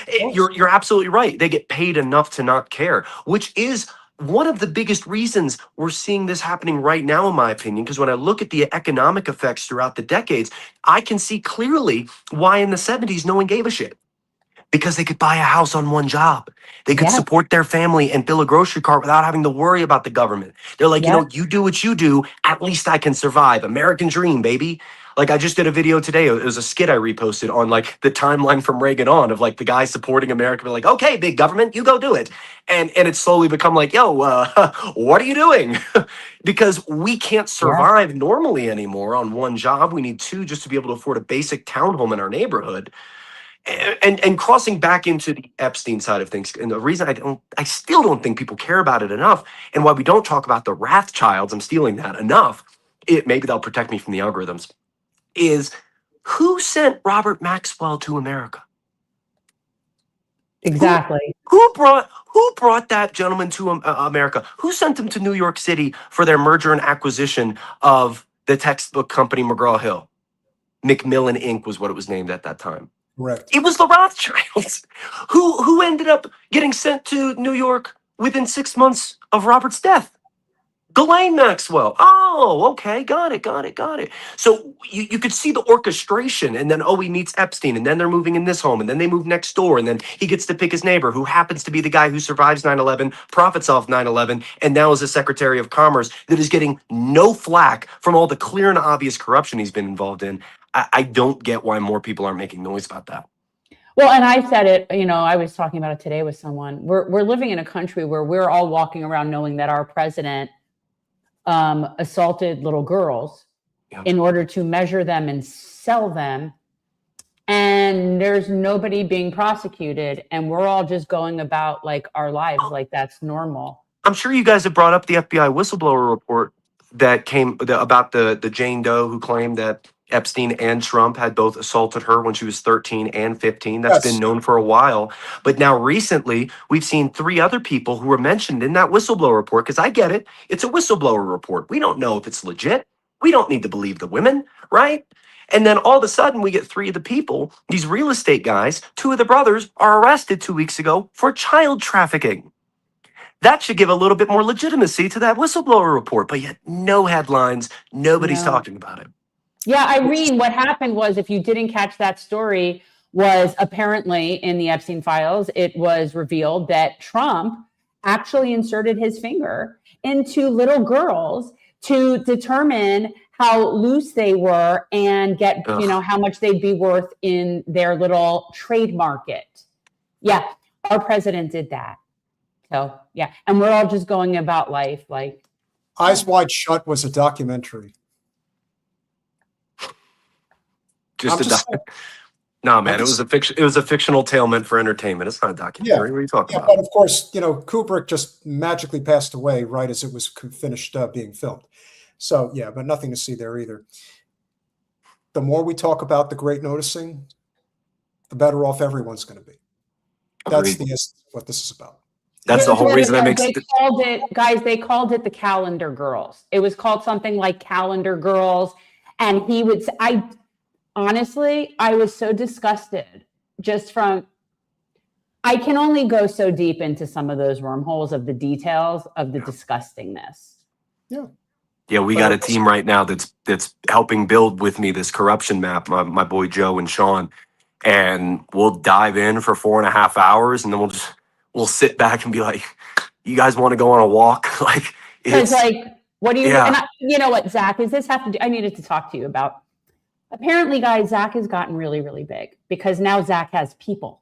Speaker 3: You're absolutely right. They get paid enough to not care, which is one of the biggest reasons we're seeing this happening right now, in my opinion, because when I look at the economic effects throughout the decades, I can see clearly why in the 70s no one gave a shit. Because they could buy a house on one job. They could support their family and fill a grocery cart without having to worry about the government. They're like, you know, you do what you do, at least I can survive. American dream, baby. Like I just did a video today. It was a skit I reposted on like the timeline from Reagan on of like the guy supporting America, be like, okay, big government, you go do it. And it's slowly become like, yo, what are you doing? Because we can't survive normally anymore on one job. We need two just to be able to afford a basic townhome in our neighborhood. And crossing back into the Epstein side of things, and the reason I still don't think people care about it enough, and why we don't talk about the Rothschilds, I'm stealing that enough. Maybe they'll protect me from the algorithms. Is who sent Robert Maxwell to America?
Speaker 2: Exactly.
Speaker 3: Who brought that gentleman to America? Who sent him to New York City for their merger and acquisition of the textbook company McGraw-Hill? Macmillan Inc. was what it was named at that time.
Speaker 1: Correct.
Speaker 3: It was the Rothschilds who ended up getting sent to New York within 6 months of Robert's death. Ghislaine Maxwell. Oh, okay. Got it. So you could see the orchestration, and then, he meets Epstein, and then they're moving in this home, and then they move next door, and then he gets to pick his neighbor, who happens to be the guy who survives 9/11, profits off 9/11, and now is a Secretary of Commerce that is getting no flack from all the clear and obvious corruption he's been involved in. I don't get why more people aren't making noise about that.
Speaker 2: Well, and I said it, I was talking about it today with someone. We're living in a country where we're all walking around knowing that our president assaulted little girls in order to measure them and sell them. And there's nobody being prosecuted. And we're all just going about like our lives like that's normal.
Speaker 3: I'm sure you guys have brought up the FBI whistleblower report that came about the Jane Doe who claimed that Epstein and Trump had both assaulted her when she was 13 and 15. That's been known for a while. But now recently, we've seen 3 other people who were mentioned in that whistleblower report, because I get it. It's a whistleblower report. We don't know if it's legit. We don't need to believe the women, right? And then all of a sudden, we get 3 of the people, these real estate guys, 2 of the brothers are arrested 2 weeks ago for child trafficking. That should give a little bit more legitimacy to that whistleblower report, but yet no headlines, nobody's talking about it.
Speaker 2: Yeah, Irene, what happened was, if you didn't catch that story, was apparently in the Epstein files, it was revealed that Trump actually inserted his finger into little girls to determine how loose they were and get, how much they'd be worth in their little trade market. Yeah, our president did that. So, yeah, and we're all just going about life like...
Speaker 1: Eyes Wide Shut was a documentary.
Speaker 3: No, man, it was a fictional tale meant for entertainment. It's not a documentary. What are you talking about?
Speaker 1: But of course, Kubrick just magically passed away right as it was finished being filmed. So yeah, but nothing to see there either. The more we talk about the Great Noticing, the better off everyone's going to be. That's the essence of what this is about.
Speaker 3: That's the whole reason I make
Speaker 2: they called it the Calendar Girls. It was called something like Calendar Girls, and he would say, honestly, I was so disgusted just from, I can only go so deep into some of those wormholes of the details of the disgustingness.
Speaker 3: Yeah, we got a team right now that's helping build with me this corruption map, my boy Joe and Sean, and we'll dive in for 4.5 hours, and then we'll sit back and be like, you guys want to go on a walk?
Speaker 2: It's like, what do you, and you know what, Zach, does this have to do, I needed to talk to you about. Apparently, guys, Zach has gotten really, really big because now Zach has people,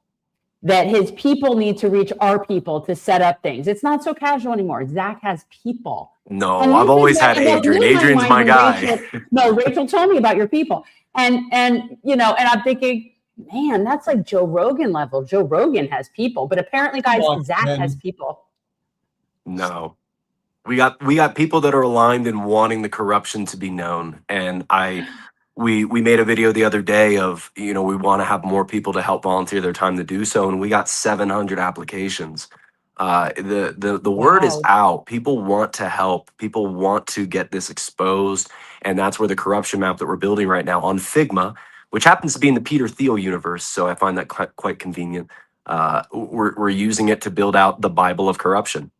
Speaker 2: that his people need to reach our people to set up things. It's not so casual anymore. Zach has people.
Speaker 3: No, I've always had Adrian. Adrian's my guy.
Speaker 2: Rachel told me about your people. And I'm thinking, man, that's like Joe Rogan level. Joe Rogan has people, but apparently, guys, Zach has people.
Speaker 3: No. We got people that are aligned in wanting the corruption to be known. And we made a video the other day of, we want to have more people to help volunteer their time to do so. And we got 700 applications. The word is out. People want to help. People want to get this exposed. And that's where the corruption map that we're building right now on Figma, which happens to be in the Peter Thiel universe. So I find that quite convenient. We're using it to build out the Bible of corruption.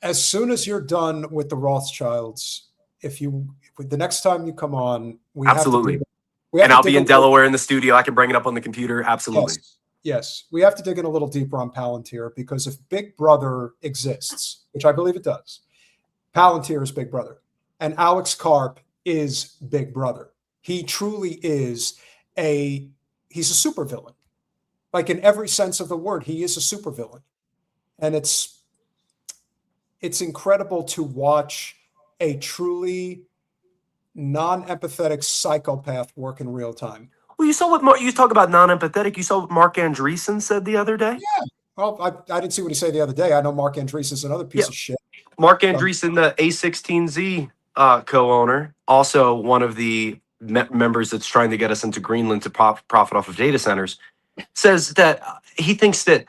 Speaker 1: As soon as you're done with the Rothschilds, the next time you come on,
Speaker 3: absolutely. And I'll be in Delaware in the studio. I can bring it up on the computer. Absolutely.
Speaker 1: Yes. We have to dig in a little deeper on Palantir, because if Big Brother exists, which I believe it does, Palantir is Big Brother, and Alex Karp is Big Brother. He truly is he's a supervillain. Like in every sense of the word, he is a supervillain. And it's incredible to watch a truly non-empathetic psychopath work in real time.
Speaker 3: Well, you saw what you talk about non-empathetic. You saw what Mark Andreessen said the other day.
Speaker 1: Yeah. Well, I didn't see what he said the other day. I know Mark Andreessen's another piece of shit.
Speaker 3: Mark Andreessen, the A16Z co-owner, also one of the members that's trying to get us into Greenland to profit off of data centers, says that he thinks that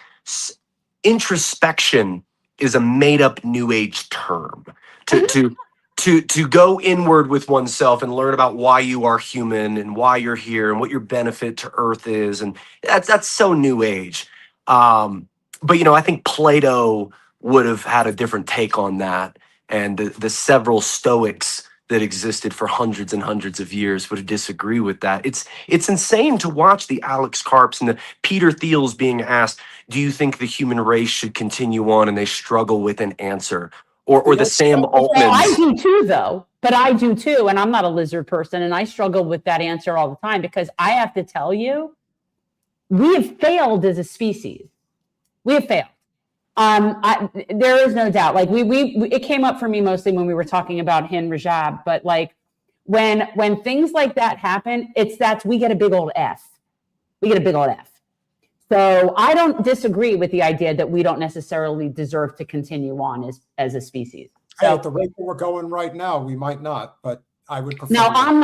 Speaker 3: introspection is a made-up New Age term to go inward with oneself and learn about why you are human and why you're here and what your benefit to Earth is, and that's so New Age. But I think Plato would have had a different take on that, and the several Stoics that existed for hundreds and hundreds of years would disagree with that. It's insane to watch the Alex Karps and the Peter Thiels being asked, do you think the human race should continue on, and they struggle with an answer. Or the Sam Altman.
Speaker 2: Well, I do too, though. But I do too, and I'm not a lizard person, and I struggle with that answer all the time, because I have to tell you, we have failed as a species. We have failed. There is no doubt. Like it came up for me mostly when we were talking about Hind Rajab, but like when things like that happen, we get a big old F. We get a big old F. So I don't disagree with the idea that we don't necessarily deserve to continue on as a species. So,
Speaker 1: at the rate that we're going right now, we might not, but I would prefer.
Speaker 2: Now, I'm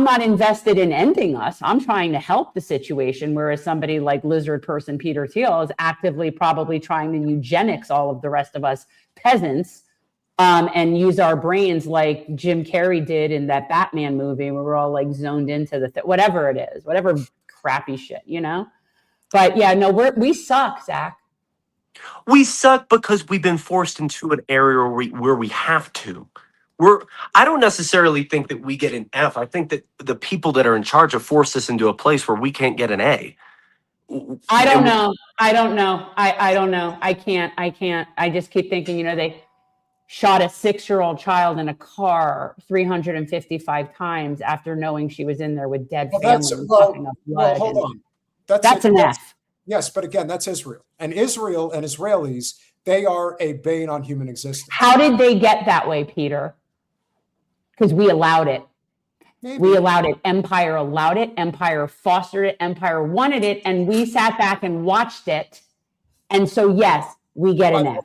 Speaker 2: not invested in ending us. I'm trying to help the situation, whereas somebody like lizard person Peter Thiel is actively probably trying to eugenics all of the rest of us peasants, and use our brains like Jim Carrey did in that Batman movie, where we're all like zoned into whatever it is, whatever crappy shit, But yeah, no, we suck, Zach.
Speaker 3: We suck because we've been forced into an area where we have to. I don't necessarily think that we get an F. I think that the people that are in charge have forced us into a place where we can't get an A.
Speaker 2: I don't know. I don't know. I can't. I just keep thinking, they shot a 6-year-old child in a car 355 times after knowing she was in there with dead family.
Speaker 1: Hold on.
Speaker 2: That's an F.
Speaker 1: Yes, but again, that's Israel. And Israel and Israelis, they are a bane on human existence.
Speaker 2: How did they get that way, Peter? Because we allowed it.
Speaker 1: Maybe.
Speaker 2: We allowed it. Empire allowed it. Empire fostered it. Empire wanted it. And we sat back and watched it. And so, yes, we get an F.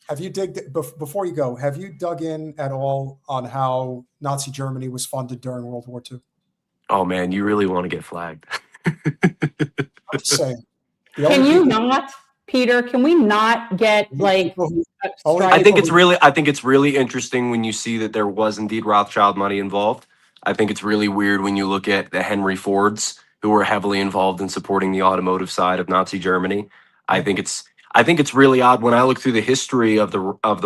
Speaker 1: Have you before you go, have you dug in at all on how Nazi Germany was funded during World War II?
Speaker 3: Oh, man, you really want to get flagged.
Speaker 1: I'm just saying.
Speaker 2: Can you not, Peter? Can we not get like?
Speaker 3: I think it's really interesting when you see that there was indeed Rothschild money involved. I think it's really weird when you look at the Henry Fords, who were heavily involved in supporting the automotive side of Nazi Germany. I think it's really odd when I look through the history of the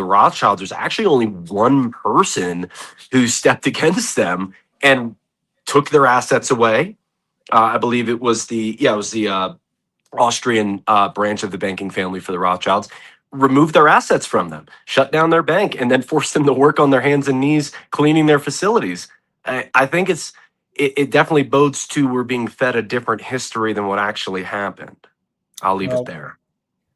Speaker 3: Rothschilds. There's actually only one person who stepped against them and took their assets away. I believe it was the Austrian branch of the banking family for the Rothschilds, removed their assets from them, shut down their bank, and then forced them to work on their hands and knees cleaning their facilities. I think it definitely bodes to we're being fed a different history than what actually happened. I'll leave it there.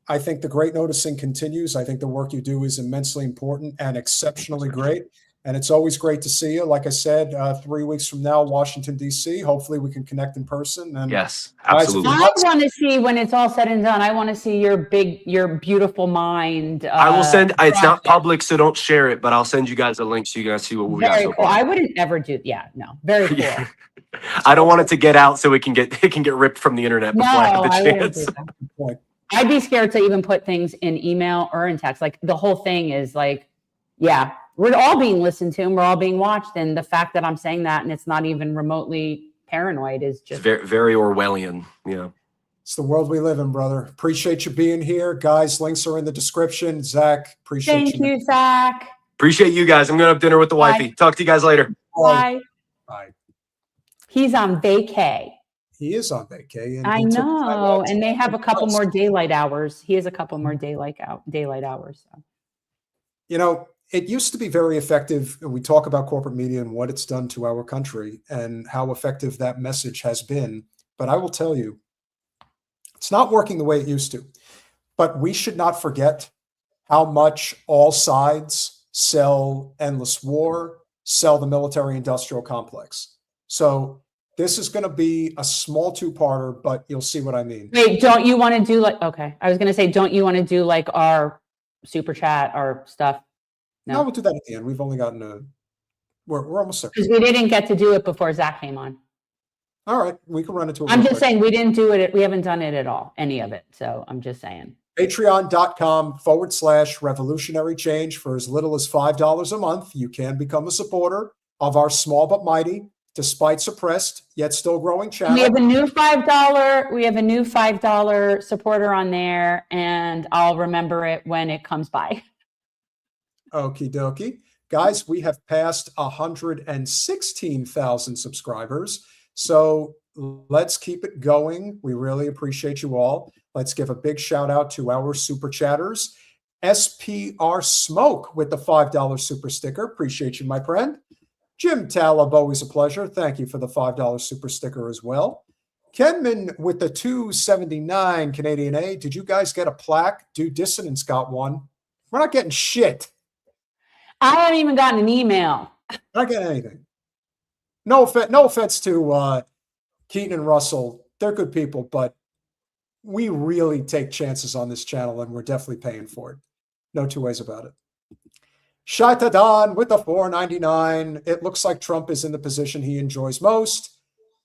Speaker 1: I think the great noticing continues. I think the work you do is immensely important and exceptionally great. And it's always great to see you. Like I said, 3 weeks from now, Washington, D.C. Hopefully we can connect in person. And
Speaker 3: yes, absolutely.
Speaker 2: I want to see, when it's all said and done, I want to see your beautiful mind.
Speaker 3: I will send, it's not public, so don't share it, but I'll send you guys a link so you guys see what we got so far.
Speaker 2: I wouldn't ever do, very cool.
Speaker 3: Yeah. I don't want it to get out so it can get ripped from the internet before I have the chance.
Speaker 2: I'd be scared to even put things in email or in text. Like the whole thing is like, we're all being listened to and we're all being watched. And the fact that I'm saying that and it's not even remotely paranoid is just
Speaker 3: very, very Orwellian. Yeah.
Speaker 1: It's the world we live in, brother. Appreciate you being here. Guys, links are in the description. Zach, appreciate you.
Speaker 2: Thank you, Zach.
Speaker 3: Appreciate you guys. I'm going to have dinner with the wifey. Talk to you guys later.
Speaker 2: Bye.
Speaker 1: Bye.
Speaker 2: He's on vacay.
Speaker 1: He is on vacay. And
Speaker 2: I know. And they have a couple more daylight hours. He has a couple more daylight hours. So.
Speaker 1: it used to be very effective. And we talk about corporate media and what it's done to our country and how effective that message has been. But I will tell you, it's not working the way it used to. But we should not forget how much all sides sell endless war, sell the military-industrial complex. So this is going to be a small two-parter, but you'll see what I mean.
Speaker 2: Wait, don't you want to do like, okay. I was going to say, don't you want to do like our super chat, our stuff?
Speaker 1: No, we'll do that at the end. We've only gotten we're almost there.
Speaker 2: Because we didn't get to do it before Zach came on.
Speaker 1: All right, we can run into it.
Speaker 2: I'm just saying we didn't do it. We haven't done it at all, any of it. So I'm just saying.
Speaker 1: Patreon.com/revolutionary change. For as little as $5 a month, you can become a supporter of our small but mighty, despite suppressed yet still growing channel.
Speaker 2: We have a new $5. We have a new $5 supporter on there, and I'll remember it when it comes by.
Speaker 1: Okie dokie. Guys, we have passed 116,000 subscribers. So let's keep it going. We really appreciate you all. Let's give a big shout out to our super chatters. SPR Smoke with the $5 super sticker. Appreciate you, my friend. Jim Talib, always a pleasure. Thank you for the $5 super sticker as well. Kenman with the $2.79 Canadian A. Did you guys get a plaque? Dude Dissonance got one. We're not getting shit.
Speaker 2: I haven't even gotten an email.
Speaker 1: Not getting anything. No offense to Keaton and Russell. They're good people, but we really take chances on this channel, and we're definitely paying for it. No two ways about it. Shaitadan with the $4.99. It looks like Trump is in the position he enjoys most.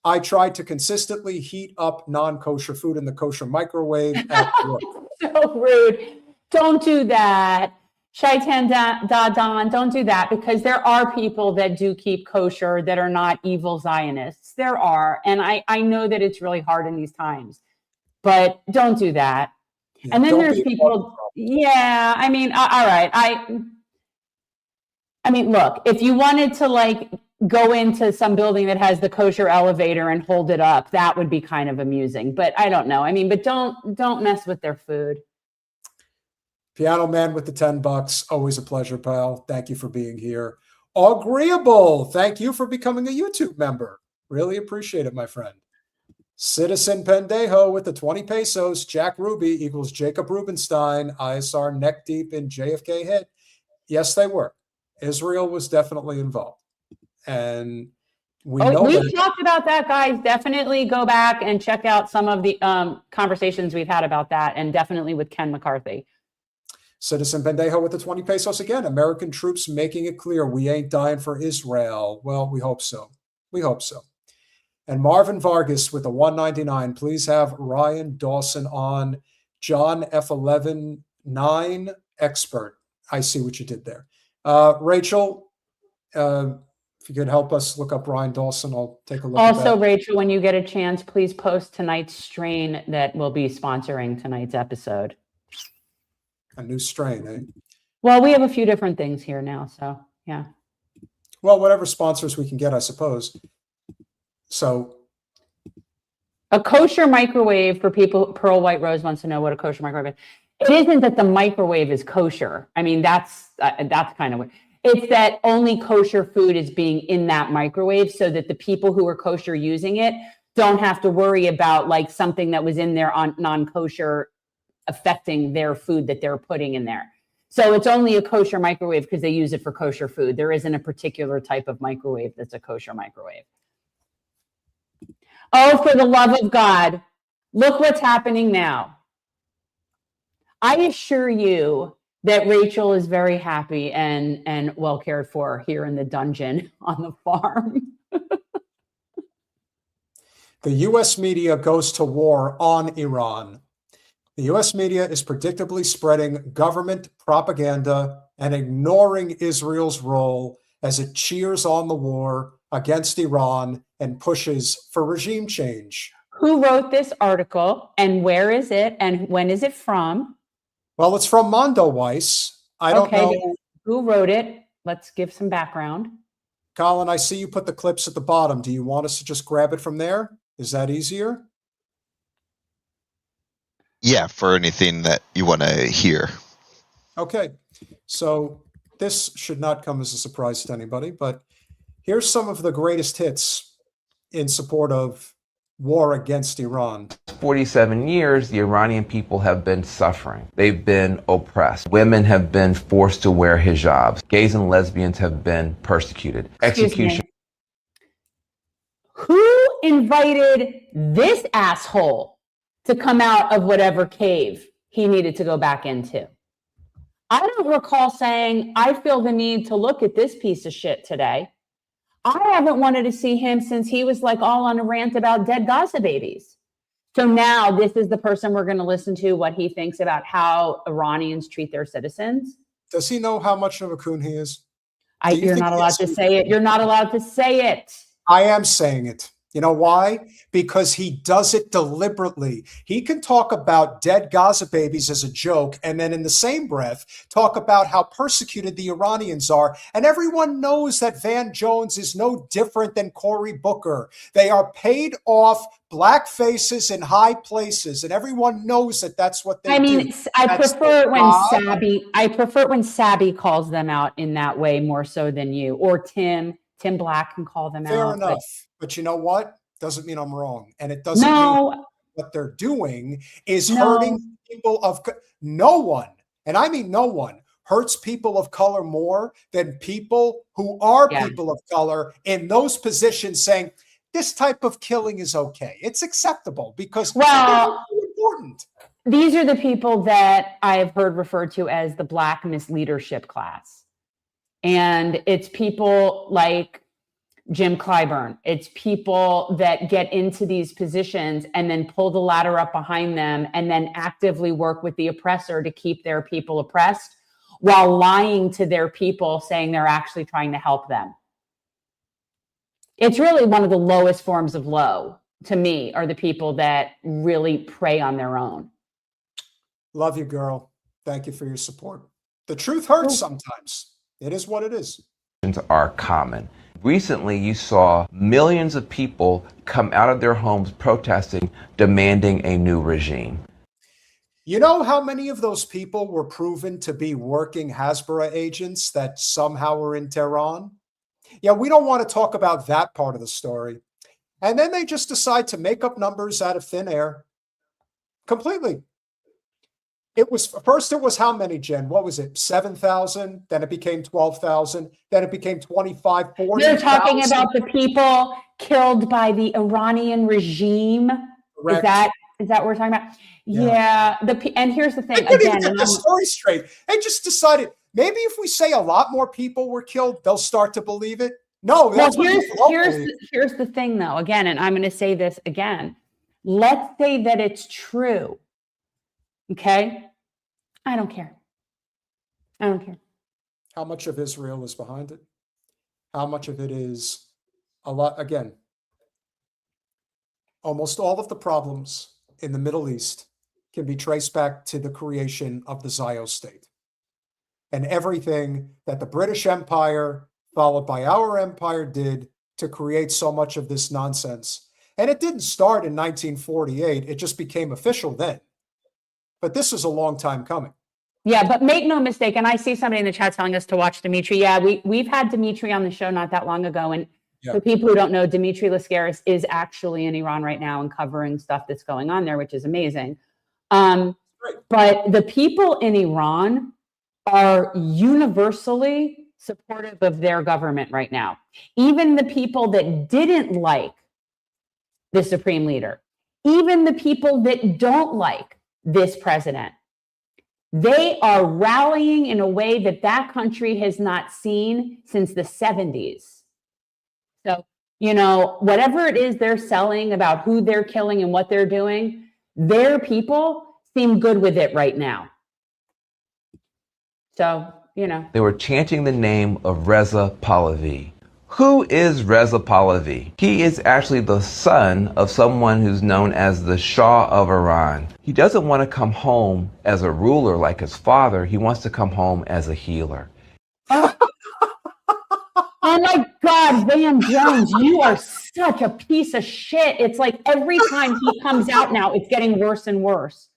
Speaker 1: I tried to consistently heat up non-kosher food in the kosher microwave at work.
Speaker 2: So rude. Don't do that. Shaitan Dadan, don't do that, because there are people that do keep kosher that are not evil Zionists. There are. And I know that it's really hard in these times, but don't do that.
Speaker 1: Yeah,
Speaker 2: and then there's people, yeah, I mean, all right. I mean, look, if you wanted to like go into some building that has the kosher elevator and hold it up, that would be kind of amusing, but I don't know. I mean, but don't mess with their food.
Speaker 1: Piano Man with the $10. Always a pleasure, pal. Thank you for being here. Agreeable. Thank you for becoming a YouTube member. Really appreciate it, my friend. Citizen Pendejo with the 20 pesos. Jack Ruby equals Jacob Rubenstein. ISR neck deep in JFK hit. Yes, they were. Israel was definitely involved. And we've
Speaker 2: talked about that, guys. Definitely go back and check out some of the conversations we've had about that, and definitely with Ken McCarthy.
Speaker 1: Citizen Pendejo with the 20 pesos again. American troops making it clear we ain't dying for Israel. Well, we hope so. We hope so. And Marvin Vargas with the 199. Please have Ryan Dawson on. John F11-9 expert. I see what you did there. Rachel, if you could help us look up Ryan Dawson, I'll take a look at that.
Speaker 2: Also, Rachel, when you get a chance, please post tonight's strain that will be sponsoring tonight's episode.
Speaker 1: A new strain, eh?
Speaker 2: Well, we have a few different things here now, so yeah.
Speaker 1: Well, whatever sponsors we can get, I suppose. So,
Speaker 2: a kosher microwave for people. Pearl White Rose wants to know what a kosher microwave is. It isn't that the microwave is kosher. I mean, that's kind of weird. It's that only kosher food is being in that microwave, so that the people who are kosher using it don't have to worry about like something that was in there on non-kosher affecting their food that they're putting in there. So it's only a kosher microwave because they use it for kosher food. There isn't a particular type of microwave that's a kosher microwave. Oh, for the love of God, look what's happening now. I assure you that Rachel is very happy and well cared for here in the dungeon on the farm.
Speaker 1: The U.S. media goes to war on Iran. The U.S. media is predictably spreading government propaganda and ignoring Israel's role as it cheers on the war against Iran and pushes for regime change.
Speaker 2: Who wrote this article, and where is it, and when is it from?
Speaker 1: Well, it's from Mondo Weiss. I don't know.
Speaker 2: Who wrote it? Let's give some background.
Speaker 1: Colin, I see you put the clips at the bottom. Do you want us to just grab it from there? Is that easier?
Speaker 7: Yeah, for anything that you want to hear.
Speaker 1: Okay. So This should not come as a surprise to anybody, but here's some of the greatest hits in support of war against Iran.
Speaker 7: 47 years, the Iranian people have been suffering. They've been oppressed. Women have been forced to wear hijabs. Gays and lesbians have been persecuted. Execution.
Speaker 2: Who invited this asshole to come out of whatever cave he needed to go back into? I don't recall saying, I feel the need to look at this piece of shit today. I haven't wanted to see him since he was like all on a rant about dead Gaza babies. So now this is the person we're going to listen to what he thinks about how Iranians treat their citizens.
Speaker 1: Does he know how much of a coon he is?
Speaker 2: You're not allowed to say it. You're not allowed to say it.
Speaker 1: I am saying it. You know why? Because he does it deliberately. He can talk about dead Gaza babies as a joke and then in the same breath talk about how persecuted the Iranians are. And everyone knows that Van Jones is no different than Cory Booker. They are paid off black faces in high places, and everyone knows that that's what they do.
Speaker 2: I prefer it when Sabby calls them out in that way more so than you, or Tim Black can call them out.
Speaker 1: Fair enough. But you know what? Doesn't mean I'm wrong. And it doesn't mean what they're doing is hurting people of no one. And I mean no one hurts people of color more than people who are people of color in those positions saying this type of killing is okay. It's acceptable because it's important.
Speaker 2: These are the people that I have heard referred to as the Black misleadership class. And it's people like Jim Clyburn. It's people that get into these positions and then pull the ladder up behind them and then actively work with the oppressor to keep their people oppressed while lying to their people, saying they're actually trying to help them. It's really one of the lowest forms of low to me, are the people that really prey on their own.
Speaker 1: Love you, girl. Thank you for your support. The truth hurts sometimes. It is what it is.
Speaker 7: Are common. Recently, you saw millions of people come out of their homes protesting, demanding a new regime.
Speaker 1: You know how many of those people were proven to be working Hasbara agents that somehow were in Tehran? Yeah, we don't want to talk about that part of the story. And then they just decide to make up numbers out of thin air. Completely. It was how many, Jen? What was it? 7,000. Then it became 12,000. Then it became 25, 40.
Speaker 2: You're talking about the people killed by the Iranian regime.
Speaker 1: Correct.
Speaker 2: Is that what we're talking about? Yeah. And here's the thing.
Speaker 1: They couldn't even get the story straight. They just decided maybe if we say a lot more people were killed, they'll start to believe it. No, that's
Speaker 2: here's the thing, though. Again, and I'm going to say this again. Let's say that it's true. Okay? I don't care.
Speaker 1: How much of Israel is behind it? How much of it is a lot? Again, almost all of the problems in the Middle East can be traced back to the creation of the Zionist state. And everything that the British Empire, followed by our empire, did to create so much of this nonsense. And it didn't start in 1948. It just became official then. But this is a long time coming.
Speaker 2: Yeah, but make no mistake, and I see somebody in the chat telling us to watch Dimitri. Yeah, we've had Dimitri on the show not that long ago, and for people who don't know, Dimitri Lascaris is actually in Iran right now and covering stuff that's going on there, which is amazing. But the people in Iran are universally supportive of their government right now. Even the people that didn't like the supreme leader, even the people that don't like this president, they are rallying in a way that that country has not seen since the 70s. So, you know, whatever it is they're selling about who they're killing and what they're doing, their people seem good with it right now. So, you know.
Speaker 7: They were chanting the name of Reza Pahlavi. Who is Reza Pahlavi? He is actually the son of someone who's known as the Shah of Iran. He doesn't want to come home as a ruler like his father. He wants to come home as a healer.
Speaker 2: Oh my God, Van Jones, you are such a piece of shit. It's like every time he comes out now, it's getting worse and worse.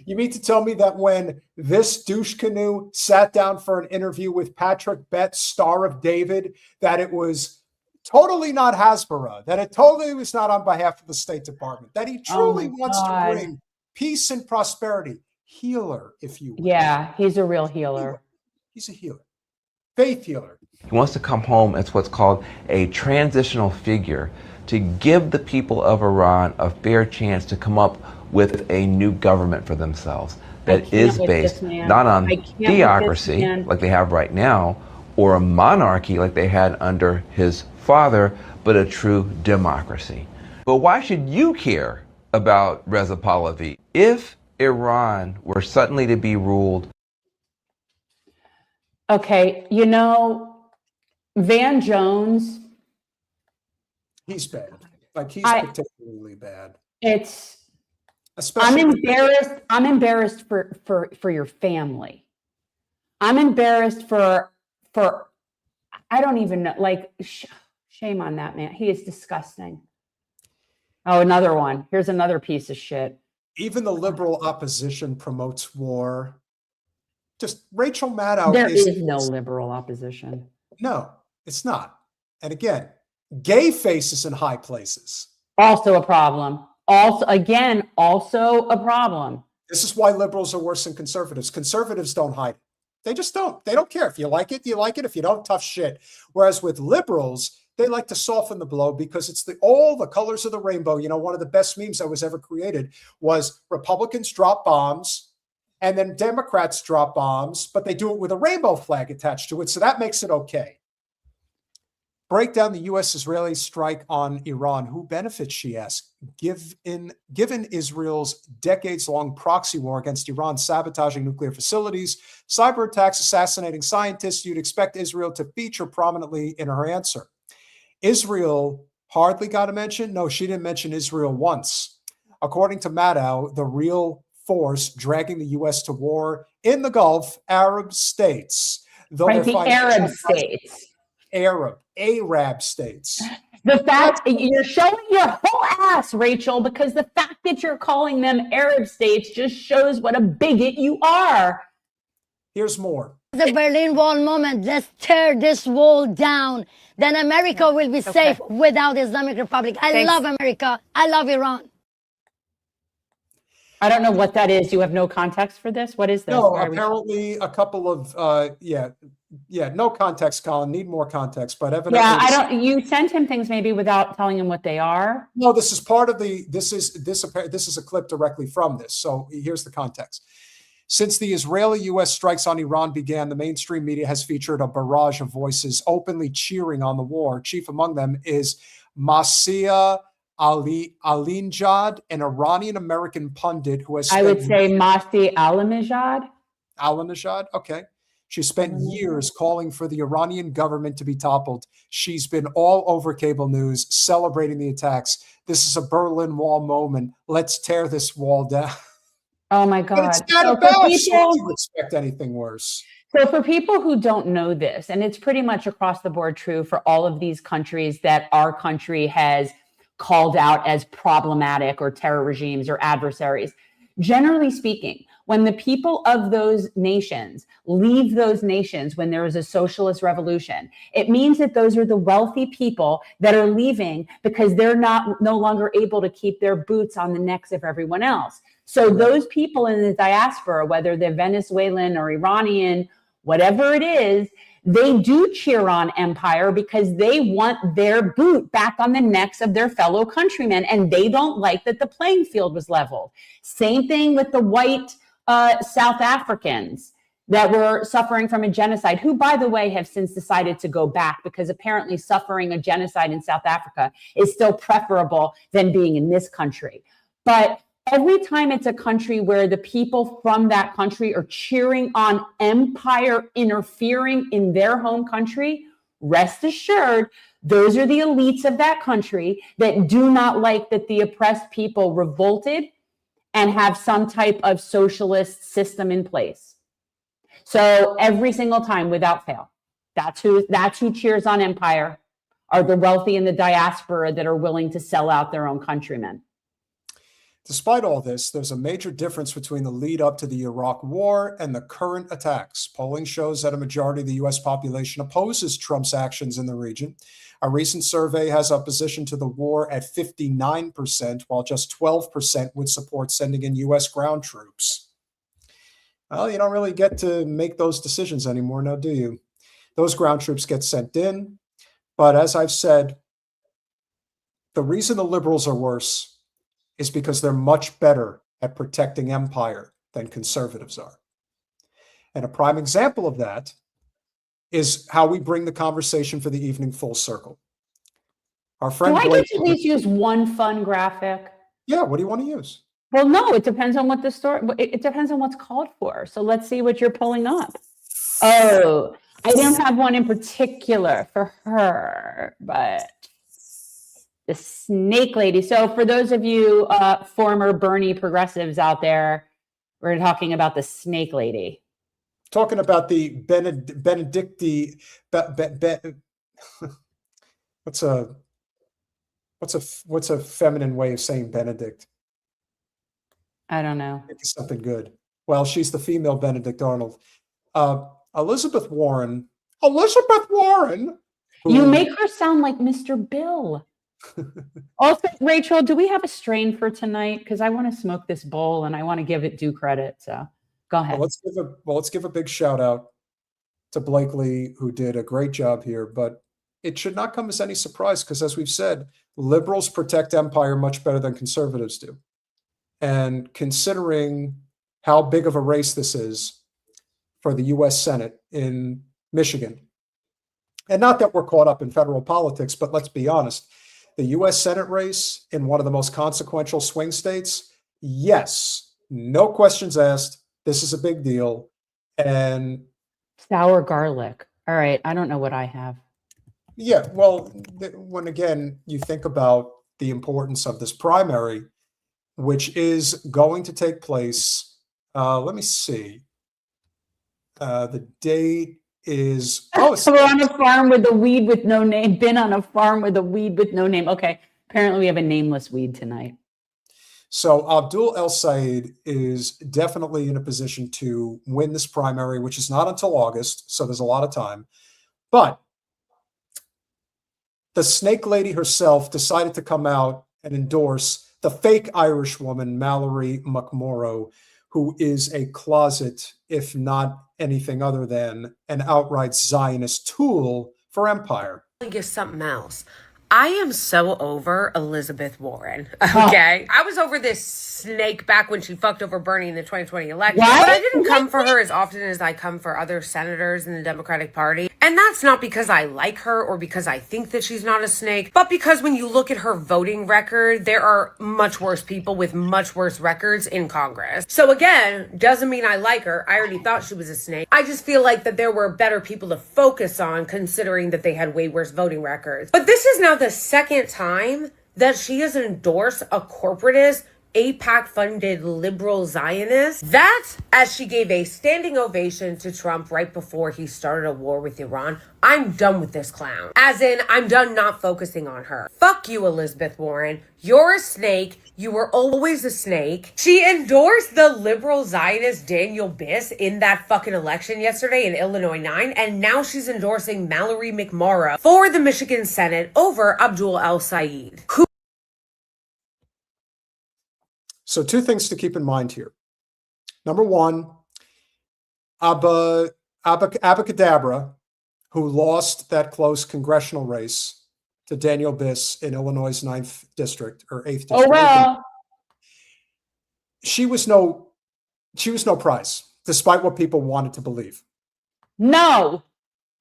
Speaker 1: You mean to tell me that when this douche canoe sat down for an interview with Patrick Betts, star of David, that it was totally not Hasbara, that it totally was not on behalf of the State Department, that he truly wants to bring peace and prosperity. Healer, if you will.
Speaker 2: Yeah, he's a real healer.
Speaker 1: He's a healer. Faith healer.
Speaker 7: He wants to come home as what's called a transitional figure to give the people of Iran a fair chance to come up with a new government for themselves that is based not on theocracy like they have right now or a monarchy like they had under his father, but a true democracy. But why should you care about Reza Pahlavi? If Iran were suddenly to be ruled.
Speaker 2: Okay, you know, Van Jones.
Speaker 1: He's bad. Like he's particularly bad.
Speaker 2: It's.
Speaker 1: Especially
Speaker 2: I'm embarrassed for your family. I'm embarrassed for I don't even know. Like shame on that man. He is disgusting. Oh, another one. Here's another piece of shit.
Speaker 1: Even the liberal opposition promotes war. Just Rachel Maddow.
Speaker 2: There is no liberal opposition.
Speaker 1: No, it's not. And again, gay faces in high places.
Speaker 2: Also a problem. Also a problem.
Speaker 1: This is why liberals are worse than conservatives. Conservatives don't hide it. They just don't. They don't care. If you like it, you like it. If you don't, tough shit. Whereas with liberals, they like to soften the blow because it's all the colors of the rainbow. You know, one of the best memes that was ever created was Republicans drop bombs and then Democrats drop bombs, but they do it with a rainbow flag attached to it. So that makes it okay. Break down the U.S.-Israeli strike on Iran. Who benefits, she asks, given Israel's decades-long proxy war against Iran, sabotaging nuclear facilities, cyber attacks, assassinating scientists, you'd expect Israel to feature prominently in her answer. Israel hardly got a mention. No, she didn't mention Israel once. According to Maddow, the real force dragging the U.S. to war in the Gulf, Arab states.
Speaker 2: Right, the Arab states.
Speaker 1: Arab states.
Speaker 2: The fact you're showing your whole ass, Rachel, because the fact that you're calling them Arab states just shows what a bigot you are.
Speaker 1: Here's more.
Speaker 8: The Berlin Wall moment. Let's tear this wall down. Then America will be safe without the Islamic Republic. I love America. I love Iran.
Speaker 2: I don't know what that is. You have no context for this? What is this?
Speaker 1: No, apparently a couple of, no context, Colin. Need more context, but evidently.
Speaker 2: Yeah, you sent him things maybe without telling him what they are.
Speaker 1: No, this is part of this is a clip directly from this. So here's the context. Since the Israeli-U.S. strikes on Iran began, the mainstream media has featured a barrage of voices openly cheering on the war. Chief among them is Masia Alinejad, an Iranian-American pundit who has spent...
Speaker 2: I would say Masi Alinejad.
Speaker 1: Alinejad, okay. She spent years calling for the Iranian government to be toppled. She's been all over cable news, celebrating the attacks. This is a Berlin Wall moment. Let's tear this wall down.
Speaker 2: Oh my God.
Speaker 1: But it's not about you expect anything worse.
Speaker 2: So for people who don't know this, and it's pretty much across the board true for all of these countries that our country has called out as problematic or terror regimes or adversaries. Generally speaking, when the people of those nations leave those nations when there is a socialist revolution, it means that those are the wealthy people that are leaving because they're no longer able to keep their boots on the necks of everyone else. So those people in the diaspora, whether they're Venezuelan or Iranian, whatever it is, they do cheer on empire because they want their boot back on the necks of their fellow countrymen, and they don't like that the playing field was leveled. Same thing with the white South Africans that were suffering from a genocide, who, by the way, have since decided to go back because apparently suffering a genocide in South Africa is still preferable than being in this country. But every time it's a country where the people from that country are cheering on empire interfering in their home country, rest assured, those are the elites of that country that do not like that the oppressed people revolted and have some type of socialist system in place. So every single time, without fail, that's who cheers on empire, are the wealthy in the diaspora that are willing to sell out their own countrymen.
Speaker 1: Despite all this, there's a major difference between the lead up to the Iraq War and the current attacks. Polling shows that a majority of the U.S. population opposes Trump's actions in the region. A recent survey has opposition to the war at 59%, while just 12% would support sending in U.S. ground troops. Well, you don't really get to make those decisions anymore now, do you? Those ground troops get sent in. But as I've said, the reason the liberals are worse is because they're much better at protecting empire than conservatives are. And a prime example of that is how we bring the conversation for the evening full circle. Our friend
Speaker 2: Do I
Speaker 1: Blake.
Speaker 2: get to at least use one fun graphic?
Speaker 1: Yeah, what do you want to use?
Speaker 2: Well, no, it depends on what the story, it depends on what's called for. So let's see what you're pulling up. Oh, I don't have one in particular for her, but the snake lady. So for those of you former Bernie progressives out there, we're talking about the snake lady.
Speaker 1: Talking about the Benedicti. What's a feminine way of saying Benedict?
Speaker 2: I don't know.
Speaker 1: Maybe something good. Well, she's the female Benedict Arnold. Elizabeth Warren.
Speaker 2: You make her sound like Mr. Bill. Also, Rachel, do we have a strain for tonight? Because I want to smoke this bowl and I want to give it due credit. So go ahead.
Speaker 1: Let's give a big shout out to Blakeley, who did a great job here. But it should not come as any surprise because, as we've said, liberals protect empire much better than conservatives do. And considering how big of a race this is for the U.S. Senate in Michigan, and not that we're caught up in federal politics, but let's be honest, the U.S. Senate race in one of the most consequential swing states, yes, no questions asked. This is a big deal. And
Speaker 2: sour garlic. All right. I don't know what I have.
Speaker 1: Yeah. Well, when again, you think about the importance of this primary, which is going to take place. Let me see. The date is
Speaker 2: we're on a farm with a weed with no name. Been on a farm with a weed with no name. Okay. Apparently we have a nameless weed tonight.
Speaker 1: So Abdul El Sayed is definitely in a position to win this primary, which is not until August. So there's a lot of time. But the snake lady herself decided to come out and endorse the fake Irish woman, Mallory McMorrow, who is a closet, if not anything other than an outright Zionist tool for empire.
Speaker 9: I think it's something else. I am so over Elizabeth Warren. Okay. I was over this snake back when she fucked over Bernie in the 2020 election.
Speaker 2: What?
Speaker 9: But I didn't come for her as often as I come for other senators in the Democratic Party. And that's not because I like her or because I think that she's not a snake, but because when you look at her voting record, there are much worse people with much worse records in Congress. So again, doesn't mean I like her. I already thought she was a snake. I just feel like that there were better people to focus on considering that they had way worse voting records. But this is now the second time that she has endorsed a corporatist AIPAC-funded liberal Zionist. That, as she gave a standing ovation to Trump right before he started a war with Iran. I'm done with this clown. As in, I'm done not focusing on her. Fuck you, Elizabeth Warren. You're a snake. You were always a snake. She endorsed the liberal Zionist Daniel Biss in that fucking election yesterday in Illinois 9, and now she's endorsing Mallory McMorrow for the Michigan Senate over Abdul El Sayed.
Speaker 1: So two things to keep in mind here. Number one, Abacadabra, who lost that close congressional race to Daniel Biss in Illinois' 9th district or 8th district.
Speaker 2: Oh, well.
Speaker 1: She was no prize, despite what people wanted to believe.
Speaker 2: No,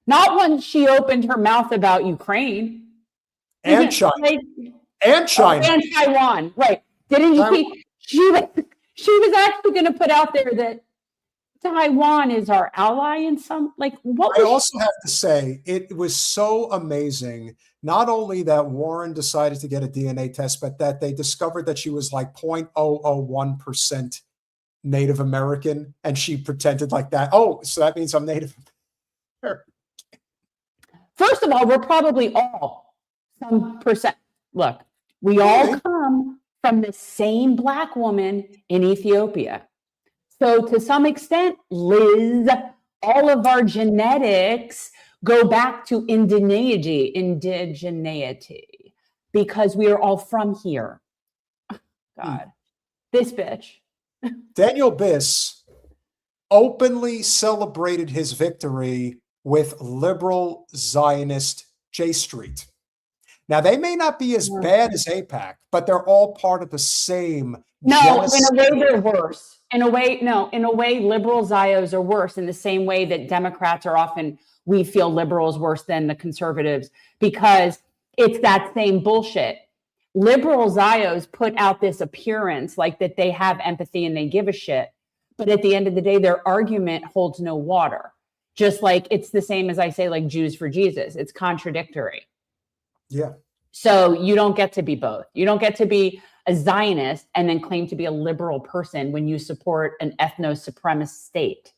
Speaker 2: not when she opened her mouth about Ukraine.
Speaker 1: And China. And China.
Speaker 2: And Taiwan. Right. Didn't you? She was actually going to put out there that Taiwan is our ally in some, like, what was
Speaker 1: I also have to say, it was so amazing, not only that Warren decided to get a DNA test, but that they discovered that she was like 0.001% Native American, and she pretended like that. Oh, so that means I'm Native American.
Speaker 2: First of all, we're probably all some percent. Look, we all come from the same Black woman in Ethiopia. So to some extent, Liz, all of our genetics go back to indigeneity, because we are all from here. God, this bitch.
Speaker 1: Daniel Biss openly celebrated his victory with liberal Zionist J Street. Now, they may not be as bad as AIPAC, but they're all part of the same.
Speaker 2: No, in a way, they're worse. In a way, liberal Zios are worse in the same way that Democrats are often, we feel liberals worse than the conservatives, because it's that same bullshit. Liberal Zios put out this appearance like that they have empathy and they give a shit. But at the end of the day, their argument holds no water. Just like it's the same as I say, like Jews for Jesus. It's contradictory.
Speaker 1: Yeah.
Speaker 2: So you don't get to be both. You don't get to be a Zionist and then claim to be a liberal person when you support an ethno-supremacist state.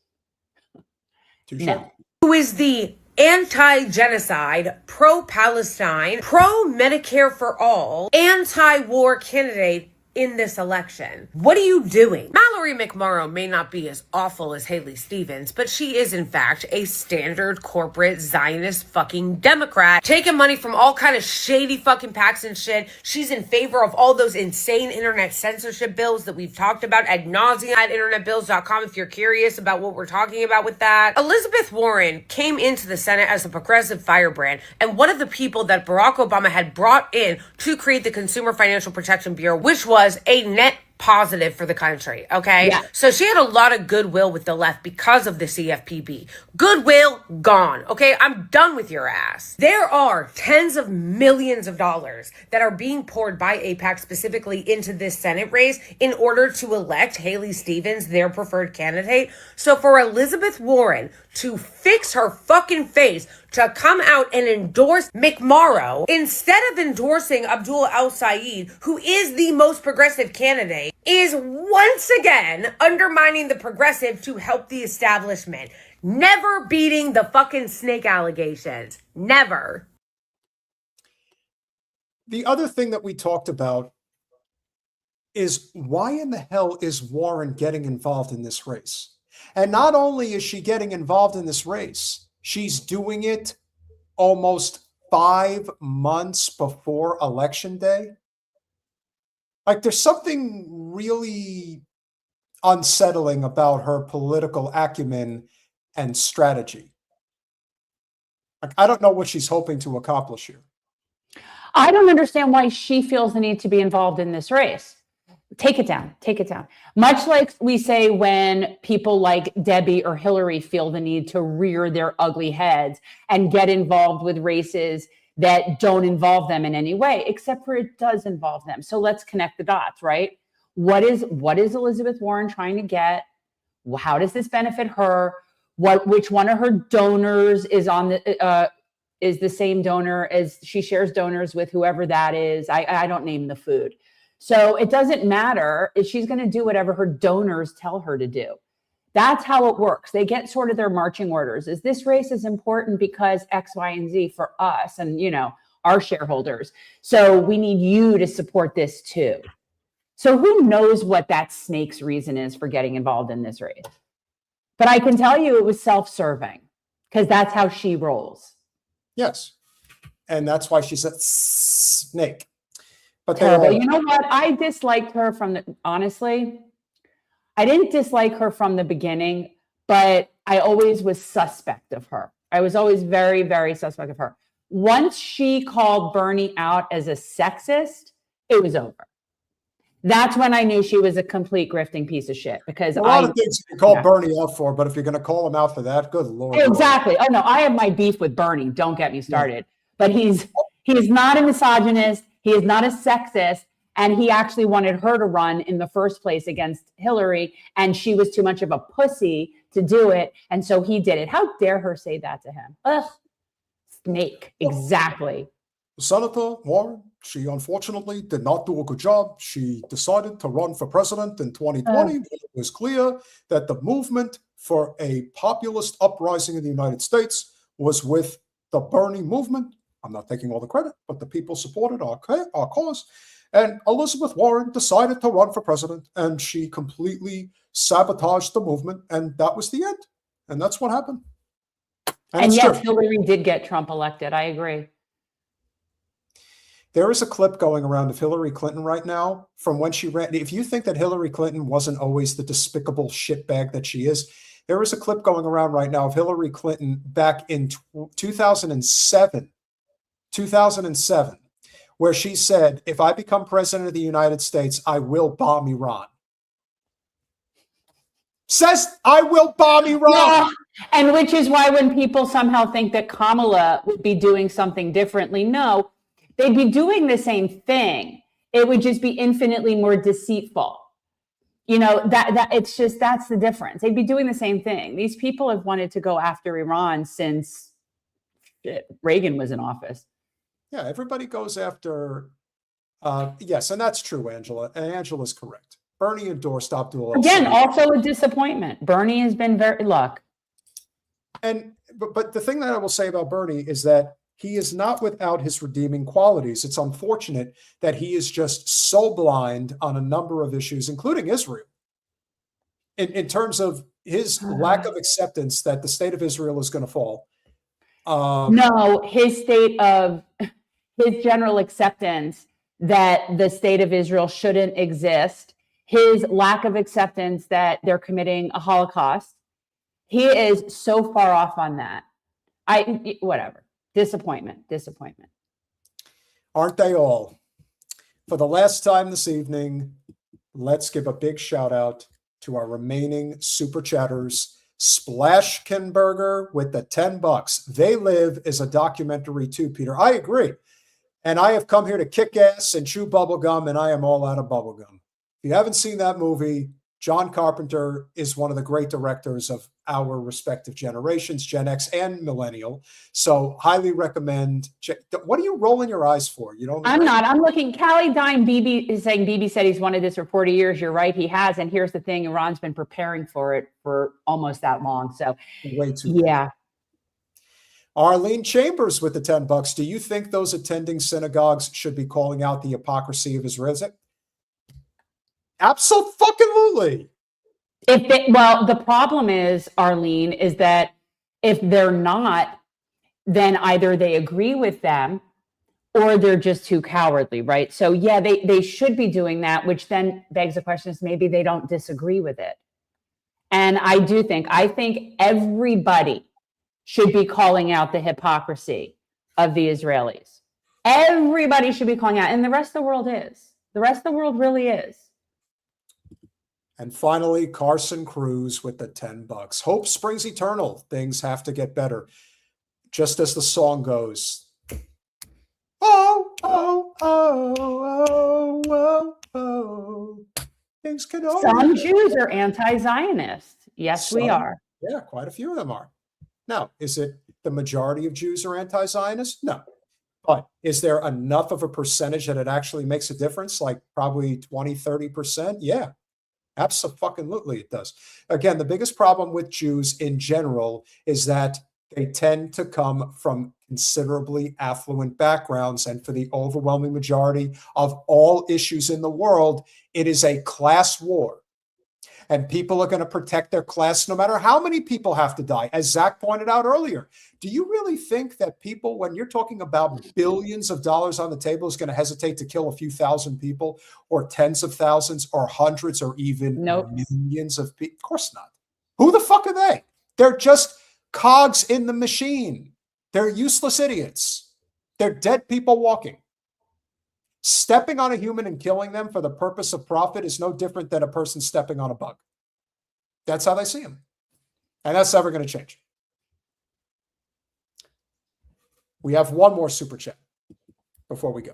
Speaker 2: No.
Speaker 9: Who is the anti-genocide, pro-Palestine, pro-Medicare for all, anti-war candidate in this election? What are you doing? Mallory McMorrow may not be as awful as Haley Stevens, but she is in fact a standard corporate Zionist fucking Democrat, taking money from all kind of shady fucking PACs and shit. She's in favor of all those insane internet censorship bills that we've talked about ad nauseum at internetbills.com if you're curious about what we're talking about with that. Elizabeth Warren came into the Senate as a progressive firebrand and one of the people that Barack Obama had brought in to create the Consumer Financial Protection Bureau, which was a net positive for the country, okay? Yeah. So she had a lot of goodwill with the left because of the CFPB. Goodwill gone, okay? I'm done with your ass. There are tens of millions of dollars that are being poured by AIPAC specifically into this Senate race in order to elect Haley Stevens, their preferred candidate. So for Elizabeth Warren to fix her fucking face to come out and endorse McMorrow instead of endorsing Abdul El-Sayed, who is the most progressive candidate, is once again undermining the progressive to help the establishment. Never beating the fucking snake allegations. Never.
Speaker 1: The other thing that we talked about is why in the hell is Warren getting involved in this race? And not only is she getting involved in this race, she's doing it almost 5 months before Election Day. Like, there's something really unsettling about her political acumen and strategy. Like, I don't know what she's hoping to accomplish here.
Speaker 2: I don't understand why she feels the need to be involved in this race. Take it down. Take it down. Much like we say when people like Debbie or Hillary feel the need to rear their ugly heads and get involved with races that don't involve them in any way, except for it does involve them. So let's connect the dots, right? What is Elizabeth Warren trying to get? How does this benefit her? Which one of her donors is on the is the same donor as she shares donors with, whoever that is? I don't name the food. So it doesn't matter if she's going to do whatever her donors tell her to do. That's how it works. They get sort of their marching orders. Is this race is important because X, Y, and Z for us and, you know, our shareholders. So we need you to support this too. So who knows what that snake's reason is for getting involved in this race? But I can tell you it was self-serving because that's how she rolls.
Speaker 1: Yes. And that's why she's a snake. But
Speaker 2: terrible. You know what? I disliked her honestly, I didn't dislike her from the beginning, but I always was suspect of her. I was always very, very suspect of her. Once she called Bernie out as a sexist, it was over. That's when I knew she was a complete grifting piece of shit because
Speaker 1: a lot of things you can call Bernie out for, but if you're going to call him out for that, good Lord.
Speaker 2: Exactly. Oh no, I have my beef with Bernie. Don't get me started. But he's not a misogynist. He is not a sexist. And he actually wanted her to run in the first place against Hillary. And she was too much of a pussy to do it. And so he did it. How dare her say that to him? Ugh. Snake. Exactly.
Speaker 1: Senator Warren, she unfortunately did not do a good job. She decided to run for president in 2020 when it was clear that the movement for a populist uprising in the United States was with the Bernie movement. I'm not taking all the credit, but the people supported our cause. And Elizabeth Warren decided to run for president, and she completely sabotaged the movement, and that was the end. And that's what happened.
Speaker 2: And yes, Hillary did get Trump elected. I agree.
Speaker 1: There is a clip going around of Hillary Clinton right now from when she ran. If you think that Hillary Clinton wasn't always the despicable shitbag that she is, there is a clip going around right now of Hillary Clinton back in 2007, where she said, if I become president of the United States, I will bomb Iran. Says, I will bomb Iran.
Speaker 2: Yeah. And which is why when people somehow think that Kamala would be doing something differently, no, they'd be doing the same thing. It would just be infinitely more deceitful. You know, that it's just, that's the difference. They'd be doing the same thing. These people have wanted to go after Iran since Reagan was in office.
Speaker 1: Yeah, everybody goes after, yes, and that's true, Angela. And Angela's correct. Bernie endorsed Abdul.
Speaker 2: Again, also a disappointment. Bernie has been look.
Speaker 1: And but the thing that I will say about Bernie is that he is not without his redeeming qualities. It's unfortunate that he is just so blind on a number of issues, including Israel, in terms of his lack of acceptance that the state of Israel is going to fall.
Speaker 2: No, his general acceptance that the state of Israel shouldn't exist, his lack of acceptance that they're committing a Holocaust. He is so far off on that. Whatever. Disappointment.
Speaker 1: Aren't they all? For the last time this evening, let's give a big shout out to our remaining super chatters. Splashkenberger with the $10. They Live is a documentary too, Peter. I agree. And I have come here to kick ass and chew bubblegum, and I am all out of bubblegum. If you haven't seen that movie, John Carpenter is one of the great directors of our respective generations, Gen X and Millennial. So highly recommend. What are you rolling your eyes for? You don't.
Speaker 2: I'm not. I'm looking. Callie Dime BB is saying BB said he's wanted this for 40 years. You're right. He has. And here's the thing. Iran's been preparing for it for almost that long. So
Speaker 1: way too.
Speaker 2: Yeah.
Speaker 1: Arlene Chambers with the $10. Do you think those attending synagogues should be calling out the hypocrisy of Israel? Absolutely.
Speaker 2: Well, the problem is, Arlene, is that if they're not, then either they agree with them or they're just too cowardly, right? So yeah, they should be doing that, which then begs the question is maybe they don't disagree with it. And I think everybody should be calling out the hypocrisy of the Israelis. Everybody should be calling out, and the rest of the world is. The rest of the world really is.
Speaker 1: And finally, Carson Cruz with the $10. Hope springs eternal. Things have to get better. Just as the song goes. Oh, oh, oh, oh, oh, oh. Things can only.
Speaker 2: Some Jews are anti-Zionist. Yes, we are.
Speaker 1: Yeah, quite a few of them are. Now, is it the majority of Jews are anti-Zionist? No. But is there enough of a percentage that it actually makes a difference? Like probably 20, 30%? Yeah. Absolutely, it does. Again, the biggest problem with Jews in general is that they tend to come from considerably affluent backgrounds. And for the overwhelming majority of all issues in the world, it is a class war. And people are going to protect their class no matter how many people have to die. As Zach pointed out earlier, do you really think that people, when you're talking about billions of dollars on the table, is going to hesitate to kill a few thousand people or tens of thousands or hundreds or even millions of people? Of course not. Who the fuck are they? They're just cogs in the machine. They're useless idiots. They're dead people walking. Stepping on a human and killing them for the purpose of profit is no different than a person stepping on a bug. That's how they see them. And that's never going to change. We have one more super chat before we go.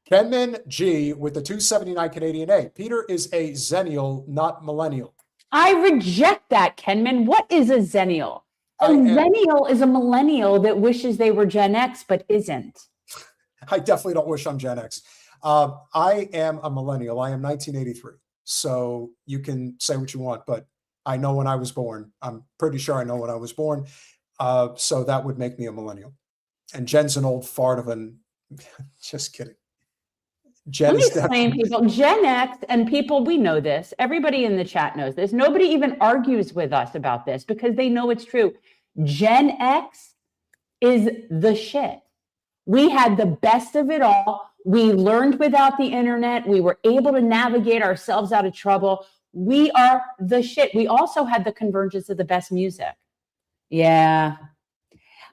Speaker 1: Kenman G with the 279 Canadian A. Peter is a Zennial, not millennial.
Speaker 2: I reject that, Kenman. What is a Zennial? A Zennial is a millennial that wishes they were Gen X but isn't.
Speaker 1: I definitely don't wish I'm Gen X. I am a millennial. I am 1983. So you can say what you want, but I know when I was born. I'm pretty sure I know when I was born. So that would make me a millennial. And Jen's an old fart of an... Just kidding. Jen
Speaker 2: Let me
Speaker 1: is
Speaker 2: explain,
Speaker 1: definitely.
Speaker 2: people. Gen X and people, we know this. Everybody in the chat knows this. Nobody even argues with us about this because they know it's true. Gen X is the shit. We had the best of it all. We learned without the internet. We were able to navigate ourselves out of trouble. We are the shit. We also had the convergence of the best music. Yeah.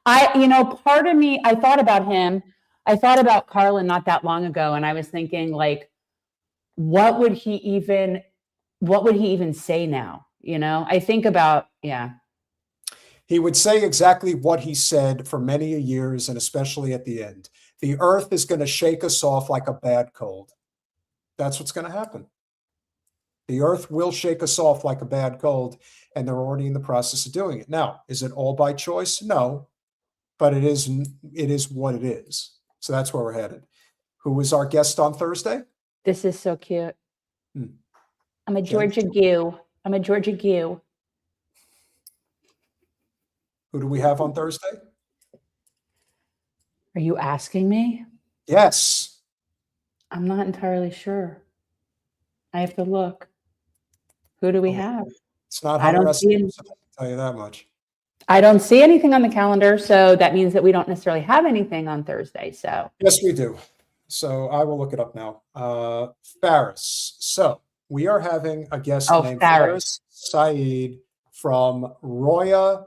Speaker 2: Part of me, I thought about him. I thought about Carlin not that long ago, and I was thinking, like, what would he even say now? I think about, yeah.
Speaker 1: He would say exactly what he said for many years, and especially at the end. The earth is going to shake us off like a bad cold. That's what's going to happen. The earth will shake us off like a bad cold, and they're already in the process of doing it. Now, is it all by choice? No, but it is what it is. So that's where we're headed. Who was our guest on Thursday?
Speaker 2: This is so cute. I'm a
Speaker 1: Jen?
Speaker 2: Georgia Gew. I'm a Georgia Gew.
Speaker 1: Who do we have on Thursday?
Speaker 2: Are you asking me?
Speaker 1: Yes.
Speaker 2: I'm not entirely sure. I have to look. Who do we have?
Speaker 1: It's not
Speaker 2: I don't
Speaker 1: Hunter
Speaker 2: see
Speaker 1: S.
Speaker 2: him.
Speaker 1: Thompson, I can tell you that much.
Speaker 2: I don't see anything on the calendar, so that means that we don't necessarily have anything on Thursday. So
Speaker 1: Yes, we do. So I will look it up now. Faris. So we are having a guest named Faris Saeed from Roya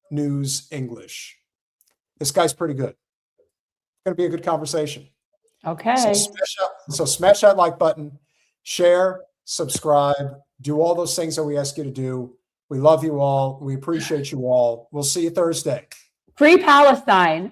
Speaker 1: News English. This guy's pretty good. It's going to be a good conversation.
Speaker 2: Okay.
Speaker 1: So smash that like button, share, subscribe, do all those things that we ask you to do. We love you all. We appreciate you all. We'll see you Thursday.
Speaker 2: Free Palestine.